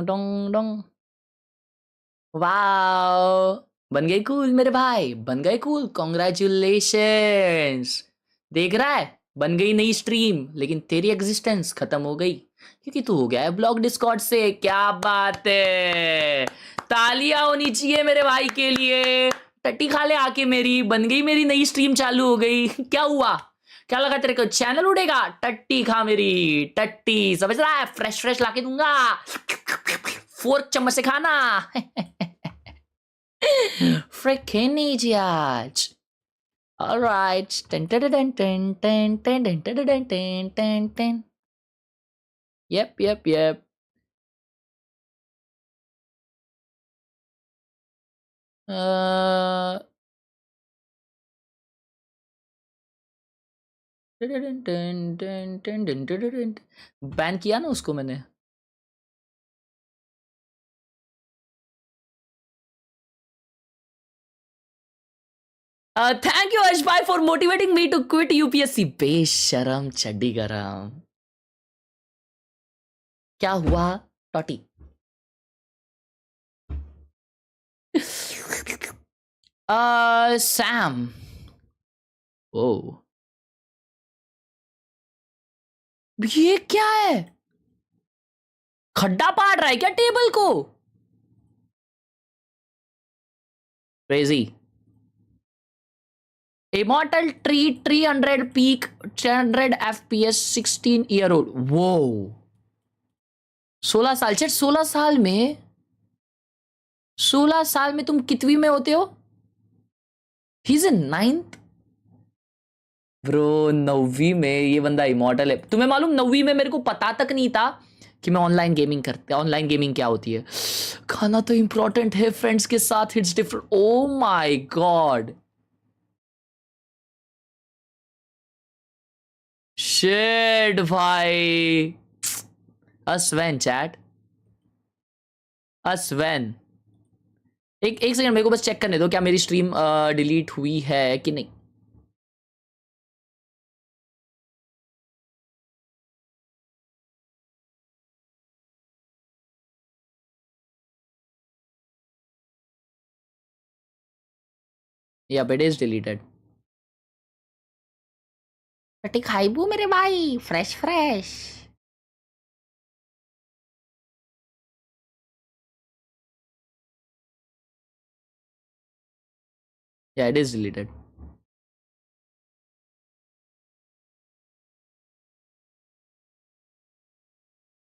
Dong Dong Dong. Wow, बन गई cool मेरे भाई, बन गए कूल, कॉन्ग्रेचुलेशंस। देख रहा है, बन गई नई स्ट्रीम, लेकिन तेरी एग्जिस्टेंस खत्म हो गई क्योंकि तू हो गया है ब्लॉक डिस्कॉर्ड से। क्या बात है, तालियां होनी चाहिए मेरे भाई के लिए। टट्टी खा ले आके मेरी, बन गई मेरी नई स्ट्रीम, चालू हो गई। क्या हुआ, क्या लगा तेरे को चैनल उड़ेगा? टट्टी खा मेरी, टट्टी, समझ रहा है? फ्रेश फ्रेश लाके दूंगा, फोर्क चम्मच से खाना। Freaking idiot. All right. Ten, ten, ten, ten, ten, ten, ten, ten, ten, ten, ten, ten. Yep, yep, yep. Ban किया ना उसको मैंने। Thank you Ashbhai for motivating me to quit UPSC. बेशरम चड्डी गरम। क्या हुआ टॉटी? सैम। ओ, ये क्या है? खड्डा पाड़ रहा है क्या टेबल को? Crazy. Immortal tree 300 peak 300 FPS 16 year old. वो 16 साल, चेट 16 साल में तुम कितवी में होते हो? He's in 9th ब्रो, 9वीं में ये बंदा इमॉर्टल है। तुम्हें मालूम 9वीं में मेरे को पता तक नहीं था कि मैं ऑनलाइन गेमिंग क्या होती है। खाना तो इंपॉर्टेंट है, फ्रेंड्स के साथ it's different. Oh my god, शेड भाई, अस्वैन चैट, अस्वैन। एक सेकंड, मेरे को बस चेक करने दो क्या मेरी स्ट्रीम डिलीट हुई है कि नहीं। या इट इज डिलीटेड। टट्टी खाइबू मेरे भाई, फ्रेश फ्रेश। या इट इज डिलीटेड।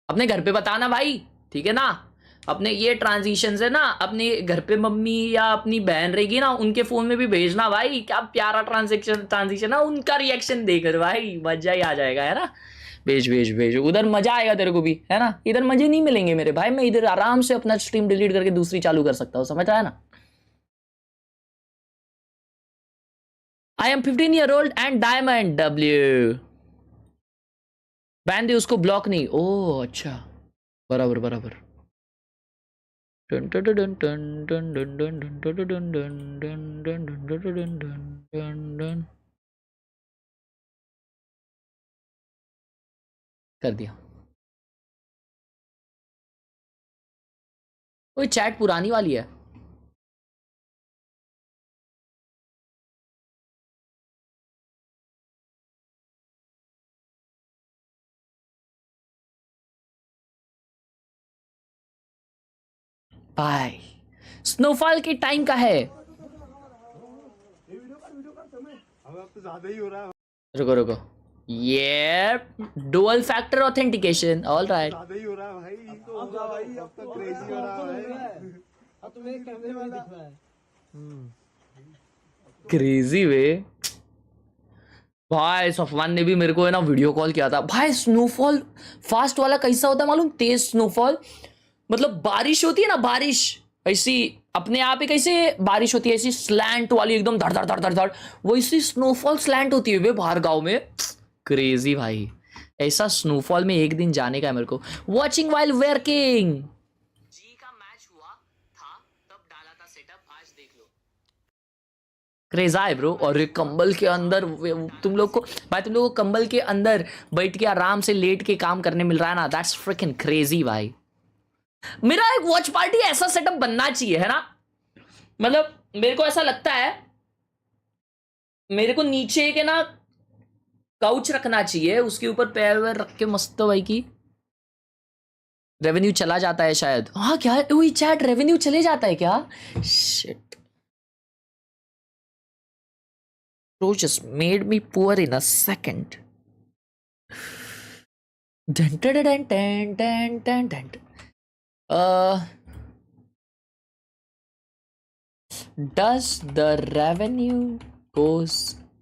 अपने घर पे बताना भाई, ठीक है ना? अपने ये ट्रांजिशन है ना, अपने घर पे मम्मी या अपनी बहन रहेगी ना, उनके फोन में भी भेजना भाई। क्या प्यारा ट्रांजिशन है, उनका रिएक्शन देकर भाई मजा ही आ जाएगा, है ना? भेज भेज भेज, उधर मजा आएगा तेरे को भी, है ना? इधर मजे नहीं मिलेंगे मेरे भाई, मैं इधर आराम से अपना स्ट्रीम डिलीट करके दूसरी चालू कर सकता हूँ, समझ रहा है ना? I am 15 year old and diamond W. Ban दे उसको, ब्लॉक नहीं। ओह अच्छा, बराबर बराबर। कर दिया। वो चैट पुरानी वाली है। भाई स्नोफॉल के टाइम का है। रुको रुको, ये dual factor authentication, all right. Crazy way भाई, सफवान ने भी मेरे को है ना वीडियो कॉल किया था भाई। स्नोफॉल फास्ट वाला कैसा होता है मालूम? तेज स्नोफॉल, मतलब बारिश होती है ना, बारिश ऐसी अपने आप ही कैसे बारिश होती है, ऐसी स्लैंट वाली एकदम धड़ धड़ धड़ धड़ धड़, वैसी स्नोफॉल स्लैंट होती है वे बाहर गांव में। क्रेजी भाई, ऐसा स्नोफॉल में एक दिन जाने का है मेरे को। वॉचिंग वाइल वर्किंग, जी का मैच हुआ था तब डाला था सेटअप, आज देख लो। क्रेजा है ब्रो। और कंबल के अंदर तुम लोग को भाई, तुम लोग को कंबल के अंदर बैठ के आराम से लेट के काम करने मिल रहा है ना, दैट्स फ्रिकिंग क्रेजी भाई। मेरा एक वॉच पार्टी ऐसा सेटअप बनना चाहिए, है ना? मतलब मेरे को ऐसा लगता है, मेरे को नीचे के ना काउच रखना चाहिए, उसके ऊपर पैर वैर रख के मस्त भाई की। रेवेन्यू चला जाता है शायद। हाँ क्या? वही चैट, रेवेन्यू चले जाता है क्या? Shit, bro just made me poor in a second. Dun, dun, dun, dun, dun, dun, dun. Does the revenue goes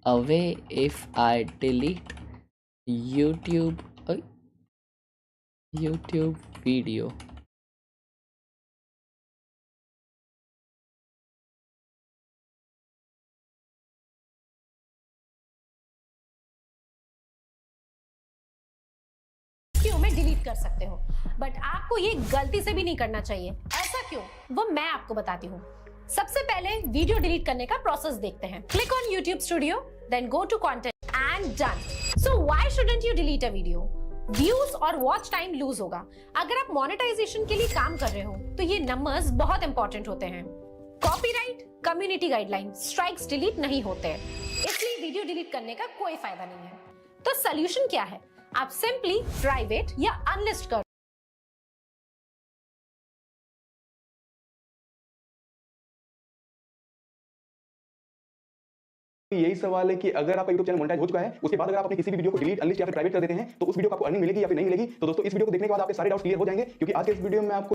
away if I delete YouTube YouTube video? में डिलीट कर सकते हो, बट आपको ये गलती से भी नहीं करना चाहिए। ऐसा क्यों, वो मैं आपको बताती हूँ। सबसे पहले वीडियो डिलीट करने का प्रोसेस देखते हैं। Click on YouTube studio, then go to content and done. So why shouldn't you delete a video? Views और वॉच टाइम लूज होगा। अगर आप मोनेटाइजेशन के लिए काम कर रहे हो तो ये नंबर्स बहुत इंपॉर्टेंट होते हैं। Copyright, community guideline, strikes delete नहीं होते, इसलिए वीडियो डिलीट करने का कोई फायदा नहीं है। तो सोल्यूशन क्या है? आप सिंपली प्राइवेट या अनलिस्ट कर। यही सवाल है कि अगर आपका YouTube चैनल मोनेटाइज हो चुका है, उसके बाद अगर आप अपने किसी भी वीडियो को डिलीट, अनलिस्ट या फिर प्राइवेट कर देते हैं, तो उस वीडियो को आपको अर्निंग मिलेगी या फिर नहीं मिलेगी। तो दोस्तों, इस वीडियो को देखने के बाद आपके सारे डाउट्स क्लियर हो जाएंगे, क्योंकि आज के इस वीडियो में आपको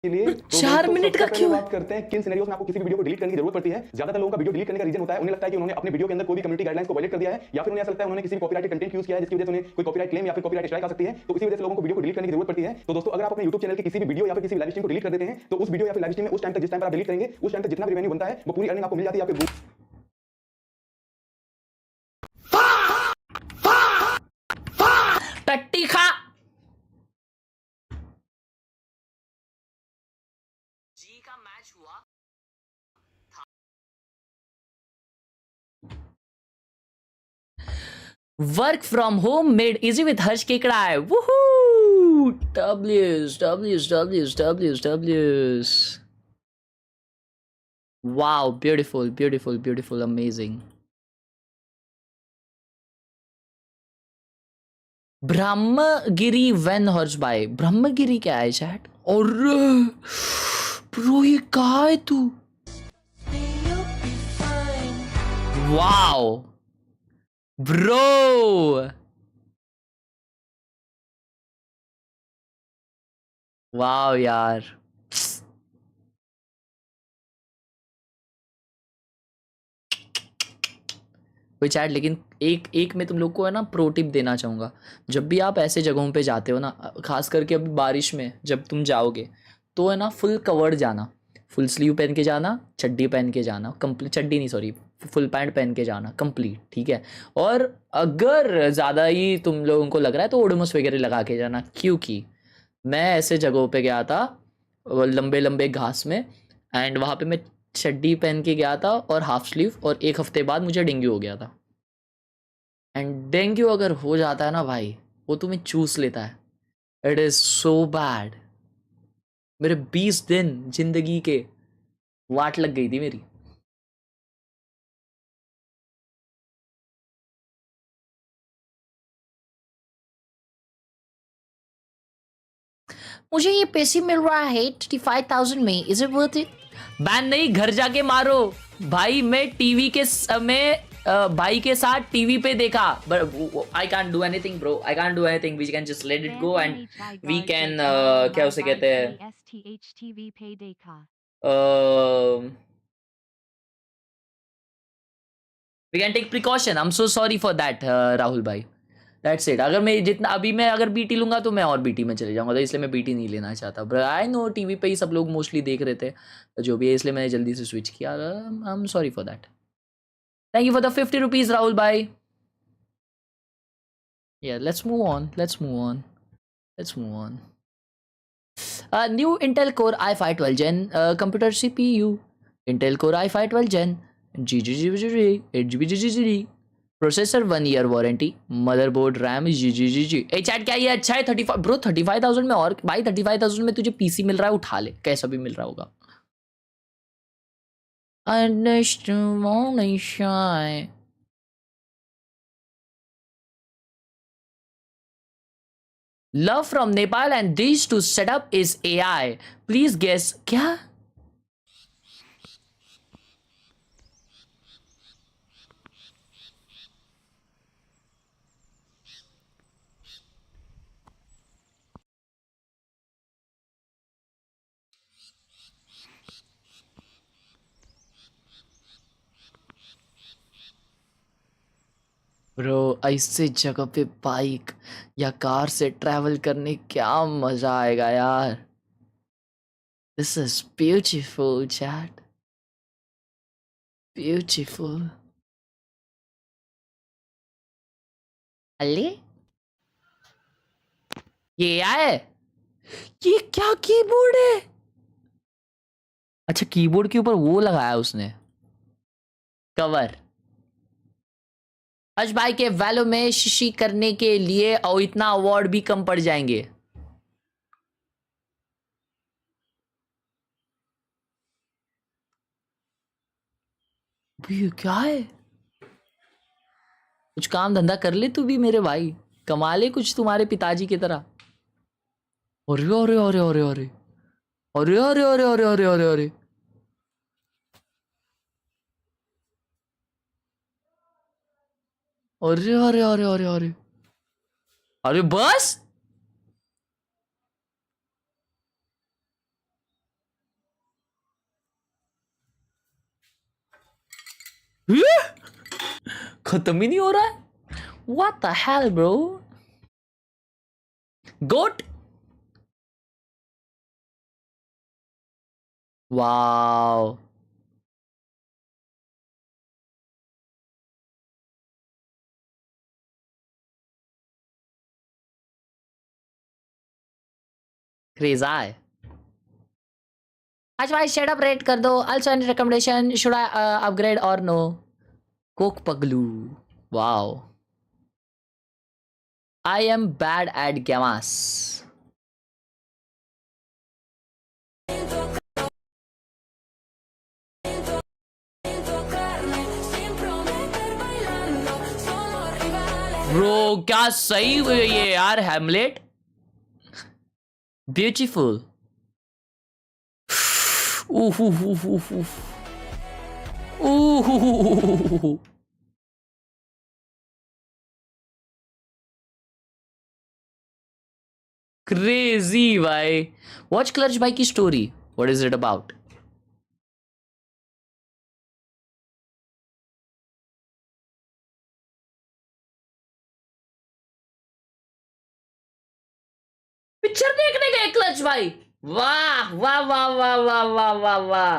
के लिए 4 मिनट का क्यों बात करते हैं किन सिनेरियोस में आपको किसी भी वीडियो को डिलीट करने की जरूरत पड़ती है। ज्यादातर लोगों का वीडियो डिलीट करने का रीजन होता है, उन्हें लगता है कि उन्होंने अपने वीडियो के अंदर कोई भी कम्युनिटी गाइडलाइंस को वायलेट कर दिया है, या फिर उन्हें ऐसा लगता है उन्होंने किसी भी कॉपीराइट कंटेंट यूज किया है जिसकी वजह से उन्हें कोई कॉपीराइट क्लेम या फिर कॉपीराइट स्ट्राइक आ सकती है। तो इसी वजह से लोगों को वीडियो को डिलीट करने की जरूरत पड़ती है। तो दोस्तों, अगर आप अपने YouTube चैनल के किसी भी वीडियो या फिर किसी लाइव स्ट्रीम को डिलीट कर देते हैं, तो उस वीडियो या फिर लाइव स्ट्रीम में उस टाइम तक, जिस टाइम पर आप डिलीट करेंगे, उस टाइम तक जितना भी रेवेन्यू बनता है वो पूरी अर्निंग आपको मिल जाती है। आपके टट्टी खा। जी का मैच हुआ। Work from home made easy with Harsh केकड़ाय। Woohoo! W's. Wow, beautiful, beautiful, beautiful, amazing. Brahmagiri when Harsh भाई, ब्रह्मगिरी क्या है चैट? और ब्रो ये कहा है तू? वाओ ब्रो, वाओ यार, कोई चैट। लेकिन एक मैं तुम लोग को है ना प्रो टिप देना चाहूँगा। जब भी आप ऐसे जगहों पे जाते हो ना, खास करके अभी बारिश में जब तुम जाओगे, तो है ना फुल कवर्ड जाना, फुल स्लीव पहन के जाना, चड्डी पहन के जाना, कंप्लीट चड्डी नहीं सॉरी, फुल पैंट पहन के जाना कंप्लीट, ठीक है। और अगर ज़्यादा ही तुम लोगों को लग रहा है तो ओडोमोस वगैरह लगा के जाना, क्योंकि मैं ऐसे जगहों पे गया था लंबे लंबे घास में, एंड वहाँ पे मैं चड्डी पहन के गया था और हाफ स्लीव, और 1 हफ्ते बाद मुझे डेंगू हो गया था। एंड डेंगू अगर हो जाता है ना भाई, वो तुम्हें चूस लेता है। It is so bad. मेरे 20 दिन जिंदगी के वाट लग गई थी मेरी। मुझे ये पैसे मिल रहा है 85,000 में, is it worth it? Ban नहीं, घर जाके मारो भाई। मैं टीवी के समय भाई के साथ टीवी पे देखा, but I can't do anything bro, I can't do anything. We can just let it go and we can क्या उसे कहते हैं, we can take precaution. I am so sorry for that Rahul भाई, दैट्स इट। अगर मैं जितना अभी मैं अगर बीटी लूंगा तो मैं और बीटी में चले जाऊंगा, तो इसलिए मैं बीटी नहीं लेना चाहता। बट आई नो टीवी पे ही सब लोग मोस्टली देख रहे थे, तो जो भी है, इसलिए मैंने जल्दी से स्विच किया। I am sorry for that. Thank you for the 50 rupees Rahul भाई। Yeah, let's move on. Let's move on. Let's move on. New Intel Core i5 12 Gen computer CPU. Intel Core i5 12 Gen. GGGG 8GB GGG processor 1 year warranty, motherboard, RAM, जी। ए chat क्या ये अच्छा है? 35 bro, 35,000 में, और भाई 35,000 में तुझे पीसी मिल रहा है, उठा ले, कैसा भी मिल रहा होगा। Love from Nepal and these to set up is AI. Please guess क्या? ब्रो ऐसे जगह पे बाइक या कार से ट्रैवल करने क्या मजा आएगा यार। This is beautiful chat, beautiful. अले ये आए, ये क्या कीबोर्ड है? अच्छा कीबोर्ड के ऊपर वो लगाया उसने कवर। हज भाई के वैल्यू में शिशी करने के लिए और इतना अवार्ड भी कम पड़ जाएंगे। ये क्या है? कुछ काम धंधा कर ले तू भी मेरे भाई, कमा ले कुछ तुम्हारे पिताजी की तरह। अरे अरे अरे अरे अरे अरे अरे अरे अरे अरे अरे अरे अरे अरे अरे अरे अरे अरे बस खत्म ही नहीं हो रहा है। What the hell bro? Goat? Wow. Khelraay. आज भाई शेड अप रेट कर दो। Also any recommendation? Should I upgrade or no? Coke Paglu. Wow. I am bad at gamas. Bro, क्या सही हुई ये यार हेमलेट। ब्यूटीफुल। क्रेजी भाई। वॉच क्लच भाई की story, what is it about? Picture देखने गए क्लच भाई? वाह वाह वाह वाह वाह वाह वाह वाह।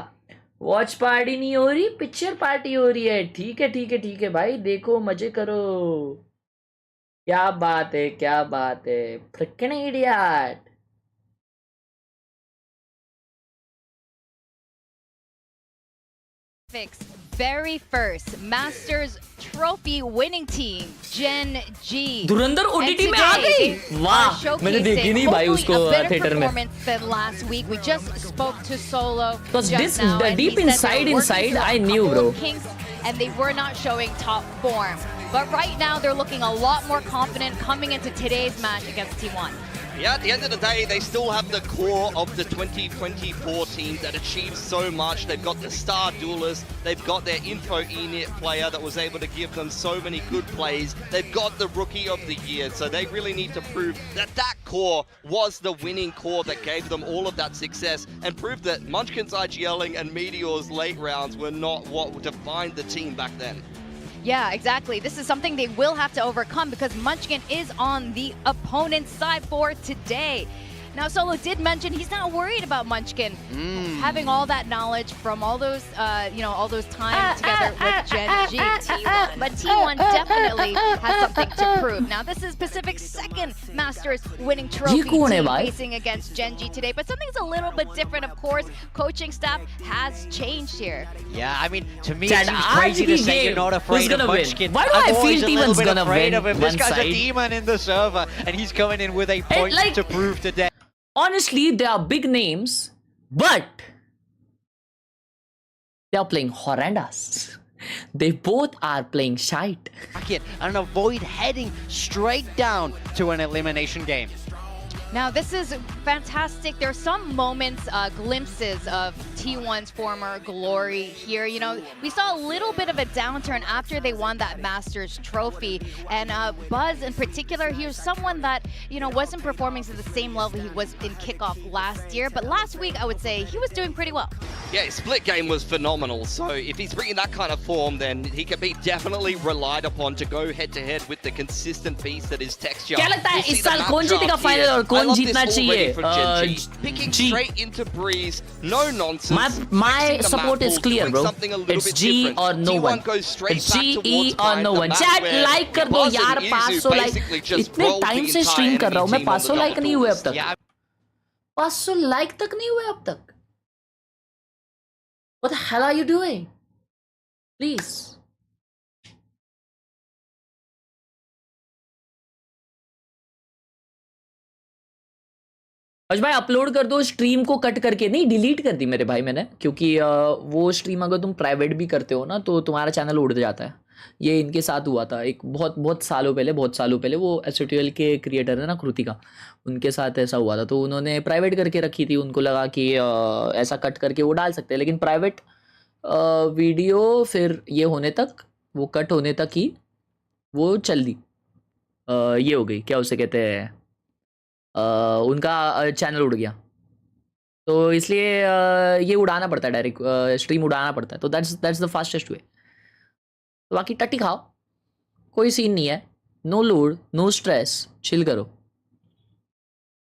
वॉच पार्टी नहीं हो रही, पिक्चर पार्टी हो रही है। ठीक है ठीक है ठीक है भाई, देखो मजे करो। क्या बात है, क्या बात है। Fricking idiot. Very first Masters Trophy winning team, GENG. धुरंधर ओटीटी में आ गई। वाह, मैंने देखी नहीं भाई उसको थिएटर में। Last week we just spoke to Solo. Because this deep inside, I knew, bro. And they were not showing top form. But right now they're looking a lot more confident coming into today's match against T1. Yeah, at the end of the day, they still have the core of the 2024 teams that achieved so much. They've got the star duelist, they've got their info ENIT player that was able to give them so many good plays. They've got the rookie of the year, so they really need to prove that that core was the winning core that gave them all of that success and prove that Munchkin's IGLing and Meteor's late rounds were not what defined the team back then. Yeah, exactly. This is something they will have to overcome because Munchkin is on the opponent's side for today. Now, Solo did mention he's not worried about Munchkin having all that knowledge from all those, all those times together with Gen G. But T1 definitely has something to prove. Now, this is Pacific's second Masters winning trophy team facing against Gen G today. But something's a little bit different, of course. Coaching staff has changed here. Yeah, I mean, to me, it seems crazy to say you're not afraid of Munchkin. Why do I feel T1's gonna afraid win of him. This guy's a demon in the server, and he's coming in with a point to prove today. Honestly, they are big names, but they are playing horrendous. They both are playing shite. And avoid heading straight down to an elimination game. Now, this is fantastic. There are some moments, glimpses of T1's former glory here. You know, we saw a little bit of a downturn after they won that Masters trophy. And Buzz in particular, he was someone that, wasn't performing to the same level he was in kickoff last year. But last week, I would say he was doing pretty well. Yeah, his split game was phenomenal. So if he's bringing that kind of form, then he can be definitely relied upon to go head-to-head with the consistent piece that is Texture. क्या लगता है इस साल कौन जीतेगा final और कौन जीतना चाहिए? Picking straight into Breeze, no nonsense. My support is clear, bro. It's G or no one. It's G, E or no one. Chat like कर दो यार, 500 like. इतने टाइम से स्ट्रीम कर रहा हूँ मैं, 500 लाइक नहीं हुए अब तक. 500 लाइक तक नहीं हुए अब तक. What the hell are you doing? Please. अज भाई अपलोड कर दो स्ट्रीम को कट करके. नहीं, डिलीट कर दी मेरे भाई मैंने, क्योंकि वो स्ट्रीम अगर तुम प्राइवेट भी करते हो ना तो तुम्हारा चैनल उड़ जाता है. ये इनके साथ हुआ था एक बहुत सालों पहले. वो एसोट्यूएल के क्रिएटर है ना कृतिका, उनके साथ ऐसा हुआ था. तो उन्होंने प्राइवेट करके रखी थी. उनको लगा कि ऐसा कट करके वो डाल सकते हैं, लेकिन प्राइवेट वीडियो फिर ये होने तक, वो कट होने तक ही वो चल दी. ये हो गई, क्या उसे कहते हैं, उनका चैनल उड़ गया. तो इसलिए ये उड़ाना पड़ता है, डायरेक्ट स्ट्रीम उड़ाना पड़ता है. तो दैट्स द फास्टेस्ट वे. तो बाकी टट्टी खाओ, कोई सीन नहीं है. No load, no stress, chill करो.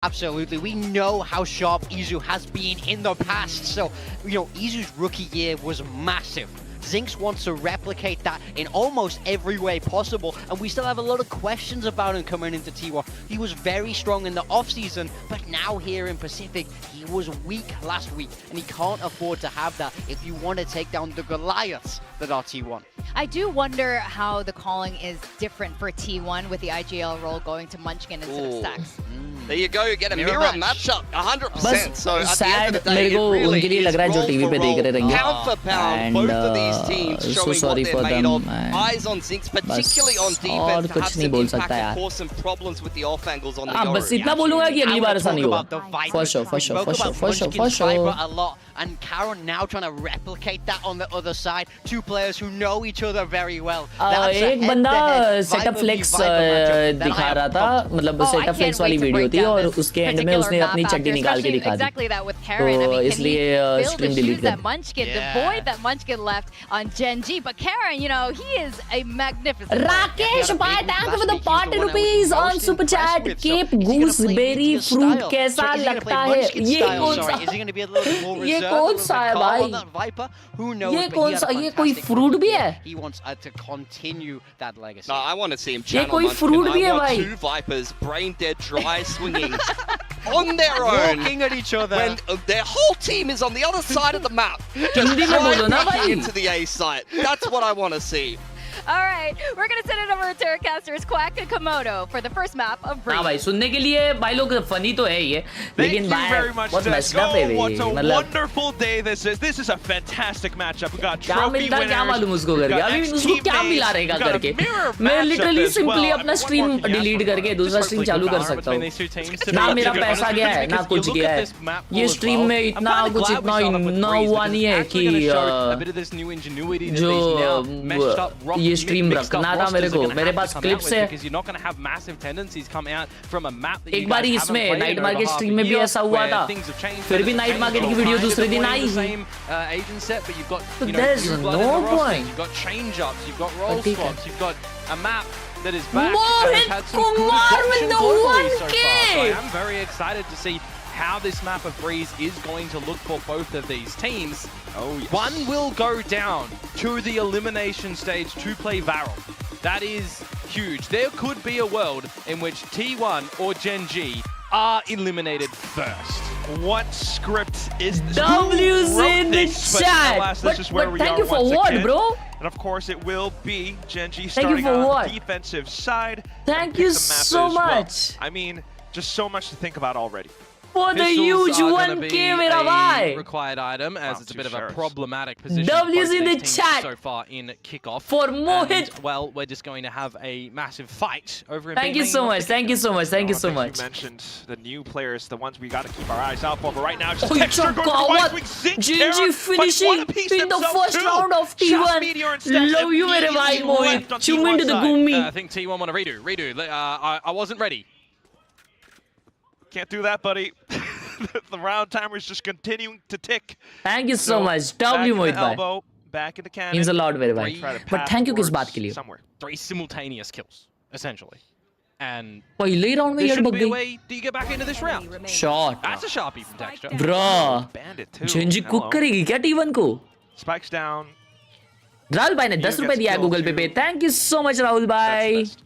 Absolutely. We know how sharp Izu has been in the past. So, Izu's rookie year was massive. Zinx wants to replicate that in almost every way possible, and we still have a lot of questions about him coming into T1. He was very strong in the off-season, but now here in Pacific, he was weak last week, and he can't afford to have that if you want to take down the Goliaths that are T1. I do wonder how the calling is different for T1 with the IGL role going to Munchkin instead of Stacks. There you go, get a mirror matchup, 100%. So at the end of the day, मेरे को really उनके लिए लग रहा है जो TV पे देख रहे रहेंगे. Pound for pound, both of these teams showing what they're made of. Eyes on Zinx, particularly on defense, to have some impact and cause some problems with the off angles on the Yoru. बस इतना बोलूंगा कि अगली बार ऐसा नहीं होगा. For sure. And Karen now trying to replicate that on the other side. Two players who know each other very well. एक बंदा सेटअप फ्लेक्स दिखा रहा था, मतलब सेटअप फ्लेक्स वाली वीडियो थी और उसके एंड में उसने अपनी चड्डी निकाल के दिखा दी. तो इसलिए स्ट्रीम डिलीट कर. The void that Munchkin left on Gen G, but Karen, he is a magnificent. Rakesh bhai, thank you for the 40 rupees on super chat. Cape gooseberry fruit कैसा लगता है? ये कौन सा है भाई? ये कौन सा? ये कोई फ्रूट भी है? No, I want to see him channel कोई Munchkin. fruit भी है I want भाई. two Vipers, brain dead, dry swinging on their own, Walking at each other. when their whole team is on the other side of the map, just Hindi में बोलो ना trying भाई. into the A site. That's what I want to see. All right, we're going to send it over to our casters, Quack and Komodo, for the first map of Breeze. हाँ भाई, सुनने के लिए भाई लोग funny तो है ये, लेकिन भाई बहुत मैच्ड अप है भाई. What a मतलब wonderful day this is. This is a fantastic matchup. We got क्या trophy मिलता है क्या मालूम winners. उसको करके. अभी उसको क्या मिला रहेगा करके. मैं लिटरली सिंपली अपना स्ट्रीम डिलीट करके दूसरा स्ट्रीम चालू कर सकता हूँ. ना मेरा पैसा गया है ना कुछ गया है. ये स्ट्रीम में इतना कुछ इतना हुआ नहीं है कि जो ये स्ट्रीम रखना था मेरे को. मेरे पास क्लिप्स है. एक बार इसमें नाइट मार्केट स्ट्रीम में भी ऐसा हुआ था, फिर भी नाइट मार्केट की वीडियो दूसरे दिन आई. So there's no point. You've got change ups, you've got roll swaps, you've got a map that is back and Mohit has had some good Kumar with adoption the globally so 1K. far. So I am very excited to see how this map of Breeze is going to look for both of these teams. Oh, yes. One will go down to the elimination stage to play Varel. That is huge. There could be a world in which T1 or GENG are eliminated first. What script is this? W's Who wrote in the this? But chat. alas, that's just where But we thank are you for once what, again. bro? And of course, it will be GENG Thank you starting for on what? the defensive side. Thank and you pick the map so as well. much. I mean, just so much to think about already. For the Pistols huge are gonna 1K, be mera a bhai. required item, as Wow, it's a two bit of a shares. problematic position W's for in both the these teams chat. so far in kickoff. For And, Mohit. well, we're just going to have a massive fight over in Thank B you main so of much. the Thank you so much. Thank you Oh, so I think much. You mentioned the new players, the ones we got to keep our eyes out for. But right now, just Oh, Texture going for the what? Wide Swing. GG finishing in the first round of T1. Love you, mere bhai Mohit. Zoom into the gumi. I think T1 want to redo. I wasn't ready. Can't do that, buddy. The round timer is just continuing to tick. Thank you so much. back W in the Mohit bhai. elbow, back in the cannon. Means a lot, mere bhai. Try to But pass thank you किस towards बात के लिए? somewhere. 3 simultaneous kills, essentially. And पहले round में there यार shouldn't bug be a गई. way. Do you get back into this round? Shot. That's a Sharpie from Texture. Bruh. Bandit too. GENG Hello. Cook करेगी क्या T1 को? Spikes down. Rahul भाई ने 10 रुपए दिया है गूगल पे पे. Thank you so much Rahul That's भाई. the best.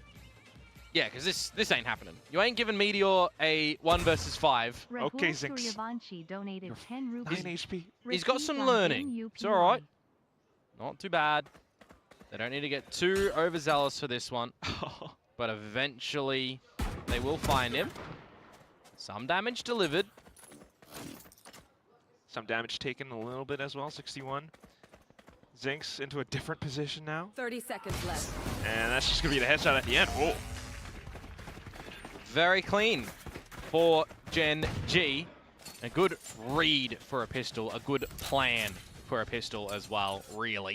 Yeah, because this ain't happening. You ain't giving Meteor a 1 versus 5. Okay, Zinx. donated 10 rupees. 9 HP. He's got some learning. It's all right. Not too bad. They don't need to get too overzealous for this one. But eventually, they will find him. Some damage delivered. Some damage taken a little bit as well. 61. Zinx into a different position now. 30 seconds left. And that's just going to be the headshot at the end. Whoa. Very clean for GENG. A good read for a pistol. A good plan for a pistol as well, really.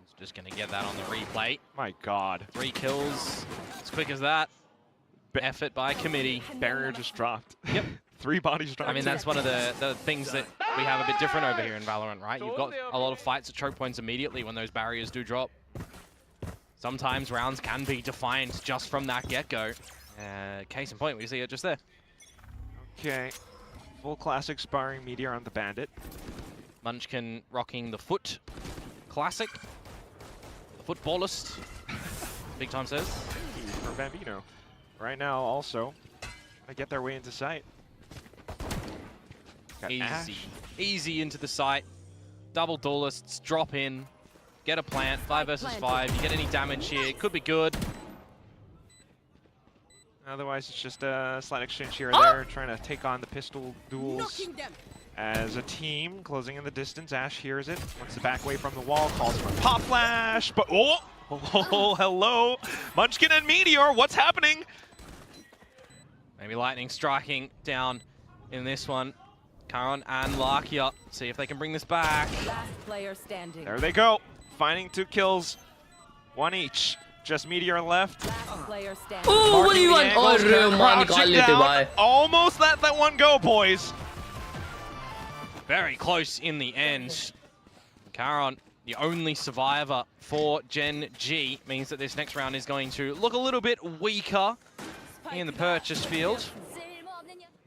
He's just going to get that on the replay. My God. 3 kills. As quick as that. Effort by committee. Barrier just dropped. Yep. 3 bodies dropped. I mean, that's one of the things that we have a bit different over here in Valorant, right? You've got a lot of fights at choke points immediately when those barriers do drop. Sometimes rounds can be defined just from that get-go. Case in point, we see it just there. Okay. Full classic sparring Meteor on the Bandit. Munchkin rocking the foot classic. The footballist. Big time says. For Bambino. Right now, also, trying to get their way into sight. Got Ash. Easy into the site. Double duelists, drop in. Get a plant, 5 versus 5. You get any damage here, it could be good. Otherwise, it's just a slight exchange here and there, trying to take on the pistol duels as a team, closing in the distance. Ash hears it, wants to back away from the wall, calls for a pop flash, but oh, hello, Munchkin and Meteor, what's happening? Maybe lightning striking down in this one. Karon and Lakia, see if they can bring this back. Last player standing. There they go, finding 2 kills, 1 each. Just Meteor left. Last player standing. Oh, what do you want? Angles, अरे मान crouching निकाल लेते down. भाई. Almost let that one go, boys. Very close in the end. Karon, the only survivor for GENG, means that this next round is going to look a little bit weaker in the purchase field.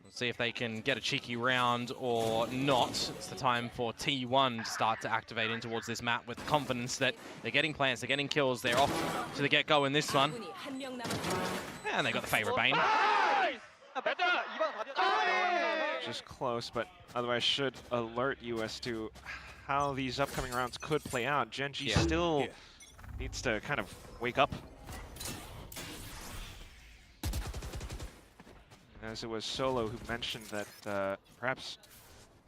Let's see if they can get a cheeky round or not. It's the time for T1 to start to activate in towards this map with confidence that they're getting plants, they're getting kills, they're off to the get-go in this one. And they got the favorite Bane. Just close, but otherwise should alert you as to how these upcoming rounds could play out. GENG still needs to kind of wake up. As it was Solo who mentioned that perhaps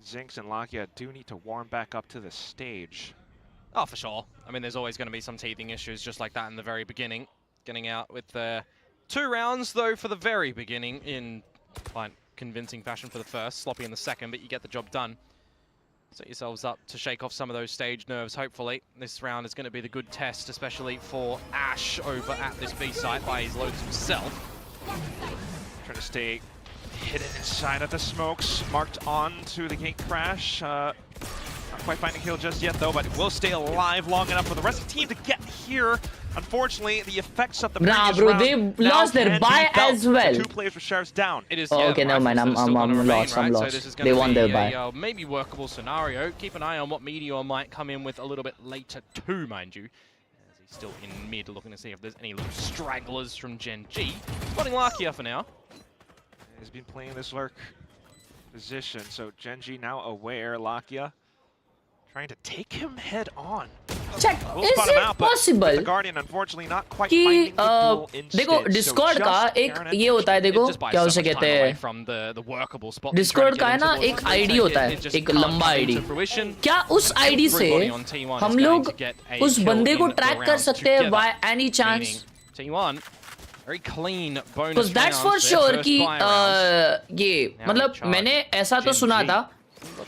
Zinx and Lakia do need to warm back up to the stage. Oh, for sure. I mean, there's always going to be some teething issues just like that in the very beginning. Getting out with 2 rounds, though, for the very beginning in quite convincing fashion for the first. Sloppy in the second, but you get the job done. Set yourselves up to shake off some of those stage nerves, hopefully. This round is going to be the good test, especially for Ash over at this B site by his loads himself. Trying to stay hidden inside of the smokes, marked on to the gate crash. Not quite finding a kill just yet though, but will stay alive long enough for the rest of the team to get here. Unfortunately, the effects of the Nah, previous bro, round they now lost their can be buy felt. as well. The 2 players with sheriffs down. It is. Oh, Yeah, okay, never mind. rifles that are still gonna I'm remain, lost. I'm right? So lost. this is They gonna won be their buy. a maybe workable scenario. Keep an eye on what Meteor might come in with a little bit later too, mind you. As he's still in mid, looking to see if there's any little stragglers from Gen G. Spotting Lakia for now. He's been playing this lurk position, so Gen G now aware. Lakia trying to take him head on. Check, We'll is spot him it out, but possible the Guardian unfortunately not quite कि finding the duel देखो instead. Discord So का just एक Karen ये होता है देखो Just buys क्या so उसे much कहते time away हैं from the workable spot. Discord He's का है trying ना to get एक into आईडी it. होता It है just एक can't लंबा come आईडी into fruition. क्या उस आईडी से Everybody on T1 is हम going लोग to get a उस kill बंदे को in the ट्रैक कर round सकते हैं together. By any chance T1 very clean bonus because that's for rounds, their sure first कि buy rounds. ये Now मतलब charge. मैंने ऐसा तो Gen सुना G. था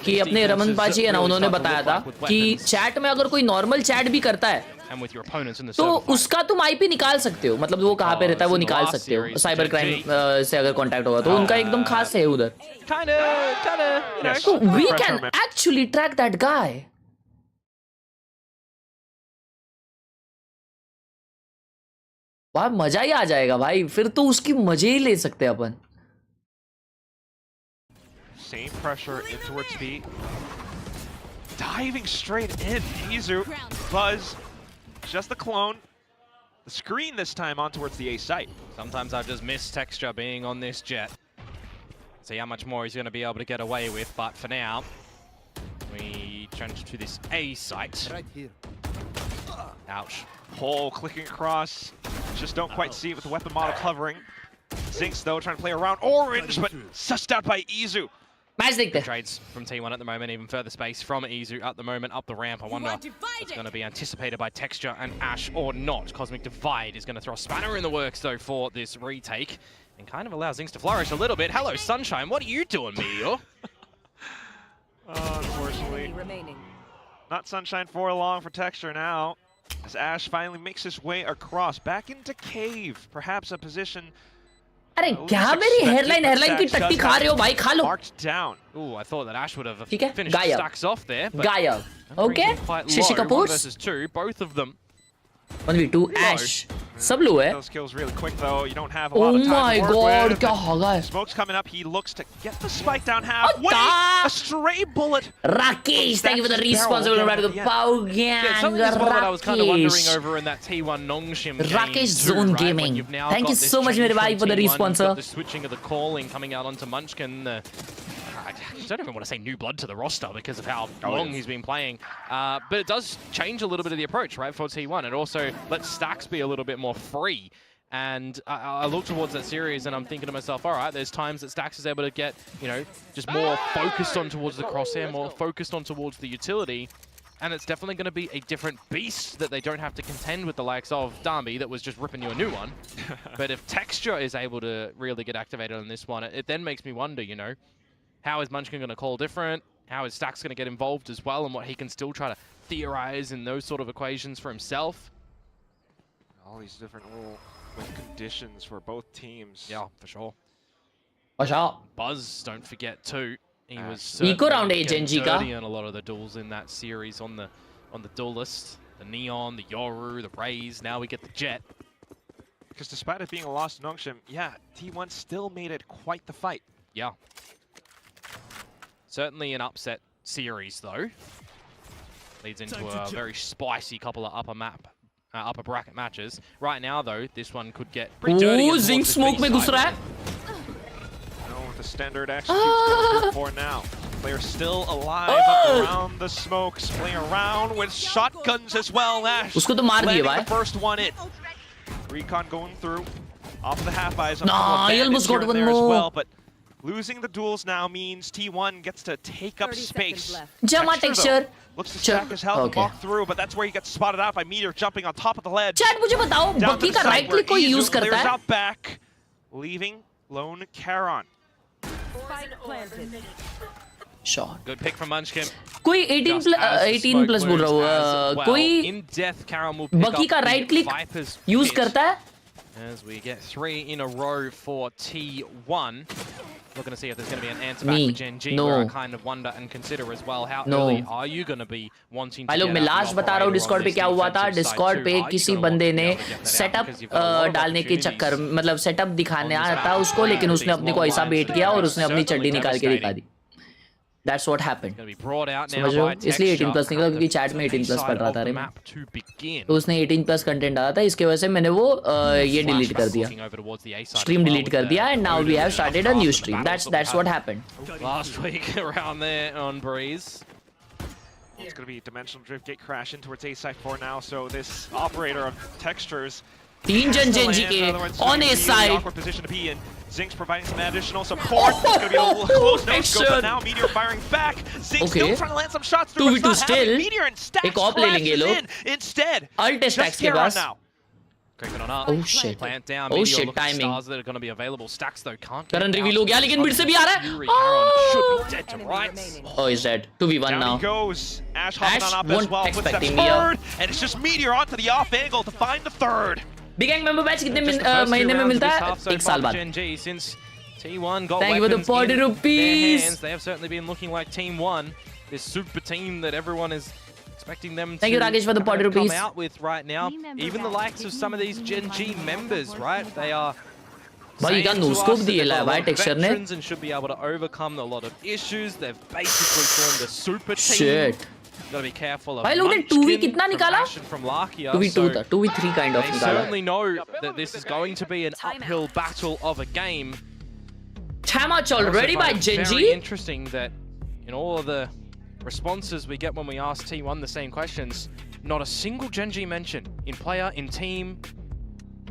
कि अपने रमन पाजी है ना उन्होंने बताया था कि चैट में अगर कोई नॉर्मल चैट भी करता है And with your opponents in the तो server fight. उसका तुम आईपी निकाल सकते हो मतलब वो कहाँ पे रहता है वो निकाल सकते हो साइबर क्राइम से अगर कांटेक्ट होगा तो उनका एकदम खास है उधर Kinda, you know. So we Pressure can man. actually track that guy. भाई मजा ही आ जाएगा भाई फिर तो उसकी मजे ही ले सकते हैं अपन Same pressure in towards B. Diving straight in. Izu, Buzz, just the clone. The screen this time on towards the A site. Sometimes I just miss Texture being on this jet. See how much more he's going to be able to get away with, but for now, we change to this A site. Right here. Ouch. Hole clicking across. Just don't quite see it with the weapon model covering. Zinx, though, trying to play around orange, but sussed out by Izu. Match देखते हैं Trades from T1 at the moment, even further space from Izu at the moment, up the ramp. I wonder if it's going to be anticipated by Texture and Ash or not. Cosmic Divide is going to throw a spanner in the works, though, for this retake. And kind of allows Zinx to flourish a little bit. Hello, Sunshine. What are you doing, Meteor? Unfortunately, remaining. not Sunshine for long for Texture now. As Ash finally makes his way across, back into Cave. Perhaps a position अरे क्या मेरी hairline की टट्टी खा रहे हो भाई खा लो marked down. Ooh, I thought that Ash would have ठीक है finished गायब stacks off there. But गायब that brings okay him quite Shashi low. Kapoor 1 versus 2, both of them. 1v2 Ash सब लो है Those kills really quick though. You don't have a lot oh of time my to work god with. क्या होगा Smoke's coming up. He looks to get the spike down halfway. Ota! A stray bullet. Rakesh thank you for the responsible right to the Pau Yeah, Gang something as well that I was kind of wondering Rakesh over in that T1 Nongshim game Rakesh too, Zone right? When Gaming. you've now Thank got you this so much, change मेरे भाई, from for the T1, you've got responsor. the switching of the calling coming out onto Munchkin. I don't even want to say new blood to the roster because of how long he's been playing. But it does change a little bit of the approach, right, for T1. It also lets Stacks be a little bit more free. And I look towards that series and I'm thinking to myself, all right, there's times that Stacks is able to get, you know, just more focused on towards the crosshair, more focused on towards the utility. And it's definitely going to be a different beast that they don't have to contend with the likes of Darby that was just ripping you a new one. But if Texture is able to really get activated on this one, it then makes me wonder, you know, how is Munchkin going to call different? How is Stacks going to get involved as well, and what he can still try to theorize in those sort of equations for himself? All these different little conditions for both teams. Yeah, for sure. watch out Buzz, don't forget too. He was Eco round certainly A, getting GENG का. dirty on a lot of the duels in that series on the duelist. The Neon, the Yoru, the Raze. Now we get the Jet. Because despite it being a lost Nongshim, yeah, T1 still made it quite the fight. Yeah. Certainly an upset series though. Leads into a very spicy couple of upper bracket matches. Right now though, this one could get pretty dirty. oh towards Zinc this smoke B में घुस side. रहा है No, with the standard executes for now. Player still alive up around the smokes, playing around with shotguns as well. Ash उसको तो मार दिए landing भाई the first one in. Recon going through off of the half eyes. Nah, he almost got one as more. well, but losing the duels now means T1 gets to take up 30 space. seconds left. Jama Texture, texture though, looks to stack his health and Okay. walk through, but that's where he gets spotted out by Meteor jumping on top of the ledge. Chat मुझे बताओ Down to बकी the का side right where click कोई Izu use करता clears है out back, leaving lone Khelraay. Spike planted. Shot Good pick from Munchkin. कोई 18 plus बोल रहा हूँ कोई In death, Karen will pick बकी up का the right click Viper's use pit. करता है As we get 3 in a row for T1. Looking to see if there's going to be an answer back for Gen G, where I kind of wonder and consider as well, how early are you going to be wanting to भाई लोग मैं last बता रहा हूँ Discord पे क्या हुआ था. डिस्कॉर्ड पे किसी बंदे ने सेटअप डालने के चक्कर मतलब सेटअप दिखाने आया था उसको, लेकिन उसने अपने को ऐसा बेट किया और उसने अपनी चड्डी निकाल के दिखा दी. That's what happened. समझ रहे हो? इसलिए 18 प्लस निकला क्योंकि चैट में 18 प्लस पढ़ रहा था. अरे तो उसने 18 प्लस कंटेंट डाला था, इसके वजह से मैंने वो ये डिलीट कर दिया, स्ट्रीम डिलीट कर दिया. And now we have started a new stream. That's what happened. Last week around there on Breeze. It's going to be dimensional drift, get crash in towards A side 4 now. So this operator of textures. 3 जन Gen Z के on A side. Awkward position to be in. Zinx providing some additional support. It's going to be a close no scope, but now Meteor firing back. Zinx still trying to land some shots through. 2v2 still. Meteor and Stacks एक op ले लेंगे लोग. Instead, Alt Stacks के पास. Creeping on up. Oh shit. Plant down. Oh Meteor shit, looking for timing. stars that are going to be available. Stacks though can't. Current reveal हो गया, लेकिन mid से भी आ रहा है. Should be dead to rights. Oh, he's dead. 2v1 now. Down he goes. Ash hopping on up as won't well. Puts that expecting me third, and it's just Meteor onto the off angle to find the third. Big gang member batch कितने महीने में मिलता है? 1 साल बाद. T1 got Thank you for the 40 rupees. They have certainly been looking like Team 1, this super team that everyone is expecting them Thank you, Rakesh, for the 40 come rupees. out with right now. Even the likes of some of these Gen G members, right? They are भाई क्या no scope दिया है भाई texture ने. and should be able to overcome a lot of issues. They've basically formed a super team. Shit. Gotta be careful of भाई लोग ने 2v कितना निकाला? 2v2 था, 2v3 kind of they निकाला. certainly know that this is going to be an uphill battle of a game. Match already by Gen G. Very interesting that in all of the responses we get when we ask T1 the same questions, not a single Gen G mention in player, in team.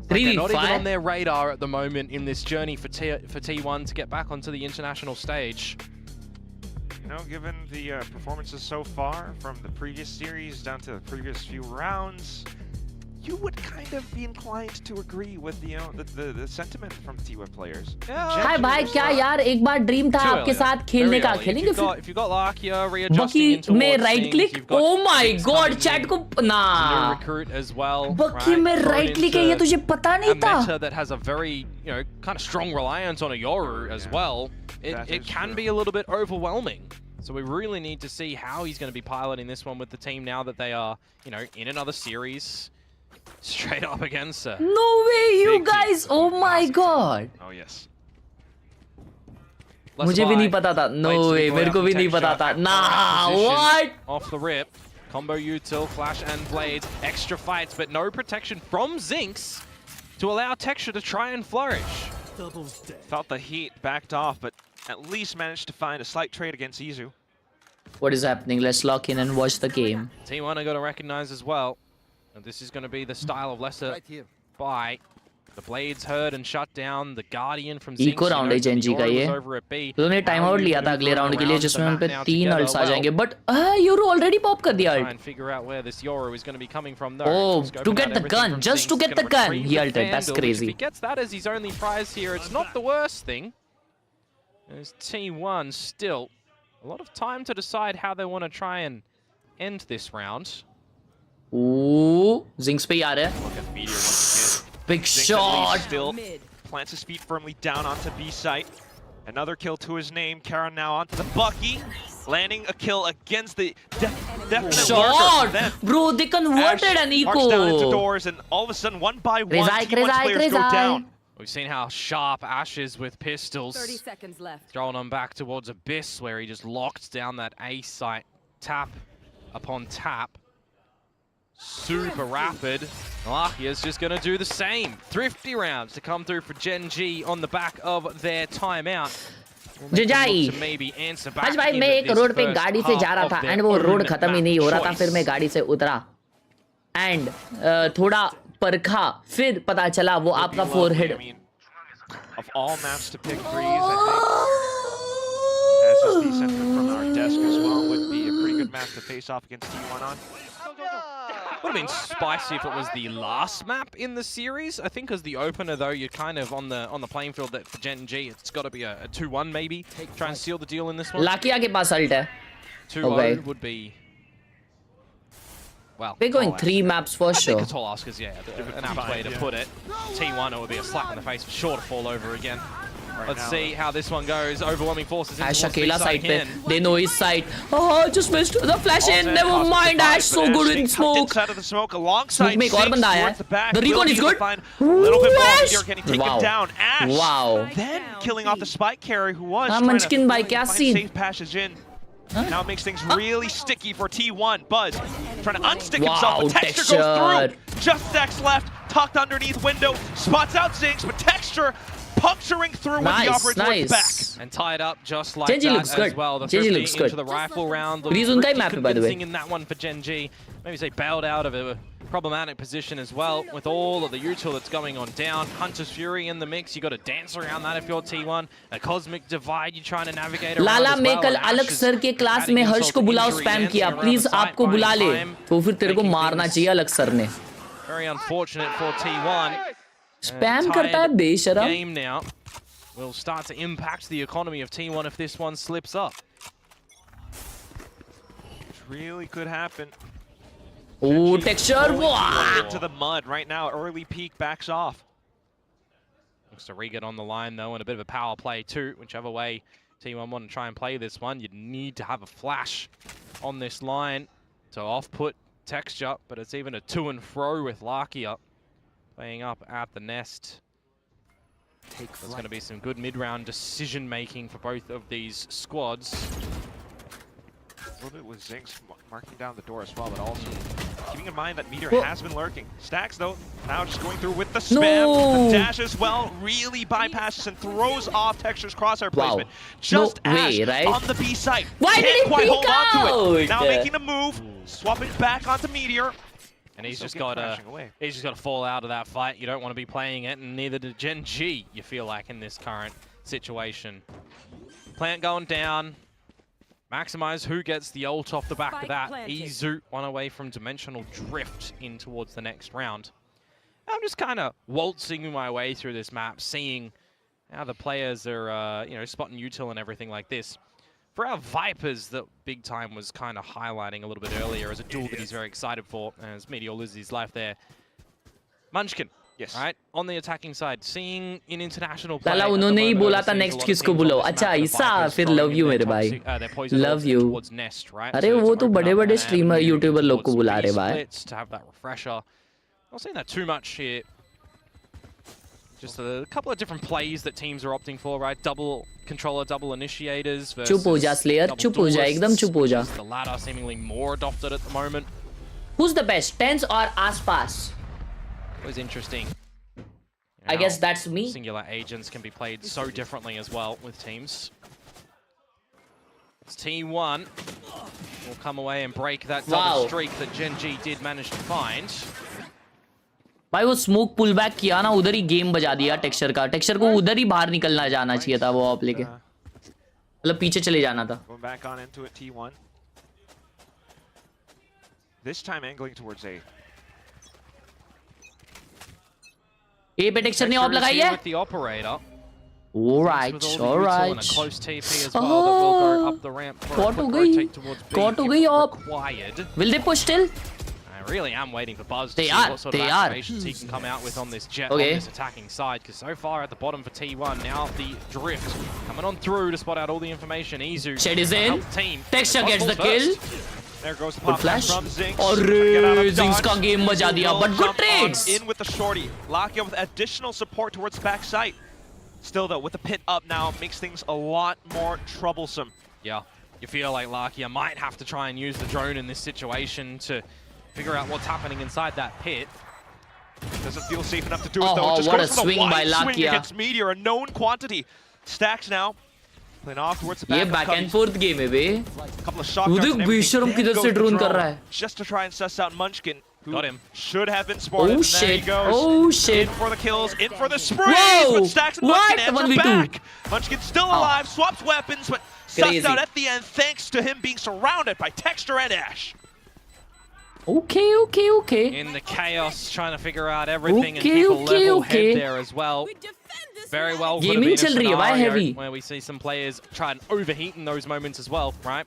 Like they're not even on their radar at the moment in this journey for T1 to get back onto the international stage. You know, given the performances so far from the previous series down to the previous few rounds, you would kind of be inclined to agree with the sentiment from T1 players. हाय भाई क्या यार, एक बार dream था आपके साथ खेलने का, खेलेंगे फिर. If you got Lakia readjusting into में right click. Oh my god, chat को ना. Recruit as well. बकी में राइट क्लिक है, ये तुझे पता नहीं था. A meta that has a very, you know, kind of strong reliance on a Yoru as well. It can be a little bit overwhelming. So we really need to see how he's going to be piloting this one with the team now that they are, you know, in another series. Straight up against her. No way, you guys! Oh my god! Oh yes. मुझे भी नहीं पता था. No way, मेरे को भी नहीं पता था. Nah, what? Off the rip. Combo util, flash and blades. Extra fights, but no protection from Zinx to allow Texture to try and flourish. Felt the heat, backed off, but at least managed to find a slight trade against Izu. What is happening? Let's lock in and watch the game. T1 are going to recognize as well. And this is going to be the style of lesser by the blades heard and shut down. The Guardian from Zinx. Eco round है Gen G का ये. तो उन्होंने time out लिया था अगले round के लिए जिसमें उन पे 3 अल्ट्स आ जाएंगे. But Yoru already pop कर दिया ult. And figure out where this Yoru is going to be coming from though. Oh, to get the gun, just to get the gun, he ulted. That's crazy. If he gets that as his only prize here, it's not the worst thing. There's T1 still a lot of time to decide how they want to try and end this round. Ooh, Zinx पे ही आ रहा है. Look at Meteor once again. Big shot. Still plants his feet firmly down onto B site. Another kill to his name. Kara now onto the Bucky, landing a kill against the definite shot. Bro, they converted an eco. Marks down into doors, and all of a sudden, one by one, T1 players go down. We've seen how sharp Ash is with pistols. 30 seconds left. Throwing them back towards Abyss, where he just locked down that A site, tap upon tap. Super rapid. Lakia's just going to do the same. Thrifty rounds to come through for Gen G on the back of their timeout. Zazai आज भाई मैं एक road पे गाड़ी से जा रहा था एंड वो रोड खत्म ही नहीं हो रहा था. फिर मैं गाड़ी से उतरा एंड थोड़ा परखा, फिर पता चला वो आपका forehead. Of all maps to pick Breeze, I think SSD sentiment from our desk as well would be a pretty good map to face off against T1 on. Would have been spicy if it was the last map in the series. I think as the opener though, you're kind of on the playing field that for Gen G, it's got to be a 2-1 maybe. Try and seal the deal in this one. Lakia के पास ult है. 2-0 would be. Well, we're going 3 maps for sure. I think a tall ask is an apt way to put it. T1 it would be a slap in the face for sure to fall over again. Let's see how this one goes. Overwhelming forces in Ash towards अकेला B side पे. again. They know his side. Oh, just missed the flash in. Never mind. Ash so good in smoke. Out of the smoke alongside Smoke में एक और बंदा आया towards the back. The recon Will is be able to good. find a little bit more. Ash. Meteor, can he take Wow. him down? Ash. Wow. Then killing off the spike carry who was हाँ, trying Munchkin to भाई, क्या find scene? safe passage in. Now it makes things really sticky for T1. Buzz trying to unstick Wow, himself, but Texture Texture. goes through. Just Dex left, tucked underneath window, spots out Zinx, but Texture puncturing through when he operates towards back. And tied up just like GENG that looks as good. well. The GENG 50 looks good. into the rifle round. Grease उनका ही map है, by the way. In that one for GENG. Maybe they bailed out of a problematic position as well with all of the util that's going on down. Hunter's Fury in the mix. You got to dance around that if you're T1. A Cosmic Divide you're trying to navigate around Lala as मैं well. कल And अलग Ash is sir के class में adding हर्ष को himself बुलाओ injury, spam dancing किया around please the site, आपको buying बुला ले time, तो फिर तेरे को making मारना things चाहिए अलग सर ने Very unfortunate for T1. Spam करता है बेशरम Game now will start to impact the economy of T1 if this one slips up. Which really could happen. Oh, texture. Into the mud right now. Early peak backs off. Looks to re-get on the line though, and a bit of a power play too. Whichever way T1 want to try and play this one, you'd need to have a flash on this line to off-put Texture, but it's even a to and fro with Lakia playing up at the nest. There's going to be some good mid-round decision-making for both of these squads. A little bit with Zinx marking down the door as well, but also keeping in mind that Meteor Whoa. has been lurking. Stacks, though, now just going through with the spam. No. The dash as well really bypasses and throws off Texture's crosshair Wow. placement. Just No way, Ash right? on the B site. Why Can't did he quite hold peek on to it. out? Now making the move, swapping back onto Meteor. And he's Also just get got to crashing away. fall out of that fight. You don't want to be playing it, and neither did GENG, you feel like, in this current situation. Plant going down. Maximize who gets the ult off the back of that. Izu one away from Dimensional Drift in towards the next round. I'm just kind of waltzing my way through this map, seeing how the players are, you know, spotting util and everything like this. For our Vipers, that Big Time was kind of highlighting a little bit earlier as a duel that he's very excited for, as Meteor loses his life there. Munchkin, Yes. right, on the attacking side, seeing in international play. Lala at the उन्होंने ही moment, बोला था seems a next lot of किसको teams बुलाओ on this अच्छा map, the ऐसा Vipers फिर throwing love in you their मेरे भाई toxic, their poison love bolts you towards Nest, right? अरे So वो to तो open बड़े up बड़े an स्ट्रीमर avenue यूट्यूबर लोग को towards बुला B रहे भाई splits to have that refresher. Not seeing that too much here. Just a couple of different plays that teams are opting for, right? Double controller, double initiators versus चुप हो जा slayer double चुप हो जा duelists. एकदम चुप हो जा The latter seemingly more adopted at the moment. Who's the best Tens or आसपास It was interesting. I guess How that's me singular agents can be played so differently as well with teams. It's T1 will come away and break that double Wow. streak that GENG did manage to find. भाई वो smoke pull back किया ना उधर ही game बजा दिया texture का texture को उधर ही बाहर निकलना जाना चाहिए था वो ऑप लेके मतलब पीछे चले जाना था Going back on into it, T1. This time angling towards A. ए पे टेक्सचर ने ऑप Texture is लगाई here है with the operator. Alright With all the util and a alright close TP as well that will go up the ramp for a Caught quick हो गई rotate towards B caught हो if गई op required. will they push still I really am waiting for Buzz to They see are, what sort they of are. activations he can come out with on this jet, Okay. on this attacking side, because so far at the bottom for T1, now the drift coming on through to spot out all the information. Izu Shed is in. help team. Texture Buzz gets the falls kill first. There goes the good pop flash from Zinx. और Get out of Zinx dodge. का game बजा दिया Will but good jump on trades in with the shorty. Lakia with additional support towards the back site. Still though, with the pit up now, makes things a lot more troublesome. Yeah, you feel like Lakia might have to try and use the drone in this situation to figure out what's happening inside that pit. Doesn't feel safe enough to do it though. Oh, Just what goes a for the swing by wide swing Lakia. against Meteor, a known quantity. Stacks now. Playing off towards the back. ये of back and Cubbies. Fourth game है बे Couple of shotguns उधर and everything. बेशरम Then किधर goes से the drone कर drone रहा है just to try and suss out Munchkin, who Got him. should have been spotted. Oh And there he shit goes. oh shit In for the kills, in for the sprays, Whoa! but Stacks and What? Munchkin answer 1v2. back. Munchkin still alive, swaps weapons, but Crazy. sussed out at the end thanks to him being surrounded by Texture and Ash. okay In the chaos, trying to figure out everything, and Okay, keep a okay, level okay. head there as well. Very well could have Gaming been a चल रही है भाई scenario heavy where we see some players try and overheat in those moments as well, right?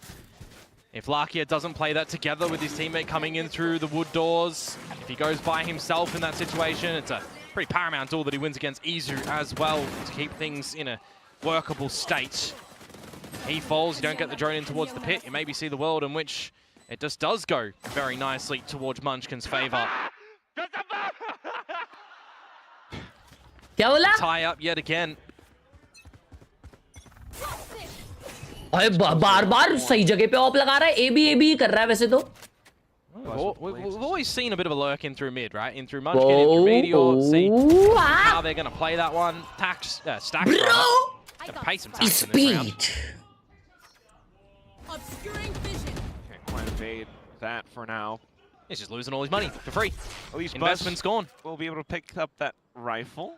If Lakia doesn't play that together with his teammate coming in through the wood doors, if he goes by himself in that situation, it's a pretty paramount duel that he wins against Izu as well to keep things in a workable state. He falls, you don't get the drone in towards the pit. You maybe see the world in which it just does go very nicely towards Munchkin's favor. क्या बोला? Tie up yet again. अरे बार-बार सही जगह पे op लगा रहा है. ए बी कर रहा है वैसे तो. We've always seen a bit of a lurk in through mid, right? In through Munchkin, in through Meteor. See how they're going to play that one. Stacks. Bro! Gonna pay some tax in this round. Speed. Can't quite evade that for now. He's just losing all his money for free. At least Investment's gone. We'll be able to pick up that rifle.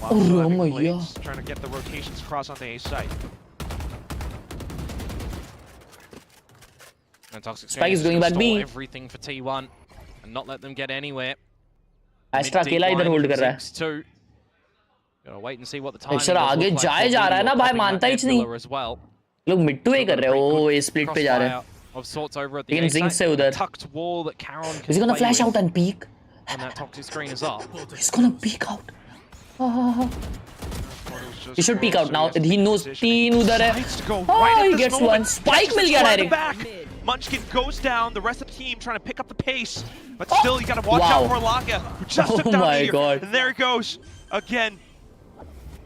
Oh, still having my blades, God. trying to get the rotations across on the A site. And Toxic Spike is going gonna back B. stall everything for T1 and not let them get anywhere. Astra अकेला इधर hold कर रहा है. 6-2. Gotta wait and see what the timing Texture does आगे look like जाए for जा रहा है ना Meteor, भाई, popping मानता that ही नहीं. Nebula as well. लोग मिड टू ही कर रहे हैं. ओ ये स्प्लिट पे जा रहे हैं. Of sorts over at the लेकिन A Zinc site. से उधर. Tucked wall that Karen can Is he gonna play flash with out and peek? when that toxic screen is up. He's gonna peek out. He should peek out now. He knows तीन उधर है. Oh, he gets one. Spike मिल गया direct. Munchkin goes down, the rest of the team trying to pick up the pace. But still, you gotta watch out for Laka, who just took down my Meteor. God. And there it goes. Again,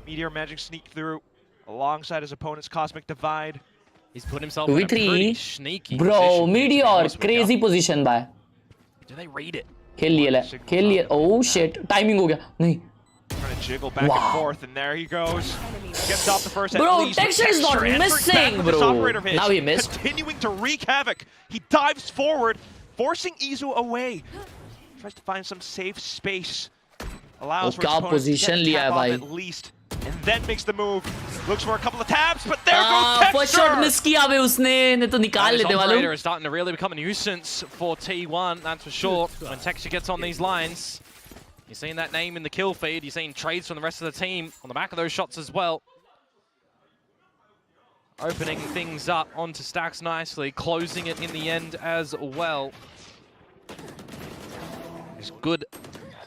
Meteor managing to sneak through alongside his opponent's Cosmic Divide. He's put himself in a pretty 2v3. sneaky Bro, position, to be Meteor, honest with crazy you. position भाई. Do they read it? खेल लिया. Oh shit, timing हो गया. नहीं. Trying to jiggle back and forth, and there he goes. Gets off the first at Bro, least. Texture is not entering missing, back with this bro. operator of his, Now he missed. Continuing to wreak havoc. He dives forward, forcing Izu away. Tries to find some safe space. Allows for his क्या opponent to position get लिया है tap off भाई. at least. And then makes the move. Looks for a couple of taps, but there goes Texture! First shot miss किया बे उसने. नहीं तो निकाल This लेते operator मालूम. is starting to really become a nuisance for T1, that's for sure. When Texture gets on these lines, you're seeing that name in the kill feed. You're seeing trades from the rest of the team on the back of those shots as well. Opening things up onto Stacks nicely, closing it in the end as well. It's good.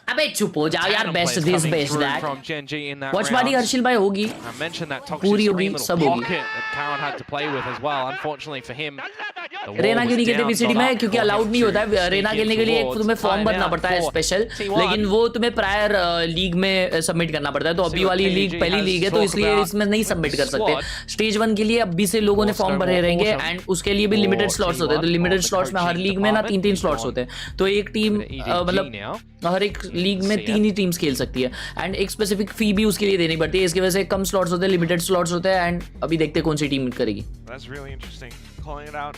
अबे चुप हो जाओ यार. Best this, best that. From GENG in that Watch round. party Harsil भाई होगी. I mentioned that toxic पूरी screen होगी, little सब होगी. pocket that Karen had to play with as well. Unfortunately for him, the wall Raina क्यों नहीं was खेलते down, VCT not में up क्योंकि for अलाउड him नहीं to होता है. रेना sneak खेलने के लिए एक तो towards तुम्हें फॉर्म भरना timeout पड़ता है for स्पेशल, T1. लेकिन वो तुम्हें प्रायर लीग में सबमिट करना पड़ता है. तो अभी वाली लीग पहली लीग है तो इसलिए इसमें नहीं सबमिट कर सकते. स्टेज 1 के लिए अभी से लोगों ने फॉर्म भरे रहेंगे एंड उसके लिए भी लिमिटेड स्लॉट्स होते हैं. तो लिमिटेड स्लॉट्स में हर लीग में ना 3-3 स्लॉट्स होते हैं. तो एक टीम मतलब हर एक लीग में 3 ही टीम्स खेल सकती है एंड एक स्पेसिफिक फी भी उसके लिए देनी पड़ती है. इसकी वजह से कम स्लॉट्स होते हैं, लिमिटेड स्लॉट्स होते हैं एंड अभी देखते हैं कौन सी टीम करेगी. That's really interesting. Calling it out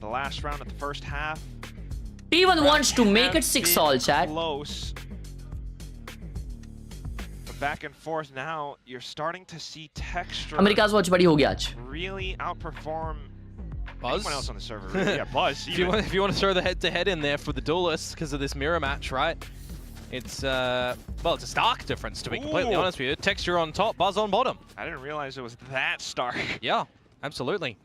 the last round of the first half. T1 wants to make it 6-all, chat. Close. But back and forth now, you're starting to see Texture America's watch बड़ी हो गया आज. really outperform Buzz? anyone else on the server. Really. Yeah, Buzz. If you want to throw the head-to-head in there for the duelists because of this mirror match, right? It's well, it's a stark difference to be completely Ooh. honest with you. Texture on top, Buzz on bottom. I didn't realize it was that stark. Yeah, absolutely.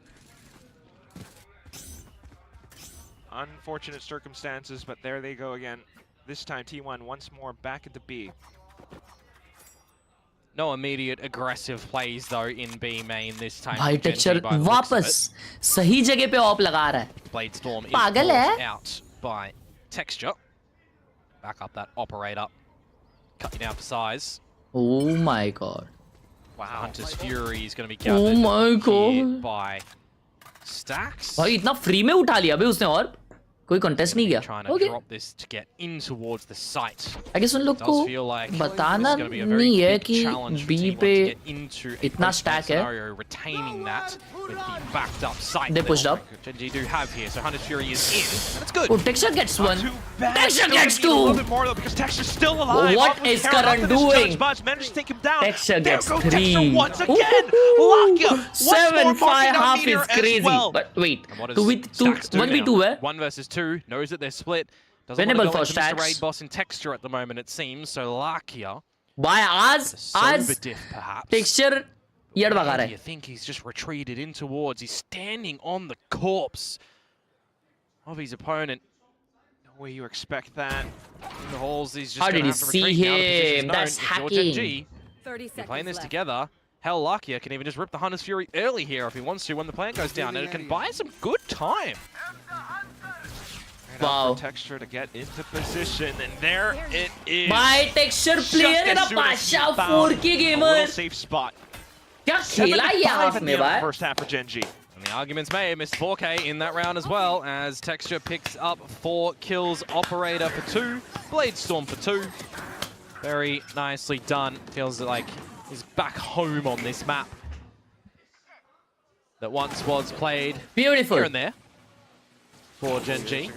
Unfortunate circumstances, but there they go again. This time T1 once more back into B. No immediate aggressive plays though in B main this time. भाई from Gen texture G by the looks of वापस सही जगह पे op लगा रहा है. it. Bladestorm is पागल है? forced out by Texture. Back up that operator. Cut you down for size. Oh my god. Wow. Hunter's Fury is going to be Oh gathered my here god. by Stacks. भाई इतना free में उठा लिया बे उसने और कोई contest नहीं Trying गया. to Okay. drop this to get in towards the site. I guess उन लोग Does को feel like बताना this is going to be a very नहीं है big कि challenge for B T1 पे to get into a इतना post-game stack है. scenario, retaining that with the backed up site. They that pushed up. GENG do have here, so Hunter's Fury is in. And it's good. Oh, Texture gets Not one. too bad. Texture Still gets need a little two. bit more though, because Texture's still alive. What Up with is Karen, Karan up with his doing? judge, Buzz managed to take him down. Texture There gets goes 3. Texture once again. Lakia once more 7-5 marking down half Meteor is as crazy. well. But wait, And what does 2v2, Stacks do 1v2 now? है. 1 versus 2, knows that they're split. Doesn't Winnable want to go for into Mr. Stacks. Raid boss in Texture at the moment, it seems. So Lakia, भाई आज the sober diff perhaps. Texture यड़ भगा रहा You है. think he's just retreated in towards? He's standing on the corpse of his opponent. No way you expect that. In the halls, he's just How going did to he have to see retreat now. The position is him? known. That's If you're hacking. GENG, 30 you're seconds playing this left. together. Hellraay can even just rip the Hunter's Fury early here if he wants to when the plant goes down, and it can buy some good time. Wow. Texture to get into position, and there it is. My Texture player is a Pasha 4K gamer. Safe spot. क्या खेला ये half में भाई? First half for GENG. And the argument's made, missed 4K in that round as well, as Texture picks up 4 kills, Operator for 2, Bladestorm for 2. Very nicely done. Feels like he's back home on this map that once was played Beautiful. here and there for GENG.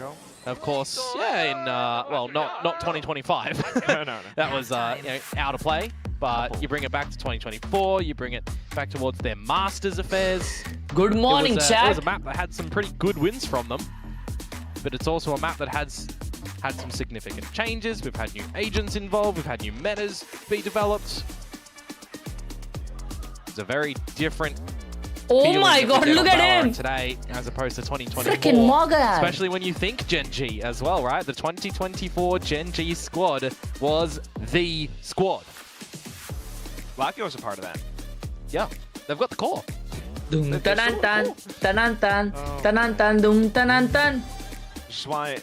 Of course, yeah, in, well, not 2025. No. That was, you know, out of play. But you bring it back to 2024, you bring it back towards their Masters affairs. Good morning, It chat. was a map that had some pretty good wins from them. But it's also a map that has had some significant changes. We've had new agents involved, we've had new metas be developed. It's a very different Oh feeling my that we god, get look on at Valorant him. today as opposed to 2024. Frickin' Morgan. Especially when you think GENG as well, right? The 2024 GENG squad was the squad. Lucky was a part of that. Yeah, they've got the core. Dum tanan tan, tanan tan, tanan tan, dum tanan tan. Which is why,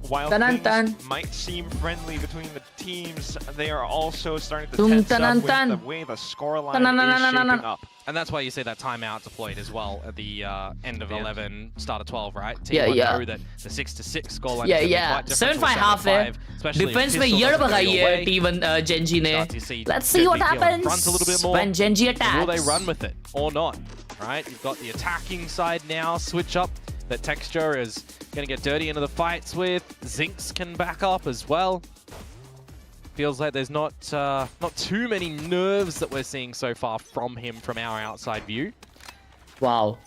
while Dun-dun-dun. things might seem friendly between the teams, they are also starting to Dum tense up dun-dun-dun. with the way the scoreline is Dun-dun-dun-dun-dun-dun. shaping up. And that's why you see that timeout deployed as well at the end of 11, start of 12, right? Yeah, T1 yeah. know that the 6-6 scoreline Yeah, is yeah. quite different 7-5 to a half है. 7-5, especially if Defense में Pistol यड़ doesn't भगाई go है away. T1 GENG ने. Start to see Let's see what GENG be on the front a little happens bit more. when GENG Will attacks. they run with it or not? Right? You've got the attacking side now, switch up that Texture is going to get dirty into the fights with. Zinx can back up as well. Feels like there's not too many nerves that we're seeing so far from him from our outside view. Wow.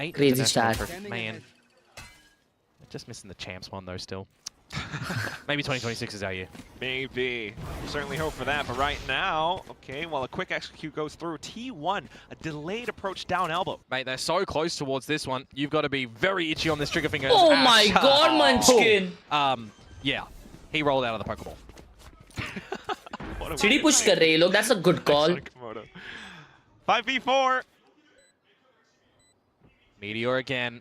8 Crazy international stat. for- Man. Just missing the champs one though still. Maybe 2026 is our year. Maybe. Certainly hope for that, but right now, okay, while a quick execute goes through, T1, a delayed approach down elbow. Mate, they're so close towards this one. You've got to be very itchy on this trigger finger. Oh Ash. my god, Munchkin. Yeah. He rolled out of the Pokeball. सीढ़ी push कर रहे हैं ये लोग. That's a good call. 5v4. Meteor again.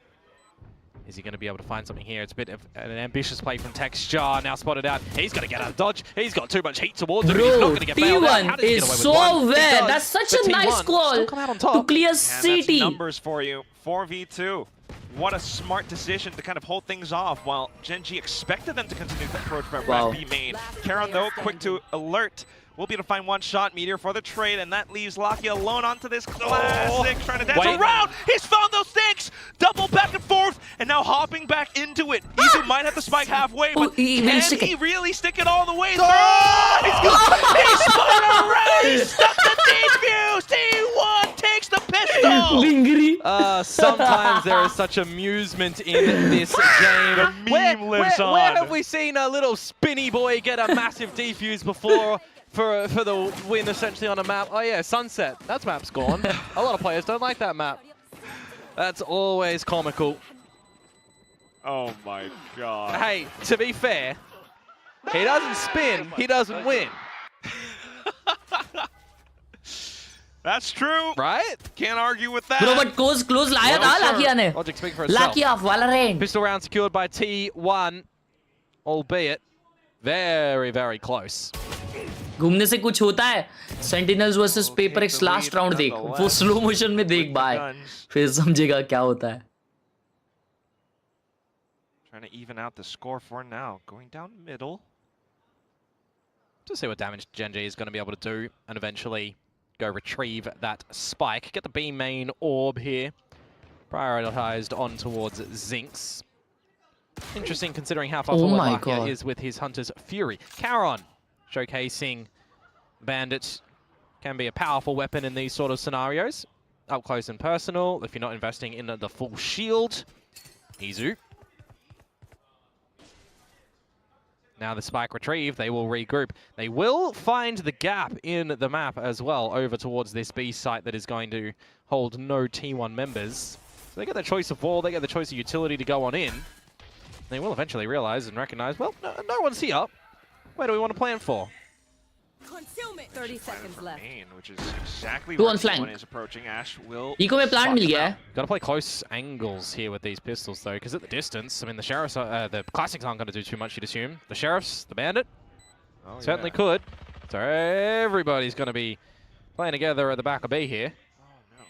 Is he going to be able to find something here? It's a bit of an ambitious play from Texture. Now spotted out. He's got to get out of dodge. He's got too much heat towards him. He's not Bro, going to get bailed out. How T1 did he get is away with so one? He well. does, That's such but a nice T1 call still come out on to top. clear And that's CT. numbers for you. 4v2. What a smart decision to kind of hold things off while GENG expected them to continue the approach by Wow. B main. Khelraay, though, quick to alert. Will be able to find one shot, Meteor for the trade, and that leaves Lucky alone onto this classic, trying to dance Wait. around. He's found those things! Double back and forth, and now hopping back into it. Izu might have to spike halfway, Oh, but he really can stick he it. really stick it all the way through? He spun around! He stuck the defuse! T1 takes the pistol! Lingri. Sometimes there is such amusement in this game. The meme lives on. Where have we seen a little spinny boy get a massive defuse before for the win essentially on a map? Oh yeah, Sunset. That map's gone. A lot of players don't like that map. That's always comical. Oh my god. Hey, to be fair, he doesn't spin, he doesn't win. That's true. Right? Can't argue with that. Bro, but close लाया था Well, Lakia ने. Logic speak for itself. Lakia of Valorant. Pistol round secured by T1, albeit very, very close. घूमने से कुछ होता है. Sentinels versus Paper X last round देख. वो slow motion में देख भाई. फिर समझेगा क्या होता है. Trying to even out the score for now. Going down middle. To see what damage GENG is going to be able to do and eventually go retrieve that spike. Get the B main orb here. Prioritized on towards Zinx. Interesting considering how far Oh forward my Lakia God. is with his Hunter's Fury. Khelraay showcasing Bandit can be a powerful weapon in these sort of scenarios. Up close and personal if you're not investing in the full shield. Izu. Now the spike retrieved, they will regroup. They will find the gap in the map as well over towards this B site that is going to hold no T1 members. So they get the choice of wall, they get the choice of utility to go on in. They will eventually realize and recognize, well, no one's here. Where do we want to plan for? 30 seconds left. Main, which is exactly Two where on flank. T1 is approaching. Ash will. Eco में plant मिल गया है. Got to play close angles here with these pistols, though, because at the distance, I mean, the sheriffs, the classics aren't going to do too much, you'd assume. The sheriffs, the bandit, certainly could. So everybody's going to be playing together at the back of B here. Oh no!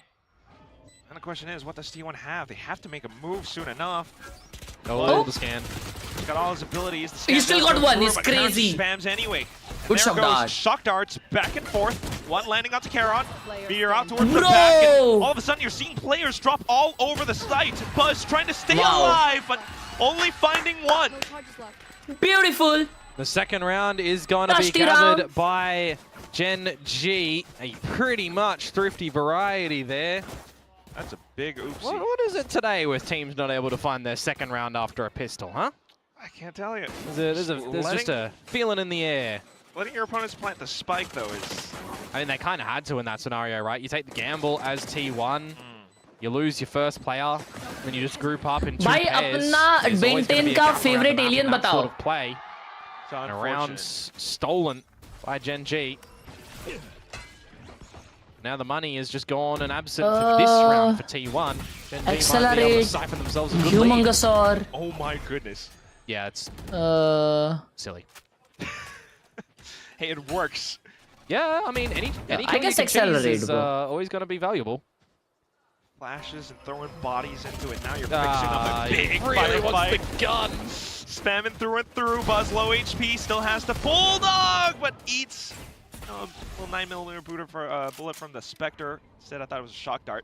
And the question is, what does T1 have? They have to make a move soon enough. Oh, the scan. He's got all his abilities. He still got one. He's crazy. Spams anyway. Good there shock goes dart. shock darts back and forth. One landing onto Khelraay. Meteor out towards Bro! the back. And all of a sudden, you're seeing players drop all over the site. Buzz trying to stay alive, but only finding one. Beautiful. The second round is going to be Dusty gathered round. by Gen G. A pretty much thrifty variety there. That's a big oopsie. What is it today with teams not able to find their second round after a pistol, huh? I can't tell you. There's just a feeling in the air. Letting your opponents plant the spike, though, is... I mean, they kind of had to in that scenario, right? You take the gamble as T1, you lose your first player, then you just group up in two भाई pairs. अपना There's always gonna be Ben 10 a का gap around the favorite map in alien that बताओ. sort of play. So And a round stolen by Gen G. Now the money is just gone and absent for this round for T1. Gen G might be able to Accelerate. siphon themselves a good lead. Humongosaur. Oh my goodness. Yeah, it's silly. Hey, it works. Yeah, I mean, any I kill you guess can cheese accelerate, is bro. always going to be valuable. Flashes and throwing bodies into it. Now you're fixing up a big he really wants firefight. the gun. Spamming through and through. Buzz low HP, still has the bulldog, but eats a little 9mm bullet from the Spectre. Instead, I thought it was a shock dart.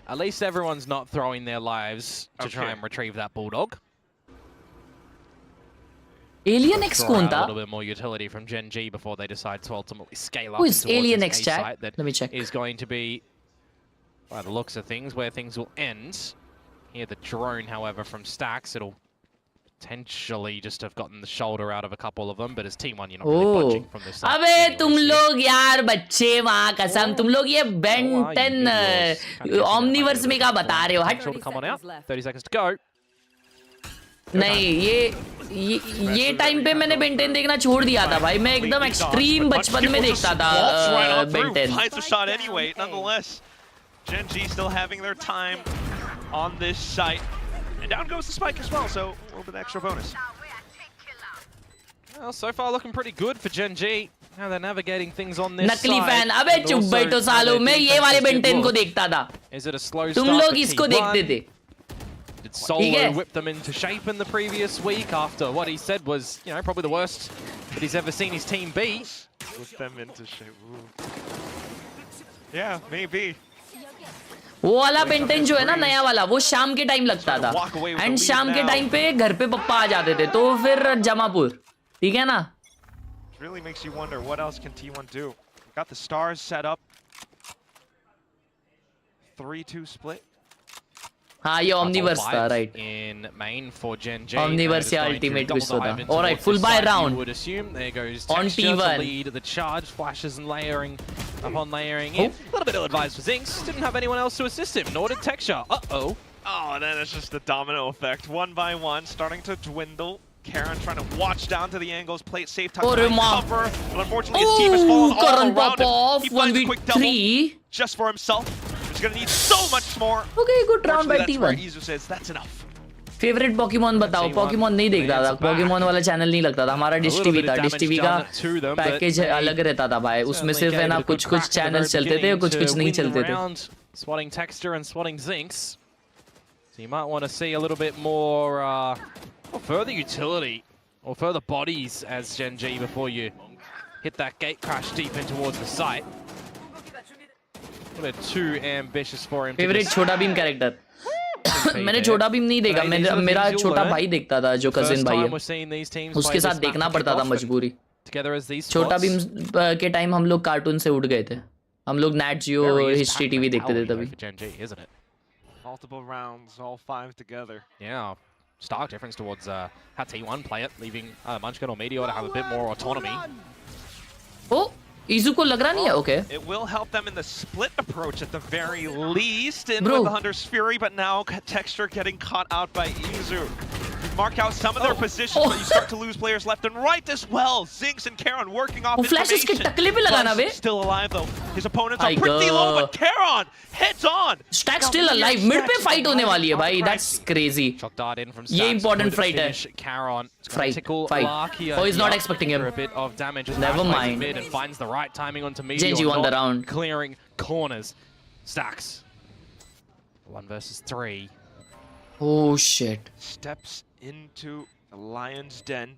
At least everyone's not throwing their lives to try and retrieve that bulldog. Alien X कौन A था? little bit more utility from Gen G before they decide to ultimately scale up. Who is towards Alien this X, A chat? site that Let me check. is going to be, by the looks of things, where things will end. Here, the drone, however, from Stacks, it'll potentially just have gotten the shoulder out of a couple of them, but as T1, you're not really budging from this side. अबे तुम लोग यार बच्चे माँ कसम तुम लोग ये Ben 10 Omniverse में क्या बता रहे हो हट Sure to come on out. 30 seconds to go. नहीं ये टाइम पे मैंने Ben 10 देखना छोड़ दिया था भाई मैं एकदम एक्सट्रीम बचपन में देखता था Ben 10 Finds a shot anyway, nonetheless. Gen G still having their time on this site. And down goes the spike as well, so a little bit extra bonus. Well, so far looking pretty good for Gen G. Now they're navigating things on this नकली side. Fan अबे and चुप also बैठो सालो मैं ये वाले Ben 10 को देखता था Is it a slow तुम start लोग for इसको T1? देखते थे Did Solo whip them into shape in the previous week after what he said was, you know, probably the worst that he's ever seen his team be? Whip them into shape. Ooh. Yeah, maybe. वो वाला Ben 10 जो है ना नया वाला वो शाम के टाइम लगता था एंड शाम के टाइम पे घर पे पप्पा आ जाते थे तो फिर जमापुर ठीक है ना Really makes you wonder what else can T1 do. Got the stars set up. 3-2 split. हाँ ये Omniverse था right In main for Gen G. Omniverse या Ultimate भी उसको था alright full buy round Would assume there goes on Texture to T1 lead the charge, flashes and layering upon layering in. A little bit ill-advised for Zinx. Didn't have anyone else to assist him, nor did Texture. Uh-oh. Oh, and then it's just the domino effect. One by one, starting to dwindle. Karen trying to watch down to the angles, play it safe, tuck behind cover. But unfortunately, his team has fallen all around him. He finds a quick double just for himself. He's going to need so much more. Okay, good round by That's where T1 Izu says that's enough. Favourite Pokémon बताओ Pokémon नहीं देखता था Pokémon वाला channel नहीं लगता था हमारा dish TV था डिश टीवी का पैकेज अलग रहता था भाई उसमें सिर्फ है ना कुछ कुछ चैनल्स चलते थे कुछ कुछ नहीं चलते थे Swatting Texture and swatting Zinx. So you might want to see a little bit more further utility or further bodies as Gen G before you hit that gate crash deep in towards the site. A bit too ambitious for him. Favourite छोटा Bhim character मैंने छोटा भीम नहीं देखा मेरा छोटा भाई देखता था जो कजिन भाई है उसके साथ देखना पड़ता था मजबूरी छोटा भीम के टाइम हम लोग कार्टून से उठ गए थे हम लोग नैट जियो हिस्ट्री टीवी देखते थे तभी Multiple rounds, all 5 together. Yeah, stark difference towards how T1 play it, leaving Munchkin or Meteor to have a bit more autonomy. Oh, Izu को लग रहा नहीं है okay. It will help them in the split approach at the very least, in with the Hunter's Fury, but now Texture getting caught out by Izu. mark out some of their positions, but you start to lose players left and right as well. Zinx and Khelraay working off Flash उसके information. टकले पे लगाना बे. Still alive though. His opponents are pretty low, but Khelraay heads on. Stack still alive. Mid पे fight होने वाली है भाई. That's crazy. Shock dart in from ये important fight है. Khelraay. Fight. Oh, he's not expecting him. A bit of damage. Never mind. Mid and finds the right timing onto Meteor. GENG won the round. Clearing corners. Stacks. 1 versus 3. Oh shit. Steps into the lion's den.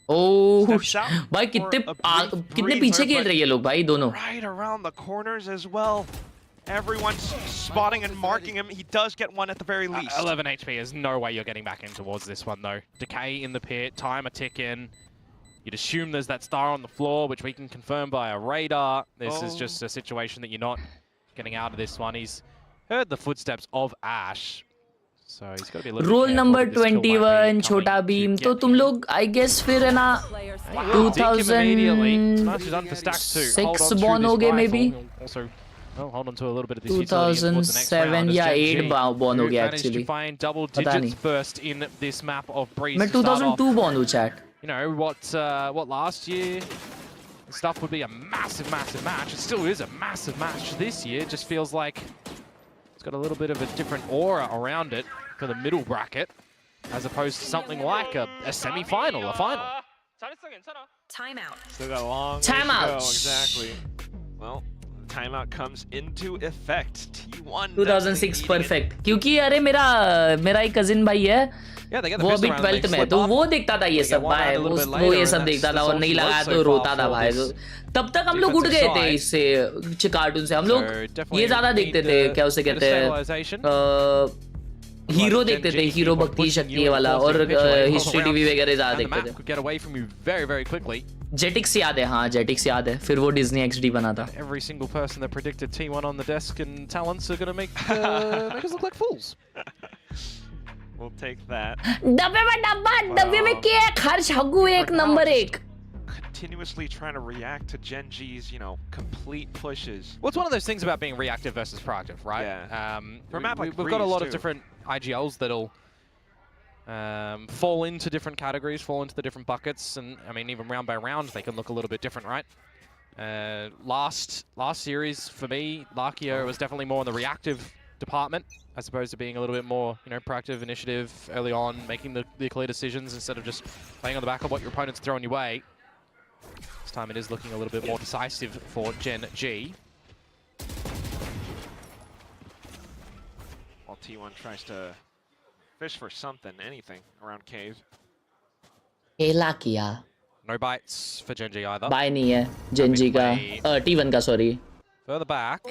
Oh Steps out भाई for कितने a brief कितने breather, पीछे खेल but रहे हैं ये लोग भाई दोनों. Right around the corners as well. Everyone's spotting and marking him. He does get one at the very least. 11 HP. There's no way you're getting back in towards this one though. Decay in the pit, timer ticking. You'd assume there's that star on the floor, which we can confirm by a radar. This is just a situation that you're not getting out of this one. He's heard the footsteps of Ash. So he's got to be a little रोल bit नंबर careful that this kill might 21 be छोटा coming बीम to तो get तुम him. लोग I guess फिर है ना Wow, dig him immediately. Smash is done for Stacks too. 2006 Hold on to born this हो गए rifle. maybe. Also, well, hold on to a little bit of this utility towards the next 2007 round as या GENG 8 born हो गया managed actually. to find double पता digits नहीं. first in this map of Breeze. मैं to start off. 2002 born हूँ chat. You know what last year stuff would be a massive match. It still is a massive match this year. It just feels like it's got a little bit of a different aura around it for the middle bracket, as opposed to something like a semi-final, a final. Timeout. Still got a long way Timeout. to go. Exactly. Well, the timeout comes into effect. T1. 2006 perfect. क्योंकि अरे मेरा एक cousin भाई है. Yeah, they get the वो pistol अभी round and 12th they में slip तो up. वो देखता था ये They सब get one भाई out a little bit वो later, ये and सब that's देखता था और all नहीं she लगा was तो so रोता far था for भाई. this तब तक हम लोग उठ गए थे इससे कार्टून से. हम लोग ये ज्यादा देखते थे क्या उसे कहते हैं हीरो देखते थे. हीरो भक्ति शक्ति वाला और हिस्ट्री टीवी वगैरह ज्यादा देखते थे. Get away from you very, very quickly. जेटिक्स याद है. हाँ जेटिक्स याद है. फिर वो डिज्नी एक्सडी बना था. Every single person that predicted T1 on the desk and talents are going to make us look like fools. We'll take that. डब्बे में डब्बा डब्बे में क्या खर्च हगू एक नंबर एक. Continuously trying to react to GENG's, complete pushes. Well, it's one of those things about being reactive versus proactive, right? Yeah. For a map like we've got a lot of Breeze, too. different IGLs that'll fall into different categories, fall into the different buckets, and I mean, even round by round, they can look a little bit different, right? Last series for me, Lakio was definitely more in the reactive department, as opposed to being a little bit more, proactive initiative early on, making the clear decisions instead of just playing on the back of what your opponent's throwing your way. This time it is looking a little bit more decisive for GENG. While T1 tries to fish for something, anything around cave. खेला किया. No bites for GENG either. बाय नहीं है GenG का. T1 का sorry. Further back.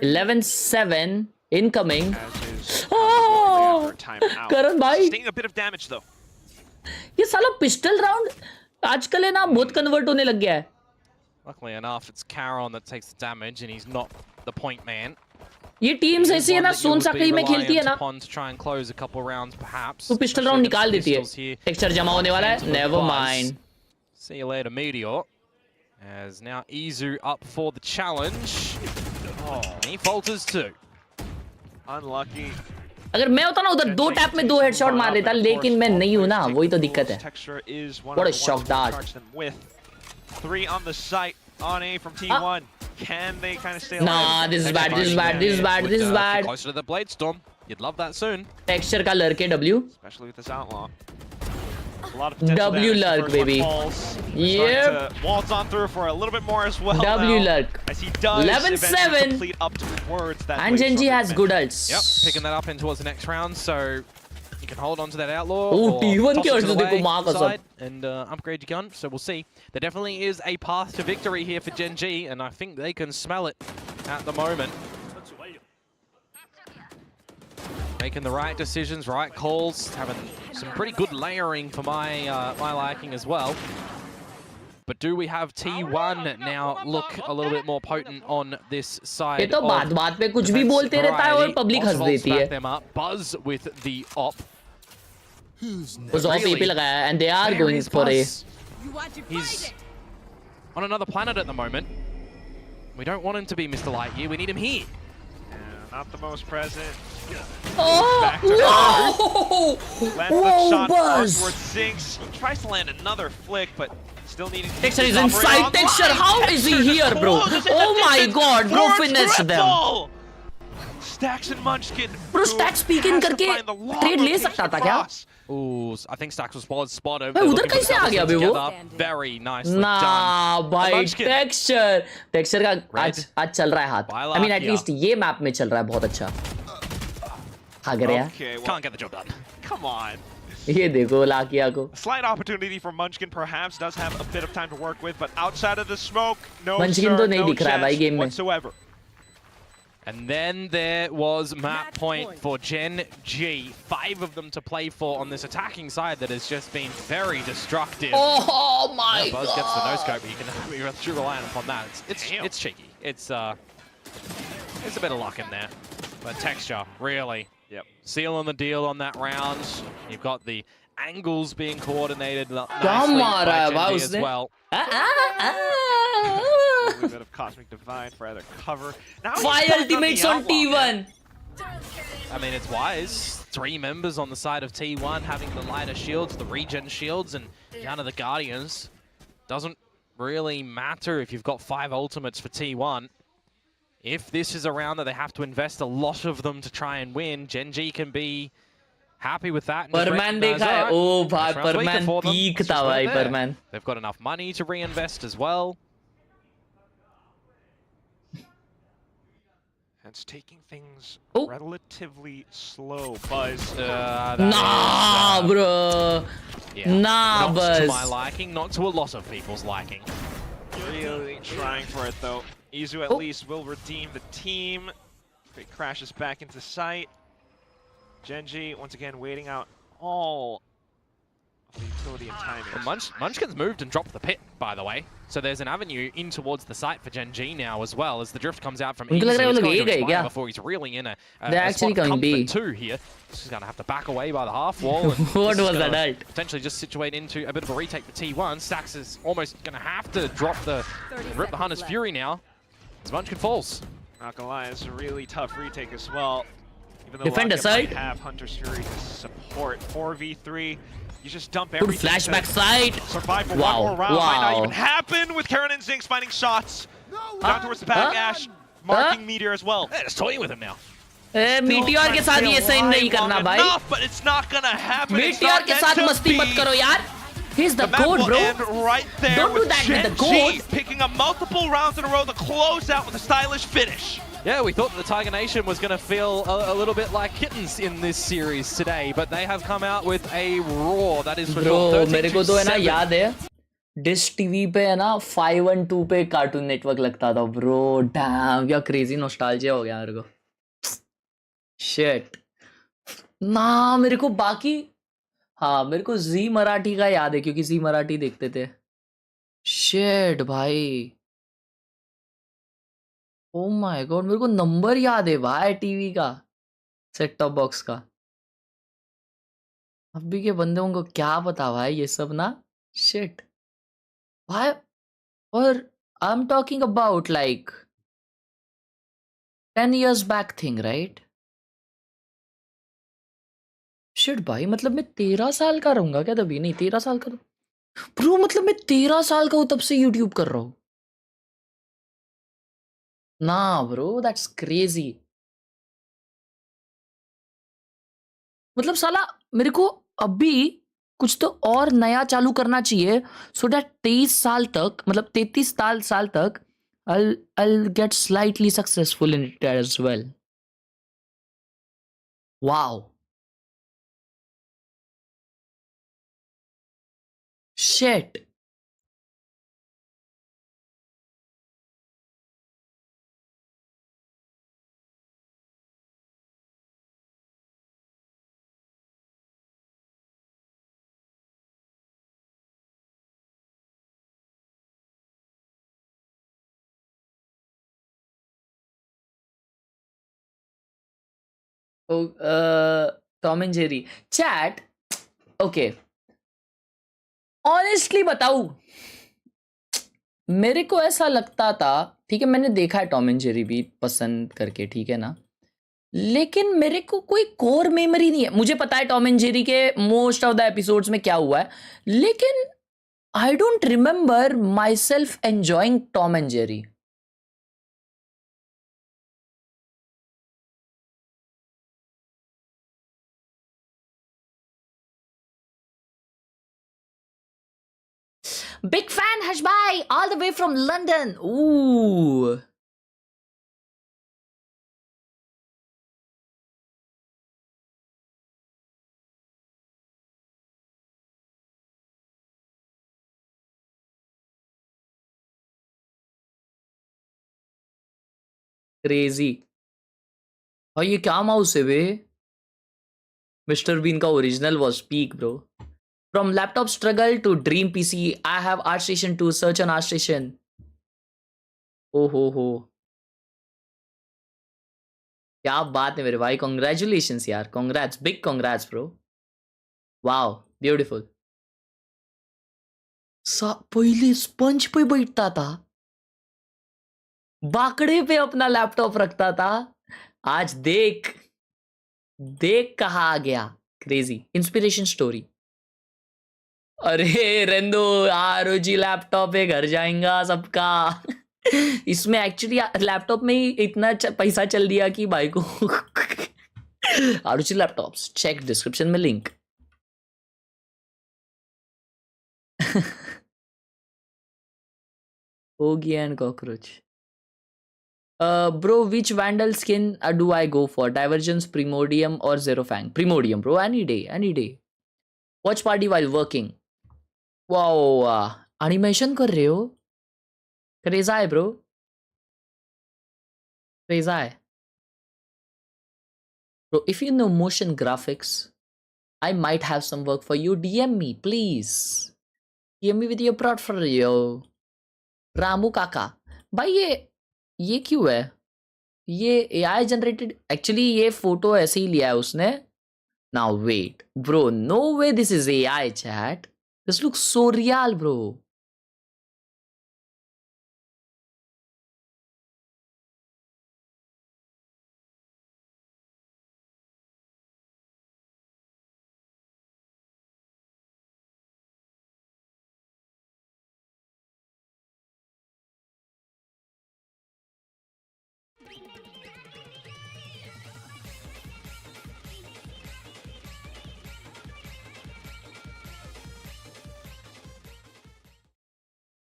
11-7 incoming. As is Oh! timeout. Karan भाई Staying a bit of damage though. ये साला पिस्टल राउंड आजकल है ना बहुत कन्वर्ट होने लग गया है. Luckily enough, it's Khelraay that takes the damage, and he's not the point man. ये टीम्स ऐसी है ना सोन साकरी में खेलती है ना To try and close a couple rounds, perhaps. तो पिस्टल राउंड निकाल देती है. टेक्सचर जमा होने वाला है. Never mind. See you later, Meteor. As now Izu up for the challenge. And he falters too. Unlucky. अगर मैं होता ना उधर 2 टैप में 2 हेडशॉट मार देता, लेकिन मैं नहीं हूं ना, वही तो दिक्कत है. What a shock dart. 3 on the site on A from T1. Can they kind of stay alive? Nah, this is bad. Closer to the Blade Storm. You'd love that soon. Texture का लड़के W. Especially with this outlaw. A lot of potential W damage. lurk, First one baby. falls. Yep. Starting to waltz on through for a little bit more as well. W now, lurk. As he does 11-7. eventually complete up towards that. And Blade GENG Storm has defense. good ults. Yep, picking that up in towards the next round, so you can hold on to that outlaw. Oh, or T1 toss के it ults to the देखो, माँ way कसम. side and upgrade your gun. So we'll see. There definitely is a path to victory here for GENG, and I think they can smell it at the moment. Making the right decisions, right calls, having some pretty good layering for my liking as well. But do we have T1 now look a little bit more potent on this side? ये तो बात पे कुछ भी बोलते रहता है और पब्लिक हंस देती है. Them up. Buzz with the op. उस ऑफ पे लगाया and they are going for A. He's on another planet at the moment. We don't want him to be Mr. Lightyear. We need him here. Not the most present. Oh, Back to wow! Lands the Whoa, shot Buzz! towards Zinx. He tries to land another flick, but still needing to Texture keep is this operator inside. on the Texture, line. how is he Texture here, just bro? closes in Oh the my distance god, go for finish them. triple. Stacks and Munchkin. Bro, who Stacks peek in has to करके find the long trade ले location सकता था क्या? across. Ooh, I think Stacks was spotted. भाई उधर कैसे आ गया बे वो? Very nicely Nah, done. भाई Munchkin. टेक्सचर का Red. आज चल रहा है हाथ. I mean, at least ये मैप में चल रहा है बहुत अच्छा. हाँ कर यार. Okay, well, Can't get the job done. come on. ये देखो लाकिया को. A slight opportunity for Munchkin perhaps does have a bit of time to work with, but outside of the smoke, no Munchkin sir, तो नहीं no दिख रहा है भाई chance game में. whatsoever. And then there was map point for Gen G. 5 of them to play for on this attacking side that has just been very destructive. Oh my Buzz god. gets the no scope, but you can be reliant upon that. It's cheeky. It's a bit of luck in there, but texture really. Yep. Sealing the deal on that round. You've got the angles being coordinated nicely मारा है by भाई Gen G as उसने? well. A little bit of Cosmic Divine for either cover. Now he's Fire back ultimates the on Outlaw. T1. I mean, it's wise. 3 members on the side of T1 having the lighter shields, the regen shields, and down to the Guardians. Doesn't really matter if you've got 5 ultimates for T1. If this is a round that they have to invest a lot of them to try and win, Gen G can be happy with that. and just परमैन recognize, देखा है? alright, ओ भाई this round's weaker परमैन for them. Peak Let's था just put भाई it there. परमैन. They've got enough money to reinvest as well. It's taking things Oh. relatively slow. Buzz. That Nah, is, bro. yeah, Nah, not Buzz. to my liking, not to a lot of people's liking. Really trying for it though. Izu at Oh. least will redeem the team. It crashes back into sight. Genji once again waiting out all of the utility and timing. Well, Munchkin's moved and dropped the pit, by the way. So there's an avenue in towards the site for Gen G now as well, as the drift comes out from उनको लग Izu. रहा है वो It's लोग going ये to गए expire क्या? before he's really in a They're a actually spot of going B. comfort too here. He's going to have to back away by the half wall. And What this is was gonna that? Potentially just situate into a bit of a retake for T1. Stacks is almost going to have to drop the rip the Hunter's Fury now, as Munchkin falls. Not gonna lie, it's a really tough retake as well. Even though Defend Lockett might aside. have Hunter's Fury to support 4v3, you just dump Good everything. flashback to side. Survive for Wow, one more round. Might not wow. even happen with Karen and Zinx finding shots. Down towards the back, Ash marking Meteor as well. They're just toying with him now. Meteor के साथ ये सही नहीं करना भाई. Enough, but it's not gonna happen. It's meteor not के meant साथ to मस्ती मत be. करो यार. He's the The map goat, will bro. end right there Don't do with that with Gen the G goat. picking up multiple rounds in a row, the closeout with a stylish finish. Yeah, we thought that the Tiger Nation was going to feel a little bit like kittens in this series today, but they have come out with a roar. That is for Bro, sure. मेरे को तो है ना 13-7. याद है dish TV पे है ना 512 पे कार्टून नेटवर्क लगता था ब्रो. डैम क्या क्रेजी नॉस्टैल्जिया हो गया मेरे को. शिट ना मेरे को बाकी हाँ मेरे को जी मराठी का याद है क्योंकि जी मराठी देखते थे. शिट भाई. ओ माय गॉड मेरे को नंबर याद है भाई टीवी का सेट टॉप बॉक्स का. अभी के बंदों को क्या पता भाई ये सब ना. शिट भाई. और I am talking about like 10 years back thing right. Shit भाई मतलब मैं 13 साल का रहूंगा क्या तभी. नहीं 13 साल का तो ब्रो मतलब मैं 13 साल का हूं तब से यूट्यूब कर रहा हूं. ना ब्रो दैट्स क्रेजी. मतलब साला मेरे को अभी कुछ तो और नया चालू करना चाहिए सो दैट 23 साल तक मतलब 33 साल तक I'll get slightly successful in it as well. Wow. Shit. Tom and Jerry chat. Okay honestly बताऊं मेरे को ऐसा लगता था. ठीक है मैंने देखा है टॉम एंड जेरी भी पसंद करके. ठीक है ना. लेकिन मेरे को कोई कोर मेमोरी नहीं है। मुझे पता है टॉम एंड जेरी के मोस्ट ऑफ द एपिसोड्स में क्या हुआ है, लेकिन I don't remember my self enjoying Tom and Jerry. Big fan, Hashbai, all the way from London. Ooh. Crazy. और ये क्या माउस है बे? मिस्टर बीन का original was peak, bro. From laptop struggle to dream PC, I have ArtStation to search on ArtStation. Oh ho. क्या बात है मेरे भाई, congratulations यार, congrats, big congrats bro. Wow, beautiful. पहले स्पंज पे बैठता था, बाकड़े पे अपना लैपटॉप रखता था, आज देख कहाँ आ गया। Crazy inspiration story. अरे रेंदो आरओजी लैपटॉप है, घर जाएगा सबका। इसमें एक्चुअली लैपटॉप में ही इतना पैसा चल दिया कि भाई को आरओजी लैपटॉप्स, चेक डिस्क्रिप्शन में लिंक। होगी and cockroach. Bro, which Vandal skin do I go for? Divergence, Primordium or Zero Fang? Primordium, bro. Any day. Watch party while working. Wow, animation कर रहे हो? क्रेजा है bro. क्रेजा है. Bro, if you know motion graphics, I might have some work for you. DM me, please. DM me with your portfolio. Ramu काका. भाई ये क्यों है? ये AI जनरेटेड, एक्चुअली ये फोटो ऐसे ही लिया है उसने। Now wait, bro, no way this is AI chat. This looks so real, bro.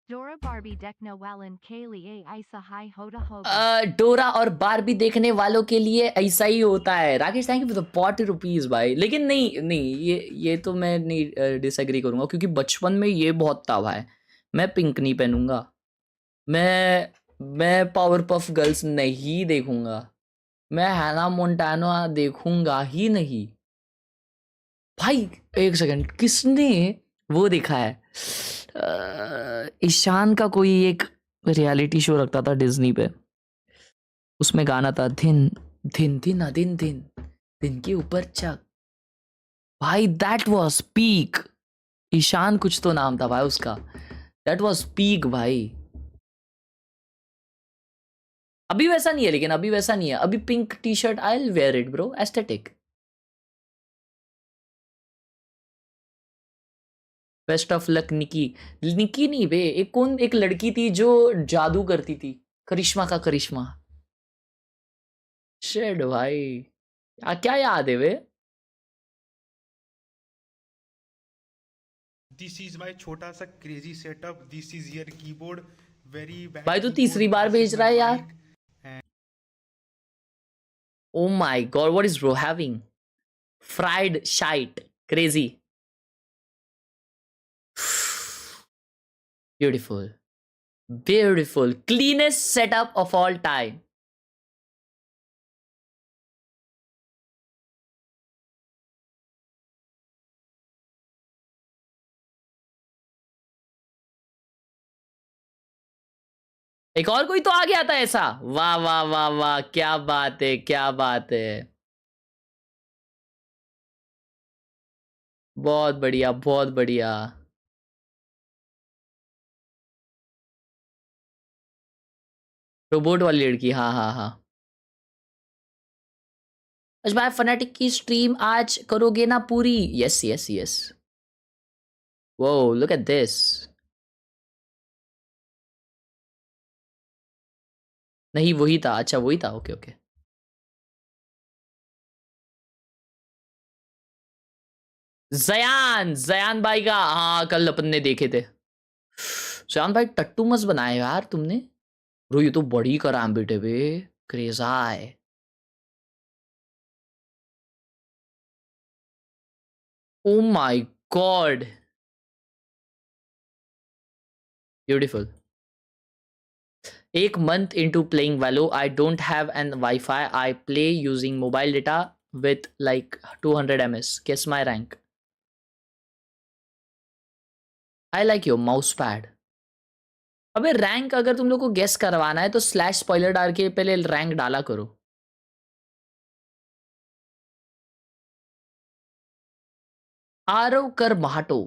Dora Barbie Dekna Wallen Kaylee Isa Hi Hoda Hoga. डोरा और बारबी देखने वालों के लिए ऐसा ही होता है। Rakesh thank you for the 40 rupees भाई। लेकिन नहीं ये तो मैं नहीं डिसएग्री करूंगा, क्योंकि बचपन में ये बहुत था भाई। मैं पिंक नहीं पहनूंगा, मैं पावर पफ गर्ल्स नहीं देखूंगा, मैं हैना मोंटाना देखूंगा ही नहीं भाई। एक सेकंड, किसने वो देखा है? ईशान का कोई एक रियलिटी शो रखता था डिज्नी पे, उसमें गाना था दिन दिन दिन आ दिन दिन दिन के ऊपर चक। भाई दैट वाज पीक। ईशान कुछ तो नाम था भाई उसका, दैट वाज पीक भाई। अभी वैसा नहीं है, लेकिन अभी वैसा नहीं है। अभी pink T shirt I will wear it bro, aesthetic. Best of luck Nikki. Nikki नहीं बे, एक लड़की थी जो जादू करती थी, करिश्मा। शेड भाई, क्या याद है वे? दिस इज माय छोटा सा crazy setup, this is your keyboard, very bad. भाई तू तीसरी बार भेज रहा है यार। ओ my God, what is bro having? Fried शाइट, crazy. Beautiful, cleanest setup of all time. एक और कोई तो आ गया था ऐसा। वाह, क्या बात है। बहुत बढ़िया। रोबोट वाली लड़की, हाँ। अच्छा भाई फनाटिक की स्ट्रीम आज करोगे ना पूरी? Yes yes yes. वो लुक एट दिस। नहीं वही था, अच्छा वही था, ओके ओके। जयान भाई का, हाँ कल अपन ने देखे थे। जयान भाई टट्टू मस बनाए यार तुमने। ब्रो ये तो बड़ी कराम बेटे बे, क्रेजा है। ओ माय गॉड, ब्यूटीफुल। एक month into playing Valo, I don't have an Wi-Fi. I play using mobile data with like 200 ms. Guess my rank. I like your mouse pad. अबे रैंक अगर तुम लोग को गेस करवाना है तो स्लैश स्पॉइलर डाल के पहले रैंक डाला करो। आरव कर महाटो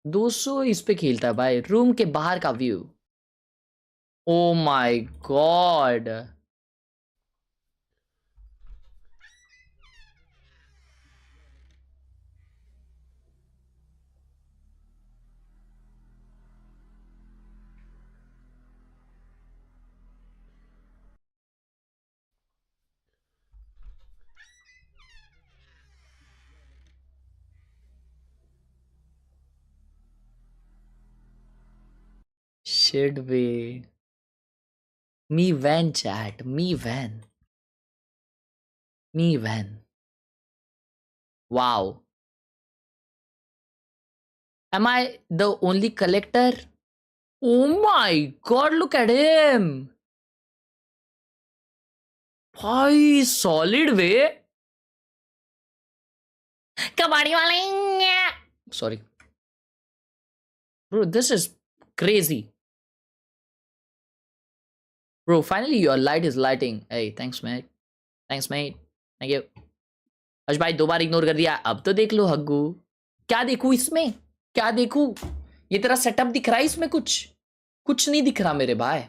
200 इस पे खेलता है भाई। रूम के बाहर का view. O my God, should be me van chat, me van, me van. Wow, am I the only collector? Oh my god, look at him. भाई सॉलिड वे। कबाड़ी वाले, sorry bro, this is crazy bro. Finally your light is lighting. hey thanks mate, thanks mate, thank you। अश भाई 2 बार ignore कर दिया, अब तो देख लो हग्गू। क्या देखूं इसमें, क्या देखूं? ये तेरा सेटअप दिख रहा है इसमें? कुछ नहीं दिख रहा मेरे भाई।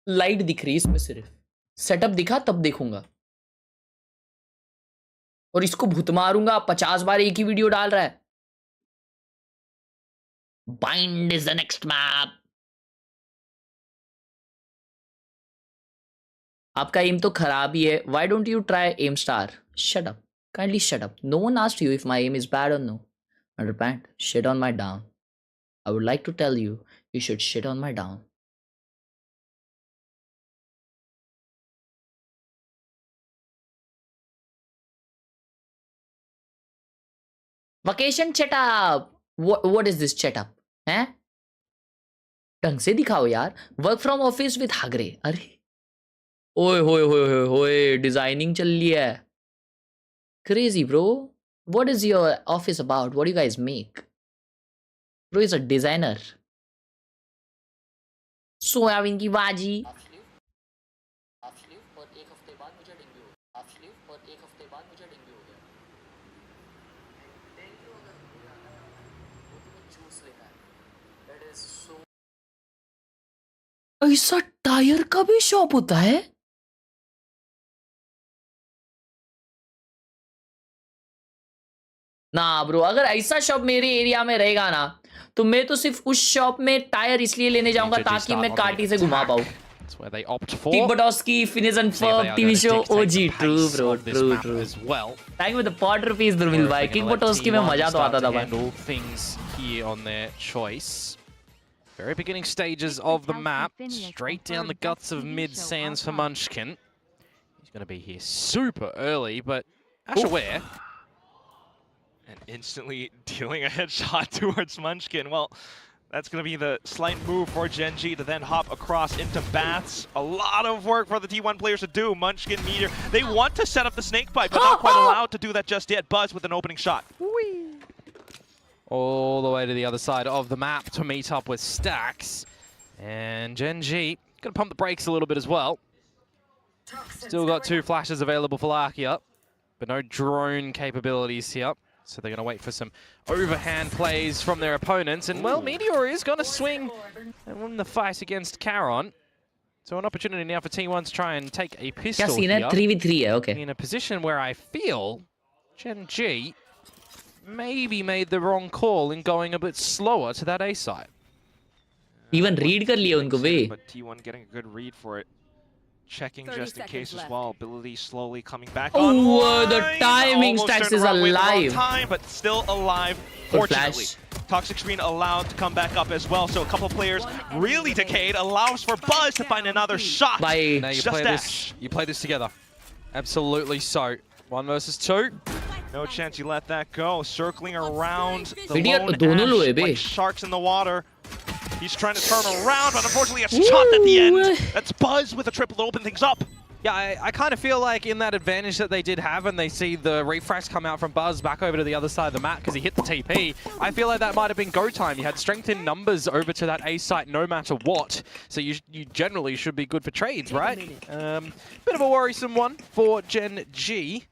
लाइट दिख रही इसमें सिर्फ, सेटअप दिखा तब देखूंगा। और इसको भूत मारूंगा, 50 बार एक ही वीडियो डाल रहा है। Bind is the next map. आपका एम तो खराब ही है। Why don't you try M star? Shut up, kindly shut up. No one asked you if my M is bad और no. Underpants, shit on my down. I would like to tell you, you should shit on my down. Vacation setup, what is this setup हैं? ढंग से दिखाओ यार। Work from office with हागरे। अरे ओए होए होए होए होए, डिजाइनिंग चल रही है। Crazy bro, what is your office about? What you guys make? Bro is a designer. Soybean की भाजी। ऐसा टायर का भी शॉप होता है? ना ब्रो, अगर ऐसा शॉप मेरे एरिया में रहेगा ना तो मैं तो सिर्फ उस शॉप में टायर इसलिए लेने जाऊंगा ताकि मैं काटी से घुमा पाऊं। Kick Buttowski, finish and firm TV show OG. True bro, true true. Thank you for the pot rupees Durmil भाई। किक बटोस्की में मजा तो आता था भाई। Very beginning stages of the map, straight down the guts of mid sands for Munchkin. He's going to be here super early, but Ash aware. And instantly dealing a headshot towards Munchkin. Well, that's going to be the slight move for GENG to then hop across into Baths. A lot of work for the T1 players to do. Munchkin, Meteor, they want to set up the snake bite, but not quite allowed to do that just yet. Buzz with an opening shot. All the way to the other side of the map to meet up with Stacks. And GENG going to pump the brakes a little bit as well. Still got 2 flashes available for Lakia, but no drone capabilities here. So they're going to wait for some overhand plays from their opponents. And, well, Meteor is going to swing and win the fight against Khelraay. So an opportunity now for T1 to try and take a क्या pistol scene है? here 3v3 है, okay. in a position where I feel GENG maybe made the wrong call in going a bit slower to that A side. Even read कर लिया उनको बे. But T1 getting a good read for it. Checking just in case as well. Ability slowly coming back Oh, the online. timing Almost stacks turned is around with the wrong alive. time, but still alive, Good fortunately. flash. Toxic Screen allowed to come back up as well, so a couple players really decayed. Allows for Buzz to find another shot. Bye. Now you Just play Ash. this. You play this together. Absolutely so. 1 versus 2. No chance you let that go. Circling around the Idiot, lone दोनों लोग हैं Ash bay. like sharks in the water. He's trying to turn around, but unfortunately it's chopped at the end. That's Buzz with a triple to open things up. Yeah, I kind of feel like in that advantage that they did have, and they see the refracts come out from Buzz back over to the other side of the map because he hit the TP, I feel like that might have been go time. You had strength in numbers over to that A site no matter what, so you generally should be good for trades, right? Bit of a worrisome one for GENG,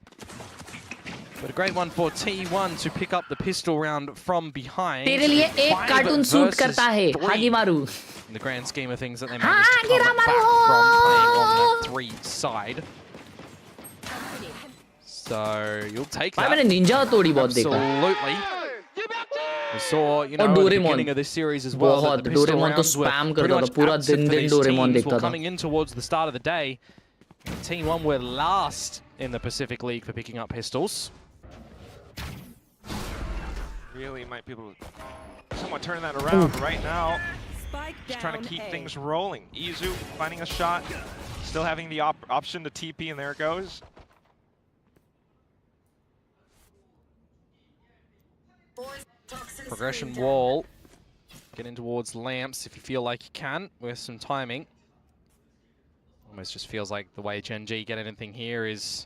but a great one for T1 to pick up the pistol round from behind. तेरे लिए एक cartoon suit करता है. हागी मारू. In the grand scheme of things that they managed to come back from playing on that 3 side. So you'll take that. मैंने Ninja तोड़ी बहुत देखा. Absolutely. We saw, you know, at the beginning of this series as well, that the pistol Doraemon तो rounds were spam pretty करता था. much पूरा absent दिन for दिन these डोरेमोन teams. देखता Well, था. coming in towards the start of the day, T1 were last in the Pacific League for picking up pistols. Really might be able to somewhat turn that around right now. Just trying to keep things rolling. Izu finding a shot, still having the option to TP, and there it goes. Progression wall. Getting towards lamps if you feel like you can with some timing. Almost just feels like the way GENG get anything here is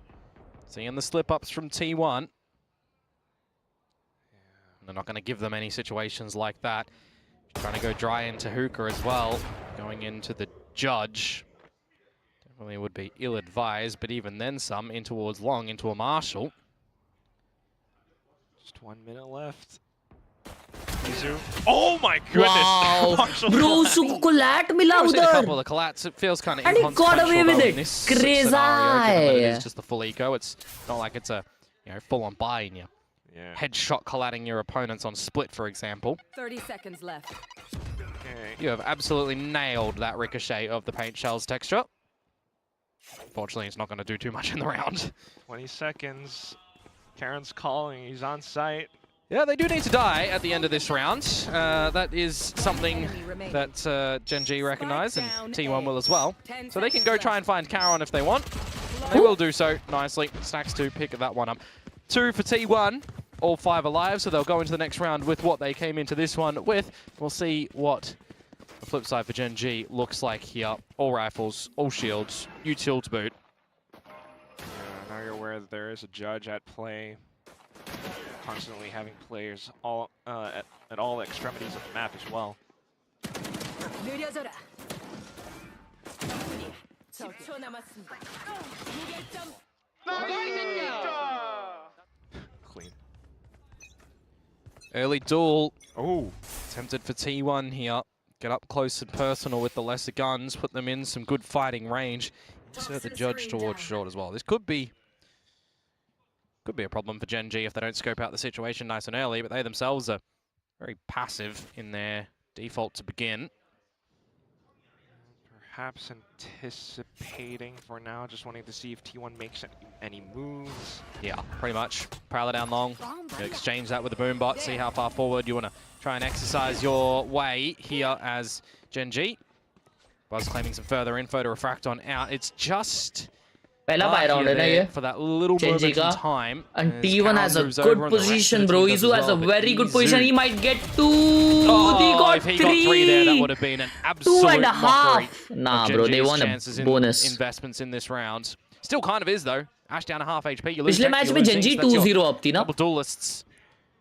seeing the slip-ups from T1. And they're not going to give them any situations like that. Trying to go dry into Hookah as well. Going into the Judge. Definitely would be ill-advised, but even then some in towards Long, into a Marshall. Just 1 minute left. Izu. Oh my goodness! Wow. Marshall Bro, Flash. उसको collat मिला We've seen a उधर. couple of collats. It feels kind of And he got away with it. Crazy. It Crazy. is just the full eco. It's not like it's a full-on buy in you. Yeah. Headshot collatting your opponents on split, for example. 30 seconds left. Okay. You have absolutely nailed that ricochet of the paint shell's texture. Fortunately, it's not going to do too much in the round. 20 seconds. Karen's calling. He's on site. Yeah, they do need to die at the end of this round. That is something that GENG recognize, and T1 will as well. So they can go try and find Khelraay if they want. They will do so nicely. Stacks to pick that one up. 2 for T1. All 5 alive, so they'll go into the next round with what they came into this one with. We'll see what the flip side for GENG looks like here. All rifles, all shields, util to boot. Now you're aware that there is a judge at play. Constantly having players all at all extremities of the map as well. Clean. Early duel. Oh. Tempted for T1 here. Get up close and personal with the lesser guns. Put them in some good fighting range. Insert the Judge towards short as well. This could be a problem for GENG if they don't scope out the situation nice and early, but they themselves are very passive in their default to begin. Perhaps anticipating for now, just wanting to see if T1 makes any moves. Yeah, pretty much. Parallel down long. You exchange that with the boom bot, see how far forward you want to try and exercise your way here as GENG. Buzz claiming some further info to refract on out. It's just पहला buy round है ना ये for that little moment in time. And T1 has a good position, bro. Izu has a very good position. He might get 2. If he got 3 there, that would have been an absolute 2.5. mockery. Nah, bro, they want a bonus. Investments in this round. Still kind of is though. Ash down a half HP. पिछले match में GENG 2-0 up थी ना. Double duelists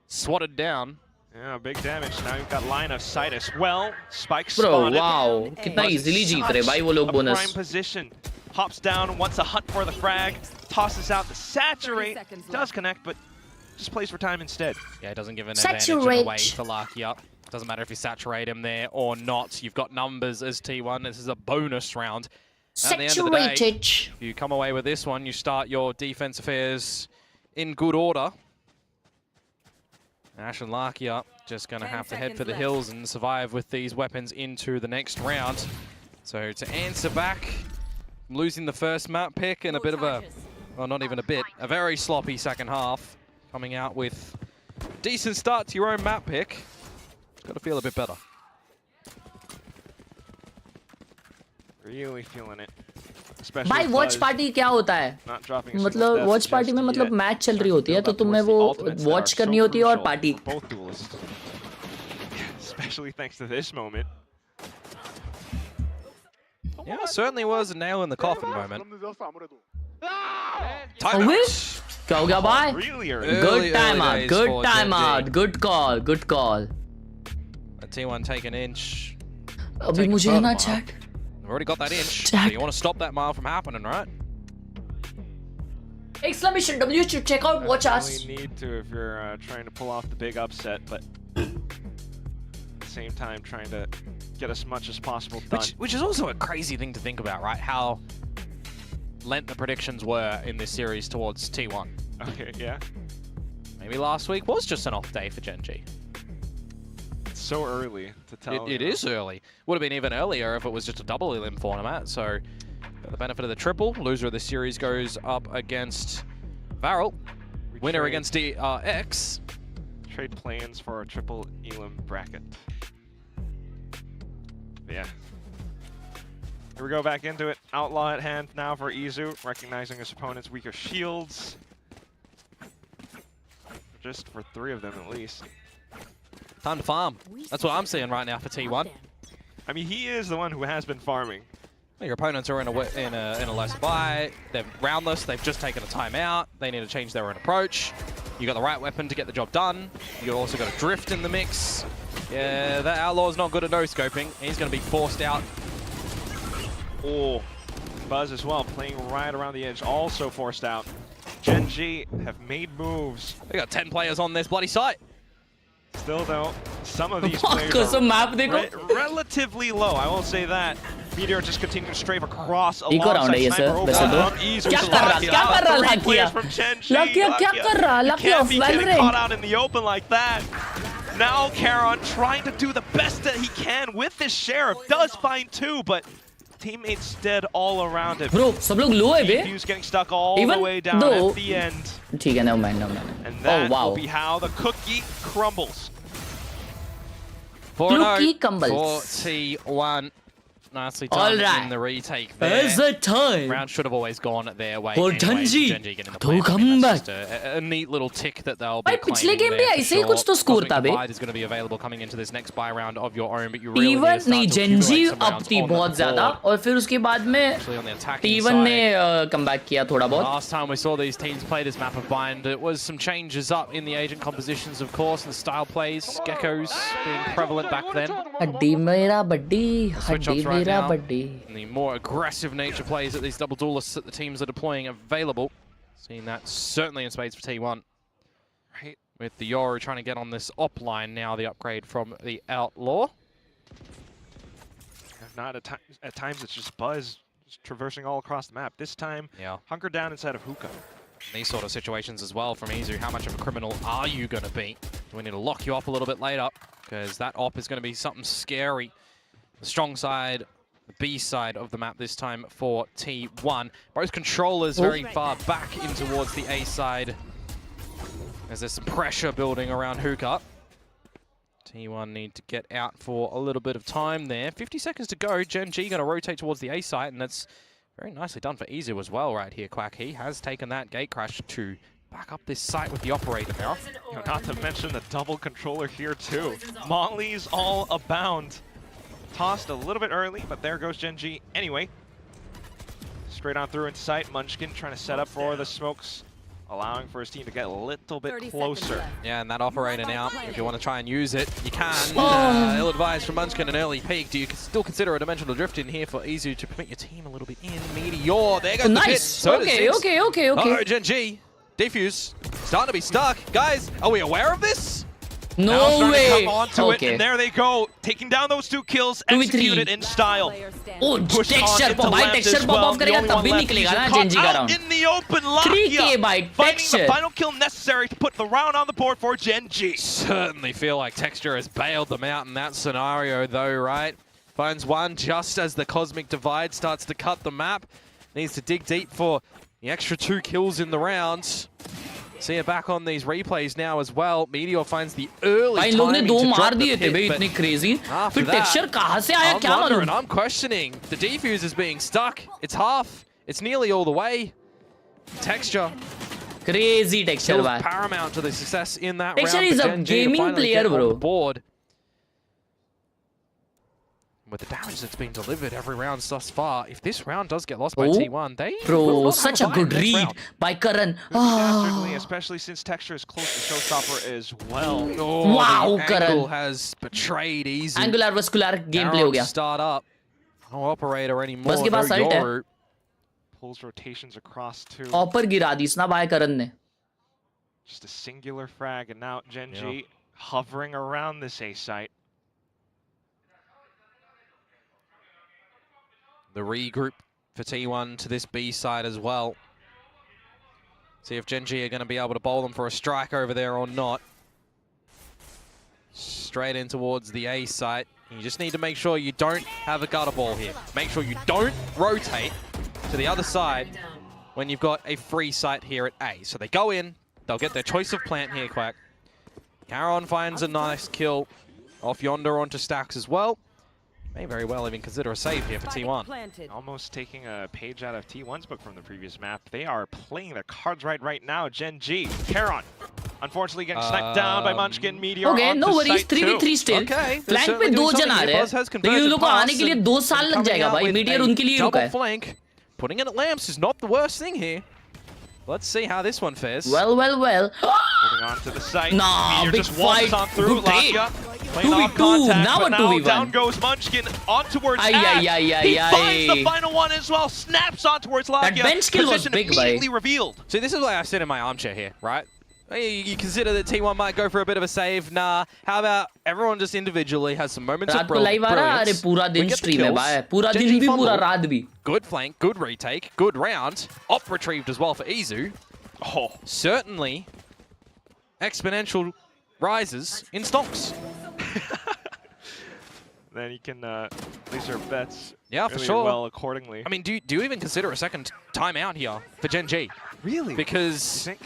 swatted down. Yeah, big damage. Now you've got line of sight as well. Spike Bro, spotted. wow. कितना easily जीत रहे भाई वो लोग bonus. Prime position. Hops down, wants to hunt for the frag, tosses out the saturate, does connect, but just plays for time instead. Yeah, it doesn't give an advantage away for Larky up. Doesn't matter if you saturate him there or not. You've got numbers as T1. This is a bonus round. At the end of the day, if you come away with this one, you start your defense affairs in good order. Ash and Lakia just going to have to head for the hills and survive with these weapons into the next round. So to answer back, losing the first map pick and a bit of a, well, not even a bit, a very sloppy second half. Coming out with a decent start to your own map pick. Got to feel a bit better. Really feeling it. Especially भाई watch party क्या होता है? मतलब watch party में मतलब match चल रही होती है तो तुम्हें वो वॉच करनी होती है और party. Especially thanks to this moment. Yeah, it certainly was a nail in the coffin moment. क्या हो गया भाई? Good timeout, good timeout, good call, good call. T1 take an inch. अभी मुझे है ना chat. We've already got that inch. So you want to stop that mile from happening, right? Exclamation W to check out watch us. You need to if you're trying to pull off the big upset, but at the same time trying to get as much as possible done. Which is also a crazy thing to think about, right? How lent the predictions were in this series towards T1. Okay, yeah. Maybe last week was just an off day for GENG. So early to tell. It is early. Would have been even earlier if it was just a double elim format. So, got the benefit of the triple. Loser of the series goes up against Varel. Winner against X. Trade plans for a triple elim bracket. Yeah. Here we go back into it. Outlaw at hand now for Izu, recognizing his opponent's weaker shields. Just for 3 of them at least. Time to farm. That's what I'm seeing right now for T1. I mean, he is the one who has been farming. Well, your opponents are in a less buy. They're roundless. They've just taken a timeout. They need to change their own approach. You got the right weapon to get the job done. You also got a drift in the mix. Yeah, that Outlaw's not good at no-scoping. He's going to be forced out. Oh, Buzz as well, playing right around the edge, also forced out. GENG have made moves. They got 10 players on this bloody site. Still though, some of these players are relatively low, I will say that. Meteor just continuing to strafe across alongside Sniper. Can't be getting caught out in the open like that. Now Khelraay trying to do the best that he can with this Sheriff. Does find 2, but teammates dead all around it. Bro, सब लोग low है बे. He's getting stuck all the way down at the end. ठीक है, no man. And that will be how the cookie crumbles. 4-0 for T1. Nicely done in the retake there. There's the time. Round should have always gone their way. For anyway, GENG getting the to come back. A neat little tick that they'll be पिछले claiming game में ऐसे ही कुछ तो score था बे. is going to be available coming into this next buy round of your own, but you really T1 नहीं GENG up थी बहुत ज़्यादा और फिर उसके बाद में T1 ने comeback किया थोड़ा बहुत. Last time we saw these teams play this map of Bind, it was some changes up in the agent compositions, of course, and the style plays. Geckos being prevalent back then. हड्डी मेरा बड्डी, हड्डी मेरा बड्डी. And the more aggressive nature plays that these double duelists that the teams are deploying available. Seeing that certainly in spades for T1. Right. With the Yoru trying to get on this op line now, the upgrade from the Outlaw. If not, at times it's just Buzz just traversing all across the map. This time, hunker down inside of Hookah. These sort of situations as well from Izu, how much of a criminal are you going to be? Do we need to lock you up a little bit later? Because that op is going to be something scary. The strong side, the B side of the map this time for T1. Both controllers very far back in towards the A side. As there's some pressure building around Hookah. T1 need to get out for a little bit of time there. 50 seconds to go. GENG going to rotate towards the A site, and that's very nicely done for Izu as well right here, Quack. He has taken that gate crash to back up this site with the operator now. Not to mention the double controller here too. Molly's all abound. Tossed a little bit early, but there goes GENG anyway. Straight on through into sight. Munchkin trying to set up for the smokes, allowing for his team to get a little bit closer. Yeah, and that operator now, if you want to try and use it, you can. Ill-advised from Munchkin, an early peak. Do you still consider a dimensional drift in here for Izu to permit your team a little bit in? Meteor, there goes the pit. So okay. Oh, GENG. Defuse. Starting to be stuck. Guys, are we aware of this? Now No starting to way. come onto it, Okay. and there they go, taking down those 2 kills, 2v3. executed in style. Oh, Pushed on texture into pop भाई Lamps texture as pop well. off करेगा The तब only भी one निकलेगा left. ना He's GENG का caught round. out in the open. 3K Lakia by finding texture. the final kill necessary to put the round on the board for GENG. Certainly feel like Texture has bailed them out in that scenario though, right? Finds one just as the Cosmic Divide starts to cut the map. Needs to dig deep for the extra 2 kills in the round. See it back on these replays now as well. Meteor finds the early भाई इन लोग ने timing 2 to मार drop the दिए थे pit, भाई but इतने crazy. after फिर that, texture कहाँ से आया I'm क्या wondering, मालूम? I'm questioning. The defuse is being stuck. It's half. It's nearly all the way. Texture Crazy texture kills भाई. paramount to the success in that Texture round is for a GENG to gaming finally player, get on bro. the board. With the damage that's been delivered every round thus far, if this round does get lost by Oh, T1, they will Bro, not such have a a bye good next read round. by Karan. Dastardly, especially since Texture is close to Showstopper as well. Oh, Wow, the Karan. angle has betrayed easy. Angular vascular gameplay हो गया. Start up. No operator anymore. बस के No पास ult है. Yoru. Pulls rotations across too. Opper गिरा दी इसना भाई करन ने. Just a singular frag, and now GENG hovering around this A site. The regroup for T1 to this B side as well. See if GENG are going to be able to bowl them for a strike over there or not. Straight in towards the A site. You just need to make sure you don't have a gutter ball here. Make sure you don't rotate to the other side when you've got a free site here at A. So they go in, they'll get their choice of plant here, Quack. Caron finds a nice kill off yonder onto Stacks as well. May very well even consider a save here for T1. Almost taking a page out of T1's book from the previous map. They are playing their cards right now. GENG, Caron, unfortunately getting sniped down by Munchkin. Meteor Okay, onto no worries. site 3v3 still. Okay, they're Flank पे certainly 2 doing जन something uh here. रहे Buzz हैं. has लेकिन converted उन लोग को pass आने के लिए and 2 साल लग coming जाएगा out भाई. with Meteor a उनके लिए ही रुका double है. flank. Putting it at Lamps is not the worst thing here. Let's see how this one fares. Well. Moving on to the site. Nah, Meteor big just walks fight. on through. Good trade. Lakia playing off 2v2, contact, now but a now 2v1. down goes Munchkin on towards Ay, Ash. ay, ay, He ay, finds the ay. final one as well. Snaps on towards Lakia. That bench kill was Position big, immediately bhai. revealed. See, this is why I sit in my armchair here, right? You consider that T1 might go for a bit of a save. Nah, how about everyone just individually has some moments रात of को live आ रहा है. अरे brilliance. पूरा We दिन get the stream है kills. भाई. पूरा GENG दिन भी पूरा fumble. रात भी. Good flank, good retake, good round. Op retrieved as well for Izu. Oh, certainly exponential rises in stonks. Then you can place your bets Yeah, for really sure. well accordingly. I mean, do you even consider a second timeout here for GENG? Really? Because think?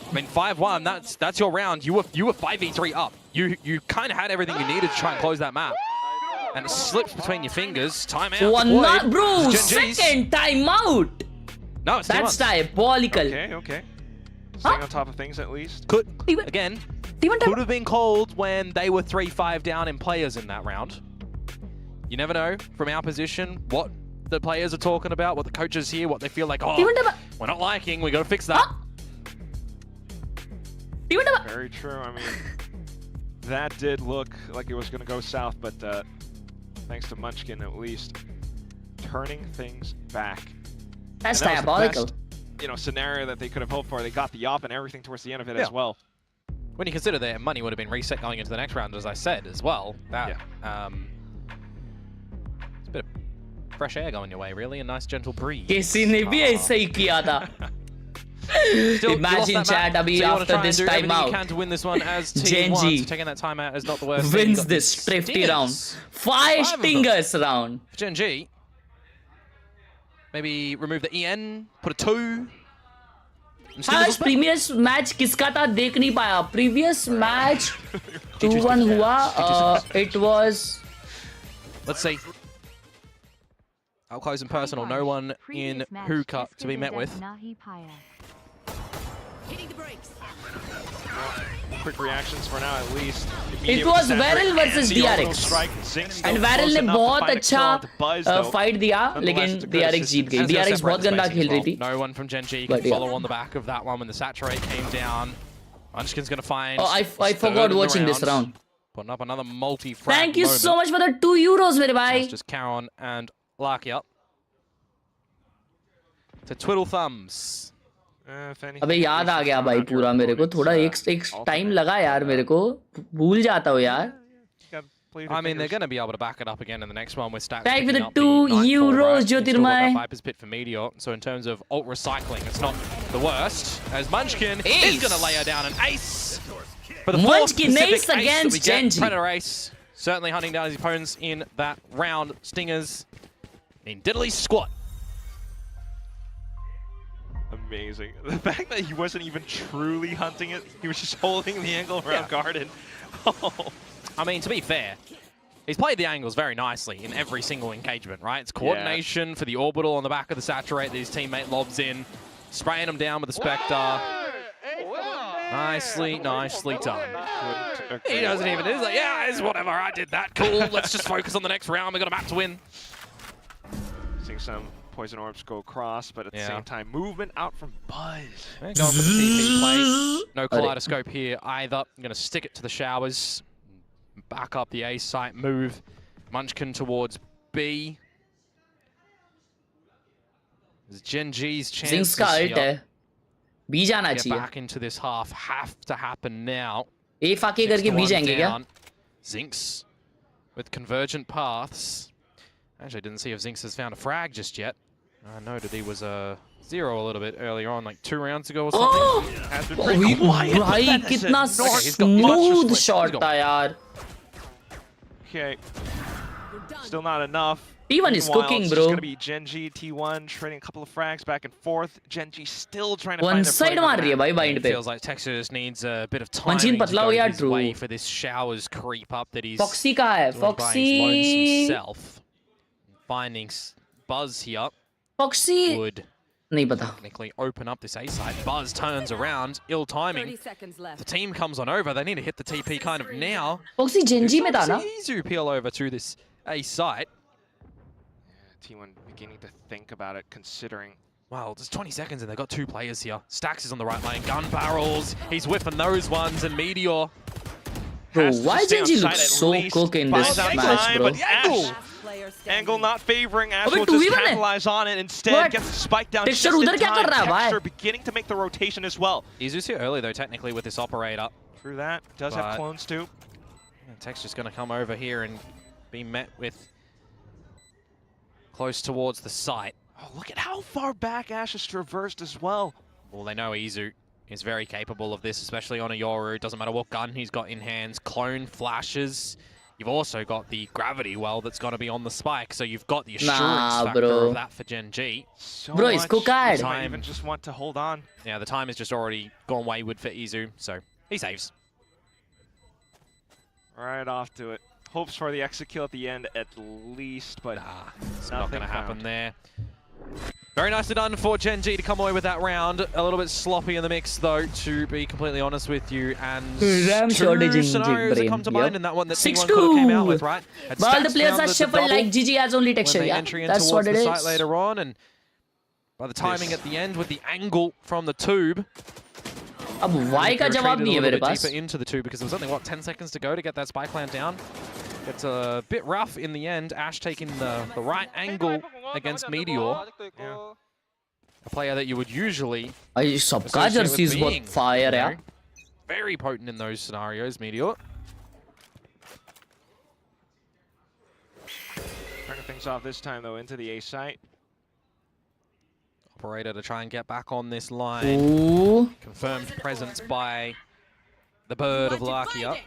I mean, 5-1. That's your round. You were 5v3 up. You kind of had everything you needed to try and close that map, and it slips between your fingers. Timeout. One deployed. not, bro. It's GENG's. Second time out. No, it's That's T1's. diabolical. Okay. Staying on top of things at least. Could T1 again T1 could have been called when they were 3-5 down in players in that round. You never know from our position what the players are talking about, what the coaches hear, what they feel like. Oh, we're not liking. We got to fix that. Very true. I mean, that did look like it was going to go south, but thanks to Munchkin at least turning things back. That's And that was the diabolical. best, scenario that they could have hoped for. They got the op and everything towards the end of it as well. When you consider their money would have been reset going into the next round, as I said as well. That it's a bit of fresh air going your way, really, a nice gentle breeze. किसी ने भी ऐसा ही किया था. Still, Imagine chat अभी after this timeout. You can to win this one as T1. GENG So taking that timeout is not the worst. wins this thrifty round. 5 stingers round. For GENG, maybe remove the EN, put a 2. आज previous match किसका था देख नहीं पाया. Previous match 2-1 हुआ. It was. Let's see. Up close and personal. No one in hookah to be met with. Quick reactions for now at least. It was Varel versus DRX. And Varel ने बहुत अच्छा fight दिया, लेकिन DRX जीत गई. DRX बहुत गंदा खेल रही थी. No one from GENG can follow on the back of that one when the saturate came down. Munchkin's going to find. Oh, I forgot watching this round. Putting up another multi-frag Thank you moment. so much for the €2, मेरे भाई. That's just Caron and Larky up. To twiddle thumbs. If anything, अबे याद आ गया भाई पूरा मेरे को थोड़ा एक टाइम लगा यार मेरे को भूल जाता हूँ यार. I mean, they're going to be able to back it up again in the next one with stacks. Tag with picking the up the 2 Nightfall, euros, right? You've still got Jyotirmay. that Viper's Pit for Meteor. So in terms of ult recycling, it's not the worst. As Munchkin is going to lay her down an ace. For the Munchkin fourth ace Pacific against that we get. GENG. Predator ace. Certainly hunting down his opponents in that round. Stingers in diddly squat. Amazing. The fact that he wasn't even truly hunting it, he was just holding the angle around Garden. Oh. I mean, to be fair, he's played the angles very nicely in every single engagement, right? It's coordination for the orbital on the back of the saturate that his teammate lobs in, spraying him down with the Spectre. Nicely done. He doesn't even, he's like, yeah, it's whatever, I did that, cool, let's just focus on the next round, we got a map to win. Seeing some poison orbs go across, but at the same time, movement out from Buzz. Going for the TP play. No kaleidoscope here either. I'm going to stick it to the showers. Back up the A site, move Munchkin towards B. There's GENG's chances here. B जाना Get चाहिए. back into this half have to happen now. A फाके करके B जाएंगे क्या? Zinx with convergent paths. Actually, didn't see if Zinx has found a frag just yet. I noted he was a 0 a little bit earlier on, like 2 rounds ago or something. Has been pretty quiet. भाई कितना smooth shot था यार. Okay. Still not enough. T1 is Meanwhile, cooking, it's bro. just gonna be GENG, T1 trading a couple of frags back and forth. GENG still trying to One find their side मार रही है भाई bind पे. Feels like Texas needs a bit of time Munchkin to पतला go हो यार, his true. way for this showers creep up that he's Foxy कहाँ है? doing by his Foxy. lonesome self. Finding Buzz here Foxy. would नहीं पता. technically open up this A side. Buzz turns around, ill timing. The team comes on over. They need to hit the TP kind of now. Foxy GENG में था ना? Easy peel over to this A site. T1 beginning to think about it, considering. Wow, just 20 seconds and they've got 2 players here. Stax is on the right lane. Gun barrels. He's whiffing those ones and Meteor. Bro, why GENG look so cook in this match, bro? Angle not favoring. Ash अबे will 2v1 just है? capitalize on it. Instead, What? gets the spike down Texture just in उधर क्या कर time. रहा है भाई? Texture beginning to make the rotation as well. Izu's here early though, technically, with this operator. Through that, does have clones too. Texture's going to come over here and be met with close towards the site. Oh, look at how far back Ash has traversed as well. Well, they know Izu is very capable of this, especially on a Yoru. Doesn't matter what gun he's got in hands. Clone flashes. You've also got the gravity well that's going to be on the spike, so you've got the assurance factor bro. of that for GENG. So Bro, it's cooked. They might even just want to hold on. Yeah, the time has just already gone wayward for Izu, so he saves. Right off to it. Hopes for the execute at the end at least, but It's not going to happen found. there. Very nicely done for GENG to come away with that round. A little bit sloppy in the mix, though, to be completely honest with you. And Damn sure they two GENG scenarios that brain. come to mind Yep. in that one that 6-2. T1 could have came out with, right? Had But all the Stax players found are the shuffled double like GG has only when texture, they yeah. entry in That's what towards it the is. site later on, and by the timing at the end with the angle from the tube. अब Y का जवाब नहीं है मेरे पास. Deeper into the tube because there was only, what, 10 seconds to go to get that spike plant down. It's a bit rough in the end. Ash taking the right angle against Meteor. Yeah. A player that you would usually भाई सबका associate with jerseys being, बहुत fire you है. know, very potent in those scenarios, Meteor. Turning things off this time, though, into the A site. Operator to try and get back on this line. Ooh. Confirmed presence by the bird of Lakia.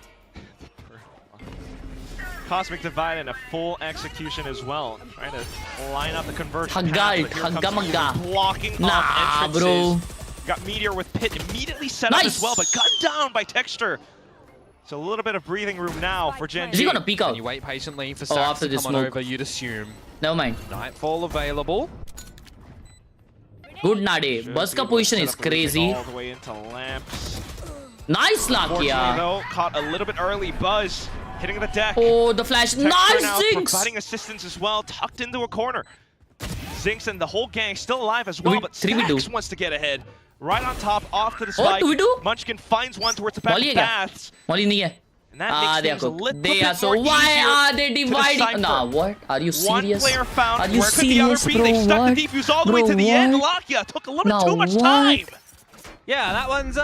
Cosmic Divide and a full execution as well. Trying to line up the conversion Hagga path, it, but here hagga comes Meteor magga. blocking Nah, off entrances. bro. Got Meteor with Pit immediately set up as well, but gunned down by Texture. So a little bit of breathing room now for GENG. Is he gonna peek out? And you wait patiently for Oh, Stax after to the come on smoke. over, you'd assume. Never mind. Nightfall available. Good Nade. Buzz का position is crazy. All the way into lamps. Nice Fortunately, Lakia. though, caught a little bit early. Buzz hitting the deck. Oh, the flash. Texture Nice now Zinx. providing assistance as well, tucked into a corner. Zinx and the whole gang still alive as well, but 3v2. Stax wants to get ahead. Right on top, off to the Oh, spike. 2v2? Munchkin finds one towards the back Molly of है क्या? paths. Molly नहीं है. And that makes things a देखो. little They bit are so. more Why easier are they to dividing? decipher. Nah, what? Are you One serious? player found. Are you Where could the other serious, be? bro? They stuck What? the defuse all the way Bro, to the end. what? Lakia took a little bit Nah, too much what? time. Yeah, that one's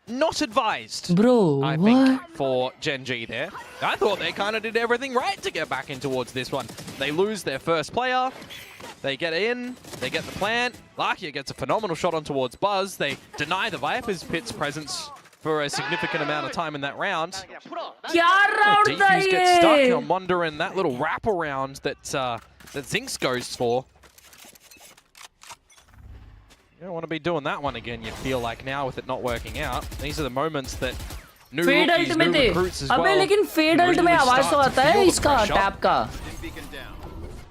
not advised. Bro, I think for GENG there. I thought they kind of did everything right to get back in towards this one. They lose their first player. They get in. They get the plant. Lakia gets a phenomenal shot on towards Buzz. They deny the Viper's Pit's presence for a significant amount of time in that round. Defuse gets stuck. I'm wondering that little wraparound that that Zinx goes for. You don't want to be doing that one again, you feel like, now with it not working out. These are the moments that new rookies, new recruits as well. अबे लेकिन fade alt में आवाज तो आता है इसका tap का.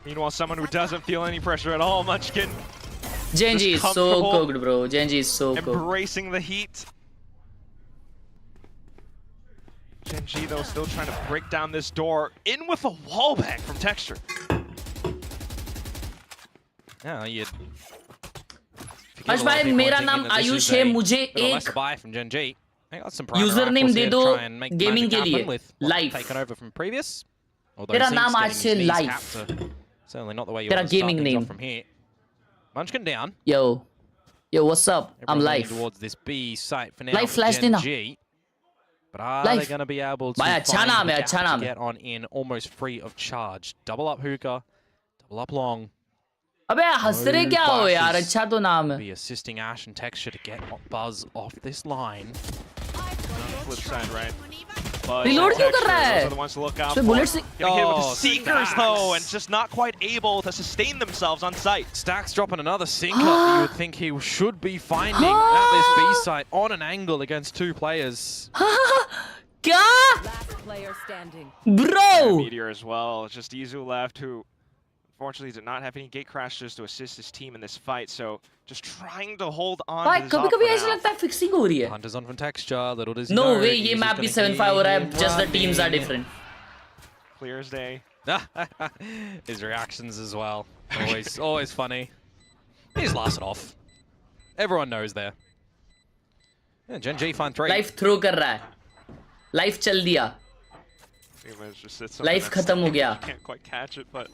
Meanwhile, someone who doesn't feel any pressure at all, Munchkin. GENG is so cooked, bro. GENG is so cooked. Embracing the heat. GENG, though, still trying to break down this door. In with a wallbang from Texture. Yeah, you. हर्ष भाई मेरा नाम आयुष है मुझे एक user name दे दो gaming के लिए life तेरा नाम आज से लाइफ तेरा gaming name Munchkin down. Yo what's up? I'm live. Towards this B site for now. Live flash देना. But are they going to be able to अच्छा नाम है अच्छा नाम get on in almost free of charge? Double up hookah, double up long. अबे हंस रहे क्या हो यार अच्छा तो नाम है. Be assisting Ash and Texture to get Buzz off this line. Flip side, right? Reload क्यों कर रहा है? So bullets. Getting hit with the Seekers though, and just not quite able to sustain themselves on site. Stacks dropping another sinker. You would think he should be finding at this B site on an angle against two players. क्या? Last player standing. Bro. Meteor as well. Just Izu left, who unfortunately did not have any gate crashers to assist his team in this fight, so just trying to hold on to this कभी-कभी ऐसा लगता है fixing हो रही है. Hunters on from Texture, little does he No know, way, ये map भी 7-5 हो रहा है. Just the teams are different. Clear as day. His reactions as well. Always funny. He just laughs it off. Everyone knows there. Yeah, GENG find 3. Life throw कर रहा है. Life चल दिया. Life खत्म हो गया. Can't quite catch it, but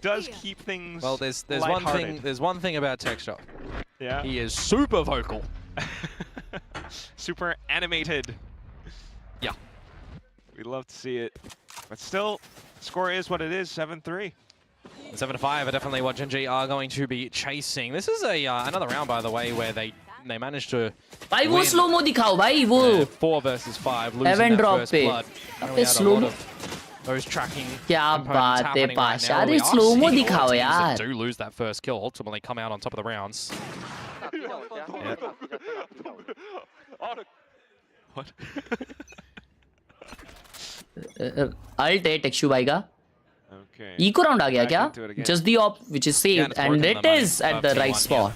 does keep things. Well, there's one thing about Texture. Yeah. He is super vocal. Super animated. Yeah. We'd love to see it. But still, score is what it is, 7-3. 7-5 are definitely what GENG are going to be chasing. This is another round, by the way, where they managed to भाई वो slow mo दिखाओ भाई वो 4 versus 5 losing that first blood. पे slow mo those tracking क्या बात है पाशा अरे स्लो मो दिखाओ यार. Do lose that first kill, ultimately come out on top of the rounds. What? Alt है टेक्सू भाई का. Okay. Eco round आ गया क्या? Just the op which is saved and it is at the right spot.